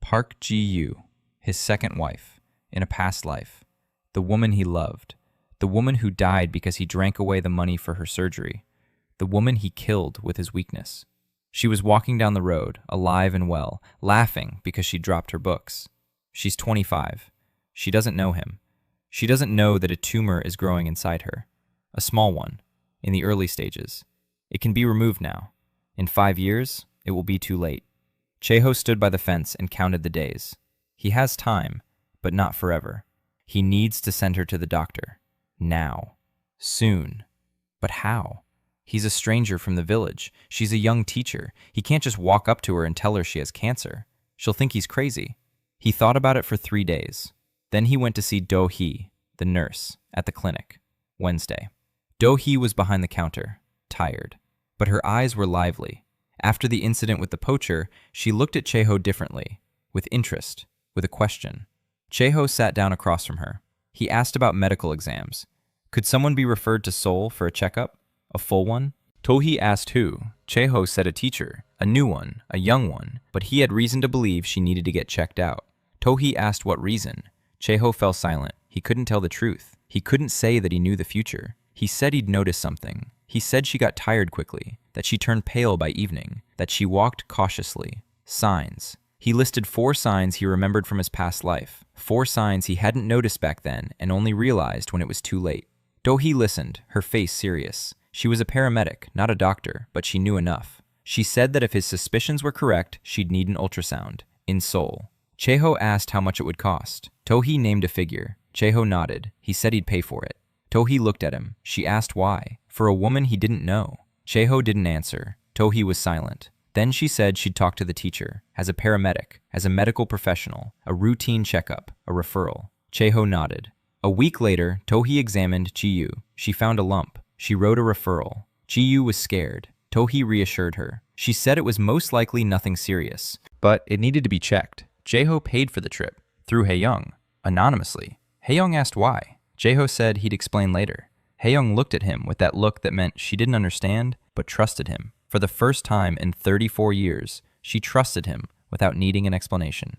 Park Ji-yu, his second wife. in a past life. The woman he loved. The woman who died because he drank away the money for her surgery. The woman he killed with his weakness. She was walking down the road, alive and well, laughing because she dropped her books. She's 25. She doesn't know him. She doesn't know that a tumor is growing inside her. A small one, in the early stages. It can be removed now. In 5 years, it will be too late. Cheho stood by the fence and counted the days. He has time, but not forever. He needs to send her to the doctor. Now. Soon. But how? He's a stranger from the village. She's a young teacher. He can't just walk up to her and tell her she has cancer. She'll think he's crazy. He thought about it for 3 days. Then he went to see Do-hee, the nurse, at the clinic. Wednesday. Do-hee was behind the counter, tired. But her eyes were lively. After the incident with the poacher, she looked at Cheho differently, with interest, with a question. Cheho sat down across from her. He asked about medical exams. Could someone be referred to Seoul for a checkup? A full one? Do-hee asked who. Cheho said a teacher, a new one, a young one, but he had reason to believe she needed to get checked out. Do-hee asked what reason. Cheho fell silent. He couldn't tell the truth. He couldn't say that he knew the future. He said he'd noticed something. He said she got tired quickly, that she turned pale by evening, that she walked cautiously. Signs. He listed 4 signs he remembered from his past life. 4 signs he hadn't noticed back then and only realized when it was too late. Do-hee listened, her face serious. She was a paramedic, not a doctor, but she knew enough. She said that if his suspicions were correct, she'd need an ultrasound. In Seoul. Cheho asked how much it would cost. Do-hee named a figure. Cheho nodded. He said he'd pay for it. Do-hee looked at him. She asked why. For a woman he didn't know. Cheho didn't answer. Do-hee was silent. Then she said she'd talk to the teacher, as a paramedic, as a medical professional, a routine checkup, a referral. Cheho nodded. A week later, Do-hee examined Ji-yu. She found a lump. She wrote a referral. Ji-yu was scared. Do-hee reassured her. She said it was most likely nothing serious, but it needed to be checked. Cheho paid for the trip, through Hae-young, anonymously. Hae-young asked why. Cheho said he'd explain later. Hae-young looked at him with that look that meant she didn't understand, but trusted him. For the first time in 34 years, she trusted him without needing an explanation.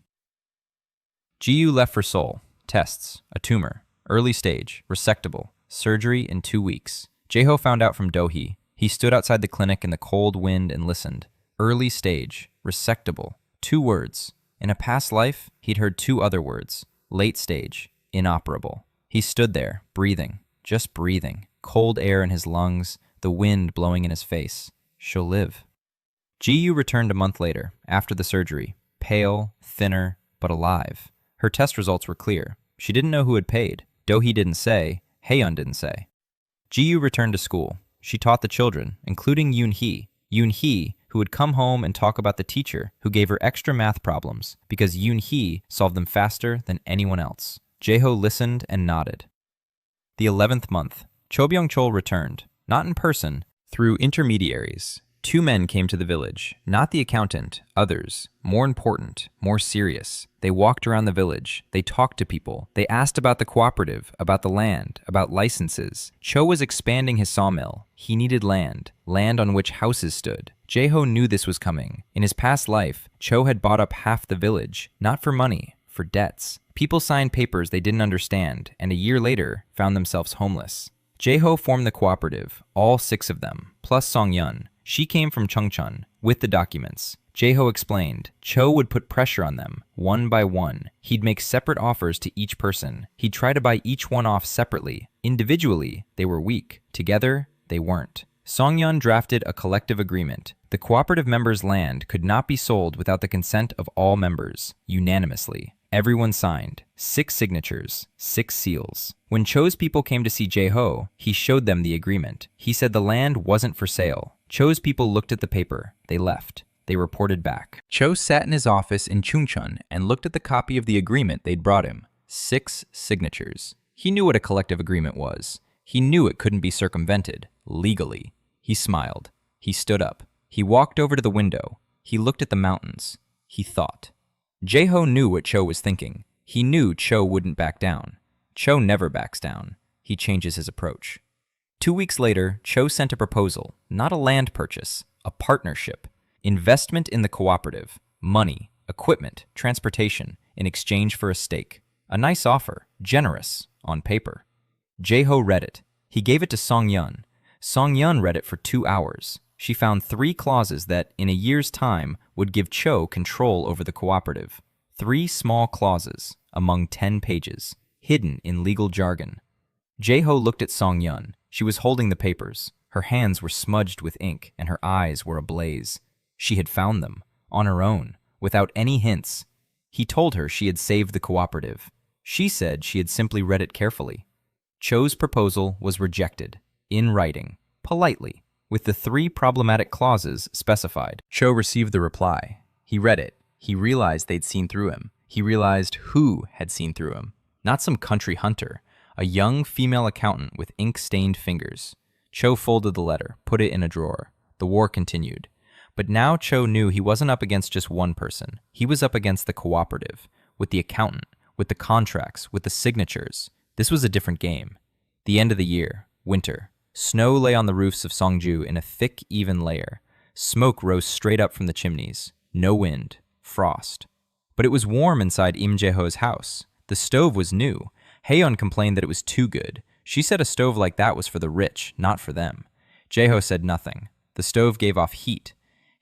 Ji-yu left for Seoul. Tests, a tumor, early stage, resectable, surgery in 2 weeks. Cheho found out from Do-hee. He stood outside the clinic in the cold wind and listened. Early stage, resectable, 2 words. In a past life, he'd heard 2 other words. Late stage, inoperable. He stood there, breathing, just breathing. Cold air in his lungs, the wind blowing in his face. She'll live. Ji-yu returned a month later, after the surgery. Pale, thinner, but alive. Her test results were clear. She didn't know who had paid. Do-hee didn't say. Hae-young didn't say. Ji-yu returned to school. She taught the children, including Yoon-hee. Yoon-hee, who would come home and talk about the teacher who gave her extra math problems because Yoon-hee solved them faster than anyone else. Cheho listened and nodded. The 11th month, Cho Byung-chol returned, not in person, through intermediaries. 2 men came to the village, not the accountant, others, more important, more serious. They walked around the village. They talked to people. They asked about the cooperative, about the land, about licenses. Cho was expanding his sawmill. He needed land, land on which houses stood. Cheho knew this was coming. In his past life, Cho had bought up half the village, not for money, for debts. People signed papers they didn't understand, and a year later, found themselves homeless. Cheho formed the cooperative, all 6 of them, plus Song-yeon. She came from Chungcheon, with the documents. Cheho explained, Cho would put pressure on them, one by one. He'd make separate offers to each person. He'd try to buy each one off separately. Individually, they were weak. Together, they weren't. Song-yeon drafted a collective agreement. The cooperative members' land could not be sold without the consent of all members, unanimously. Everyone signed. 6 signatures, 6 seals. When Cho's people came to see Cheho, he showed them the agreement. He said the land wasn't for sale. Cho's people looked at the paper. They left. They reported back. Cho sat in his office in Chungcheon and looked at the copy of the agreement they'd brought him. 6 signatures. He knew what a collective agreement was. He knew it couldn't be circumvented, legally. He smiled. He stood up. He walked over to the window. He looked at the mountains. He thought. Cheho knew what Cho was thinking. He knew Cho wouldn't back down. Cho never backs down. He changes his approach. 2 weeks later, Cho sent a proposal, not a land purchase, a partnership. Investment in the cooperative, money, equipment, transportation, in exchange for a stake. A nice offer, generous, on paper. Jae-ho read it. He gave it to Song-yeon. Song-yeon read it for 2 hours. She found 3 clauses that, in a year's time, would give Cho control over the cooperative. 3 small clauses, among 10 pages, hidden in legal jargon. Jae-ho looked at Song-yeon. She was holding the papers. Her hands were smudged with ink, and her eyes were ablaze. She had found them, on her own, without any hints. He told her she had saved the cooperative. She said she had simply read it carefully. Cho's proposal was rejected, in writing, politely, with the 3 problematic clauses specified. Cho received the reply. He read it. He realized they'd seen through him. He realized who had seen through him. Not some country hunter, a young female accountant with ink-stained fingers. Cho folded the letter, put it in a drawer. The war continued. But now Cho knew he wasn't up against just one person. He was up against the cooperative, with the accountant, with the contracts, with the signatures. This was a different game. The end of the year, winter. Snow lay on the roofs of Songju in a thick, even layer. Smoke rose straight up from the chimneys. No wind. Frost. But it was warm inside Im Jae-ho's house. The stove was new. Haeyeon complained that it was too good. She said a stove like that was for the rich, not for them. Jae-ho said nothing. The stove gave off heat.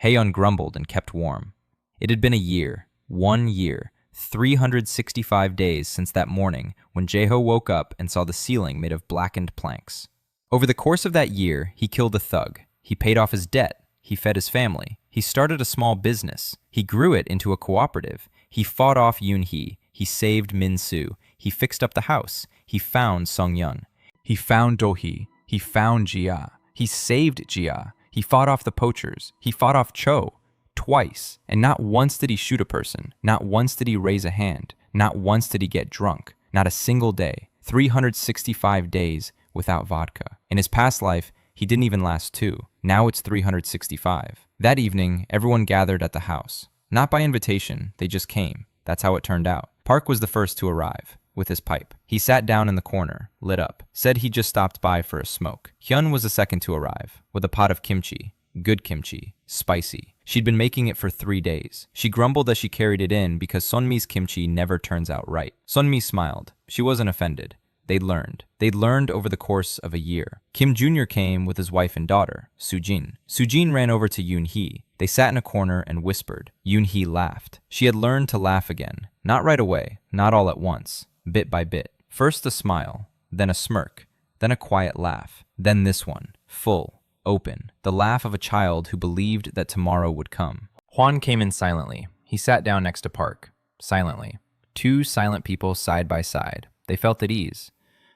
Haeyeon grumbled and kept warm. It had been a year, 1 year, 365 days since that morning when Jae-ho woke up and saw the ceiling made of blackened planks. Over the course of that year, he killed a thug. He paid off his debt. He fed his family. He started a small business. He grew it into a cooperative. He fought off Yoon-hee. He saved Min-soo. He fixed up the house. He found Song-yeon. He found Do-hee. He found Jia. He saved Jia. He fought off the poachers. He fought off Cho. Twice. And not once did he shoot a person. Not once did he raise a hand. Not once did he get drunk. Not a single day. 365 days without vodka. In his past life, he didn't even last 2. Now it's 365. That evening, everyone gathered at the house. Not by invitation, they just came. That's how it turned out. Park was the first to arrive, with his pipe. He sat down in the corner, lit up, said he just stopped by for a smoke. Hyun was the second to arrive, with a pot of kimchi. Good kimchi. Spicy. She'd been making it for 3 days. She grumbled as she carried it in because Sunmi's kimchi never turns out right. Sunmi smiled. She wasn't offended. They'd learned. They'd learned over the course of a year. Kim Jr. came with his wife and daughter, Sujin. Sujin ran over to Yoon-hee. They sat in a corner and whispered. Yoon-hee laughed. She had learned to laugh again. Not right away, not all at once, bit by bit. First a smile, then a smirk, then a quiet laugh, then this one, full, open, the laugh of a child who believed that tomorrow would come. Hwan came in silently. He sat down next to Park, silently. 2 silent people side by side. They felt at ease.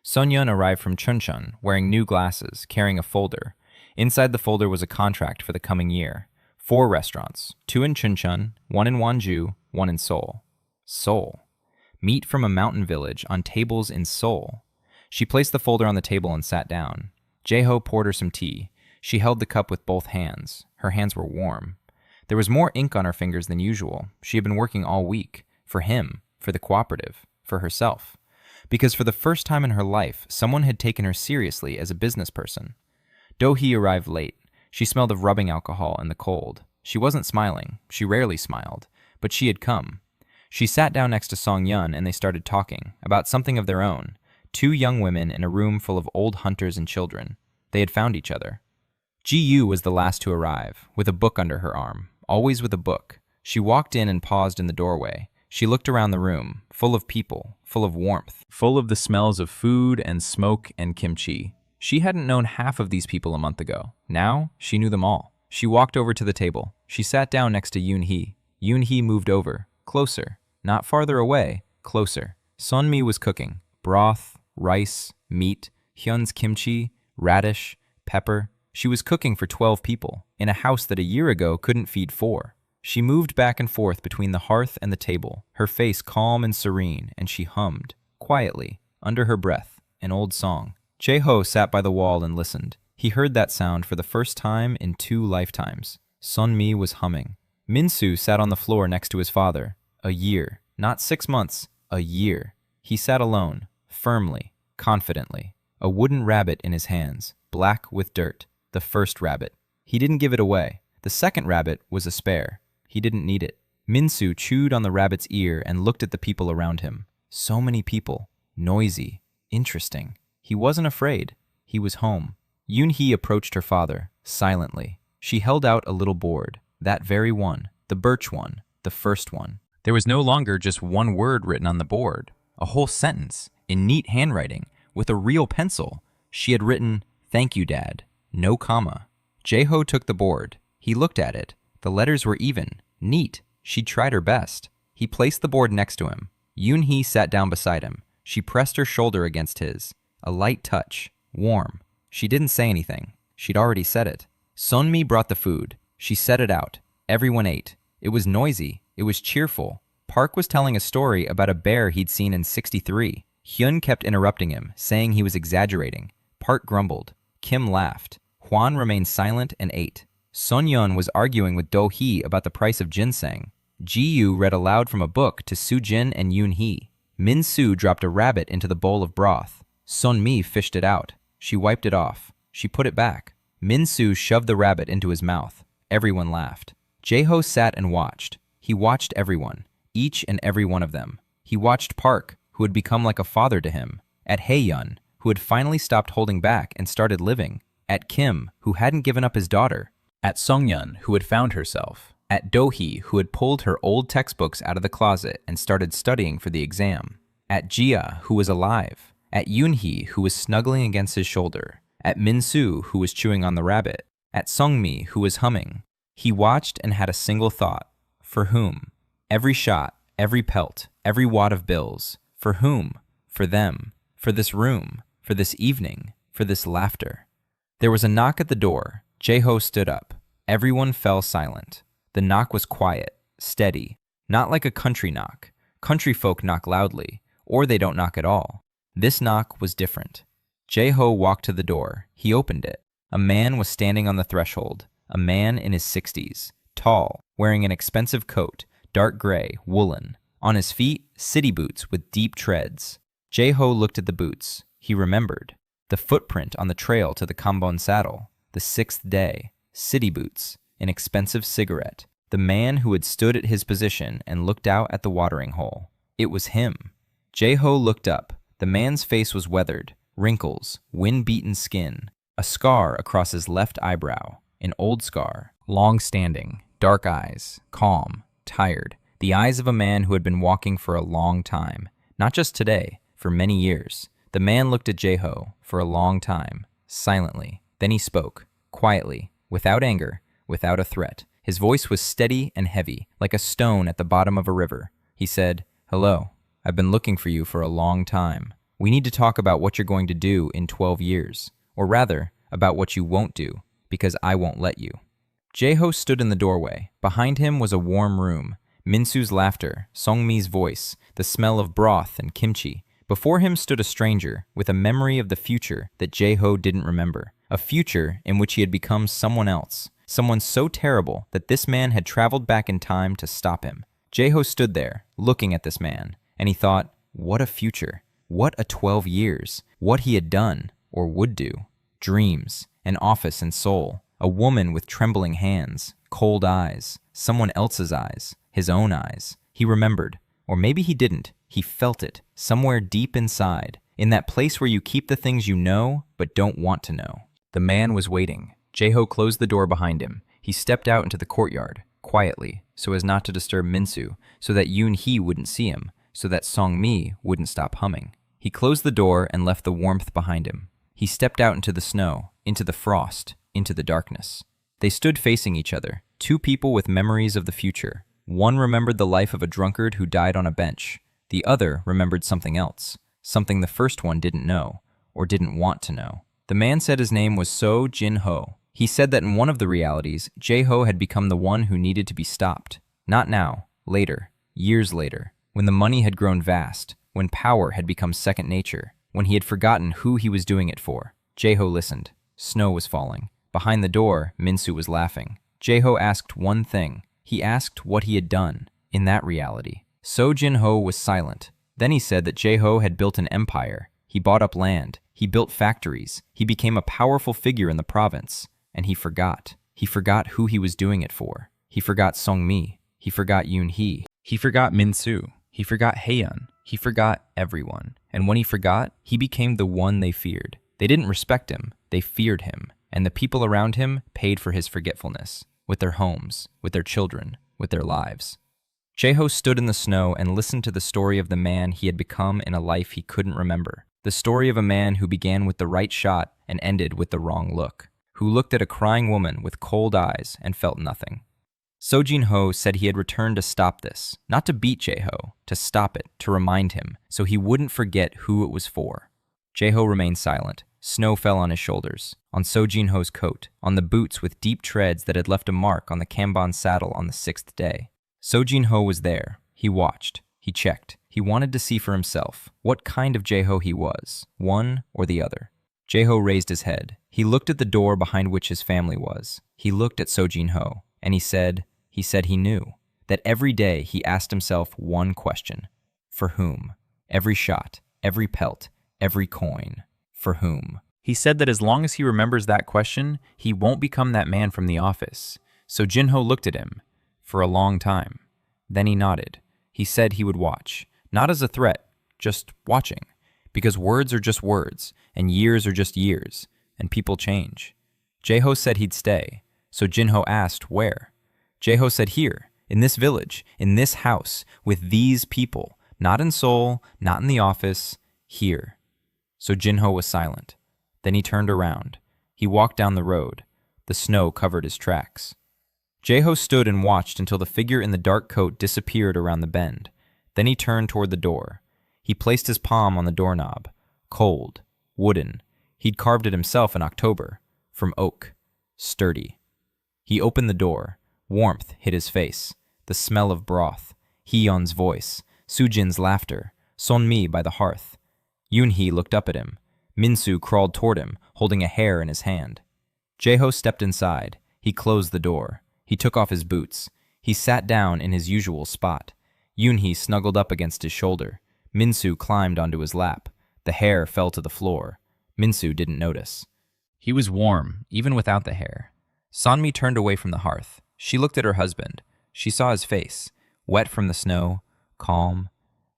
Sonyeon arrived from Chuncheon, wearing new glasses, carrying a folder. Inside the folder was a contract for the coming year. 4 restaurants, 2 in Chuncheon, 1 in Wonju, 1 in Seoul. Seoul. Meat from a mountain village on tables in Seoul. She placed the folder on the table and sat down. Jae-ho poured her some tea. She held the cup with both hands. Her hands were warm. There was more ink on her fingers than usual. She had been working all week. For him, for the cooperative, for herself. Because for the first time in her life, someone had taken her seriously as a business person. Do-hee arrived late. She smelled of rubbing alcohol and the cold. She wasn't smiling. She rarely smiled. But she had come. She sat down next to Song-yeon and they started talking, about something of their own. 2 young women in a room full of old hunters and children. They had found each other. Ji-yu was the last to arrive, with a book under her arm, always with a book. She walked in and paused in the doorway. She looked around the room, full of people, full of warmth, full of the smells of food and smoke and kimchi. She hadn't known half of these people a month ago. Now, she knew them all. She walked over to the table. She sat down next to Yoon-hee. Yoon-hee moved over, closer, not farther away, closer. Sunmi was cooking. Broth, rice, meat, Hyun's kimchi, radish, pepper. She was cooking for 12 people, in a house that a year ago couldn't feed 4. She moved back and forth between the hearth and the table, her face calm and serene, and she hummed, quietly, under her breath, an old song. Jae-ho sat by the wall and listened. He heard that sound for the first time in 2 lifetimes. Sunmi was humming. Min-soo sat on the floor next to his father. A year, not 6 months, a year. He sat alone, firmly, confidently, a wooden rabbit in his hands, black with dirt. The first rabbit. He didn't give it away. The second rabbit was a spare. He didn't need it. Min-soo chewed on the rabbit's ear and looked at the people around him. So many people. Noisy. Interesting. He wasn't afraid. He was home. Yoon-hee approached her father, silently. She held out a little board. That very one. The birch one. The first one. There was no longer just one word written on the board. A whole sentence, in neat handwriting, with a real pencil. She had written, "Thank you, Dad." No comma. Jae-ho took the board. He looked at it. The letters were even. Neat. She tried her best. He placed the board next to him. Yoon-hee sat down beside him. She pressed her shoulder against his. A light touch. Warm. She didn't say anything. She'd already said it. Sunmi brought the food. She set it out. Everyone ate. It was noisy. It was cheerful. Park was telling a story about a bear he'd seen in '63. Hyun kept interrupting him, saying he was exaggerating. Park grumbled. Kim laughed. Hwan remained silent and ate. Sonyeon was arguing with Do-hee about the price of ginseng. Ji-yu read aloud from a book to Soo-jin and Yoon-hee. Min-soo dropped a rabbit into the bowl of broth. Sun-mi fished it out. She wiped it off. She put it back. Min-soo shoved the rabbit into his mouth. Everyone laughed. Jae-ho sat and watched. He watched everyone, each and every one of them. He watched Park, who had become like a father to him. At Hae-yeon, who had finally stopped holding back and started living. At Kim, who hadn't given up his daughter. At Sungyeon, who had found herself. At Do-hee, who had pulled her old textbooks out of the closet and started studying for the exam. At Jia, who was alive. At Yoon-hee, who was snuggling against his shoulder. At Min-soo, who was chewing on the rabbit. At Sung-mi, who was humming. He watched and had a single thought. For whom? Every shot, every pelt, every wad of bills. For whom? For them. For this room. For this evening. For this laughter. There was a knock at the door. Jae-ho stood up. Everyone fell silent. The knock was quiet, steady, not like a country knock. Country folk knock loudly, or they don't knock at all. This knock was different. Jae-ho walked to the door. He opened it. A man was standing on the threshold. A man in his 60s, tall, wearing an expensive coat, dark gray, woolen. On his feet, city boots with deep treads. Jae-ho looked at the boots. He remembered. The footprint on the trail to the Kambon saddle. The 6th day. City boots. An expensive cigarette. The man who had stood at his position and looked out at the watering hole. It was him. Jae-ho looked up. The man's face was weathered. Wrinkles. Wind-beaten skin. A scar across his left eyebrow. An old scar. Long-standing. Dark eyes. Calm. Tired. The eyes of a man who had been walking for a long time. Not just today. For many years. The man looked at Jae-ho for a long time. Silently. Then he spoke. Quietly. Without anger. Without a threat. His voice was steady and heavy, like a stone at the bottom of a river. He said, "Hello. I've been looking for you for a long time. We need to talk about what you're going to do in 12 years. Or rather, about what you won't do, because I won't let you." Jae-ho stood in the doorway. Behind him was a warm room. Min-soo's laughter, Song-mi's voice, the smell of broth and kimchi. Before him stood a stranger with a memory of the future that Jae-ho didn't remember. A future in which he had become someone else. Someone so terrible that this man had traveled back in time to stop him. Jae-ho stood there, looking at this man, and he thought, what a future. What a 12 years. What he had done, or would do. Dreams, an office in Seoul, a woman with trembling hands, cold eyes, someone else's eyes, his own eyes. He remembered, or maybe he didn't. He felt it, somewhere deep inside, in that place where you keep the things you know but don't want to know. The man was waiting. Jae-ho closed the door behind him. He stepped out into the courtyard, quietly, so as not to disturb Min-soo, so that Yoon-hee wouldn't see him, so that Song-mi wouldn't stop humming. He closed the door and left the warmth behind him. He stepped out into the snow, into the frost, into the darkness. They stood facing each other, two people with memories of the future. One remembered the life of a drunkard who died on a bench. The other remembered something else, something the first one didn't know, or didn't want to know. The man said his name was So Jin-ho. He said that in one of the realities, Jae-ho had become the one who needed to be stopped. Not now, later, years later, when the money had grown vast, when power had become second nature, when he had forgotten who he was doing it for. Jae-ho listened. Snow was falling. Behind the door, Min-soo was laughing. Jae-ho asked one thing. He asked what he had done in that reality. So Jin-ho was silent. Then he said that Jae-ho had built an empire. He bought up land. He built factories. He became a powerful figure in the province. And he forgot. He forgot who he was doing it for. He forgot Song-mi. He forgot Yoon-hee. He forgot Min-soo. He forgot Hae-yeon. He forgot everyone, and when he forgot, he became the one they feared. They didn't respect him, they feared him, and the people around him paid for his forgetfulness, with their homes, with their children, with their lives. Jeho stood in the snow and listened to the story of the man he had become in a life he couldn't remember. The story of a man who began with the right shot and ended with the wrong look, who looked at a crying woman with cold eyes and felt nothing. Sojin-ho said he had returned to stop this, not to beat Jeho, to stop it, to remind him, so he wouldn't forget who it was for. Jeho remained silent. Snow fell on his shoulders, on Sojin-ho's coat, on the boots with deep treads that had left a mark on the Kanban saddle on the 6th day. Sojin-ho was there. He watched. He checked. He wanted to see for himself what kind of Jeho he was, one or the other. Jeho raised his head. He looked at the door behind which his family was. He looked at Sojin-ho, and he said he knew that every day he asked himself one question. For whom? Every shot, every pelt, every coin. For whom? He said that as long as he remembers that question, he won't become that man from the office. So Jinho looked at him for a long time. Then he nodded. He said he would watch, not as a threat, just watching. Because words are just words, and years are just years, and people change. Jeho said he'd stay, so Jinho asked where. Jeho said here, in this village, in this house, with these people, not in Seoul, not in the office, here. So Jinho was silent. Then he turned around. He walked down the road. The snow covered his tracks. Jeho stood and watched until the figure in the dark coat disappeared around the bend. Then he turned toward the door. He placed his palm on the doorknob. Cold, wooden. He'd carved it himself in October, from oak, sturdy. He opened the door. Warmth hit his face. The smell of broth. Hyun's voice. Sujin's laughter. Sonmi by the hearth. Yoonhee looked up at him. Minsu crawled toward him, holding a hair in his hand. Jeho stepped inside. He closed the door. He took off his boots. He sat down in his usual spot. Yoonhee snuggled up against his shoulder. Minsu climbed onto his lap. The hair fell to the floor. Minsu didn't notice. He was warm, even without the hair. Sonmi turned away from the hearth. She looked at her husband. She saw his face, wet from the snow, calm.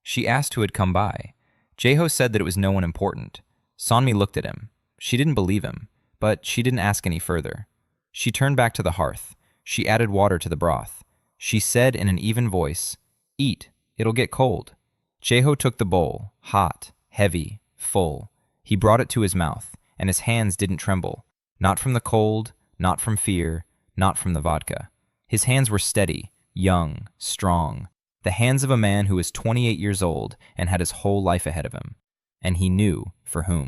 She asked who had come by. Jeho said that it was no one important. Sonmi looked at him. She didn't believe him, but she didn't ask any further. She turned back to the hearth. She added water to the broth. She said in an even voice, "Eat, it'll get cold." Jeho took the bowl, hot, heavy, full. He brought it to his mouth, and his hands didn't tremble. Not from the cold, not from fear, not from the vodka. His hands were steady, young, strong. The hands of a man who was 28 years old and had his whole life ahead of him. And he knew for whom.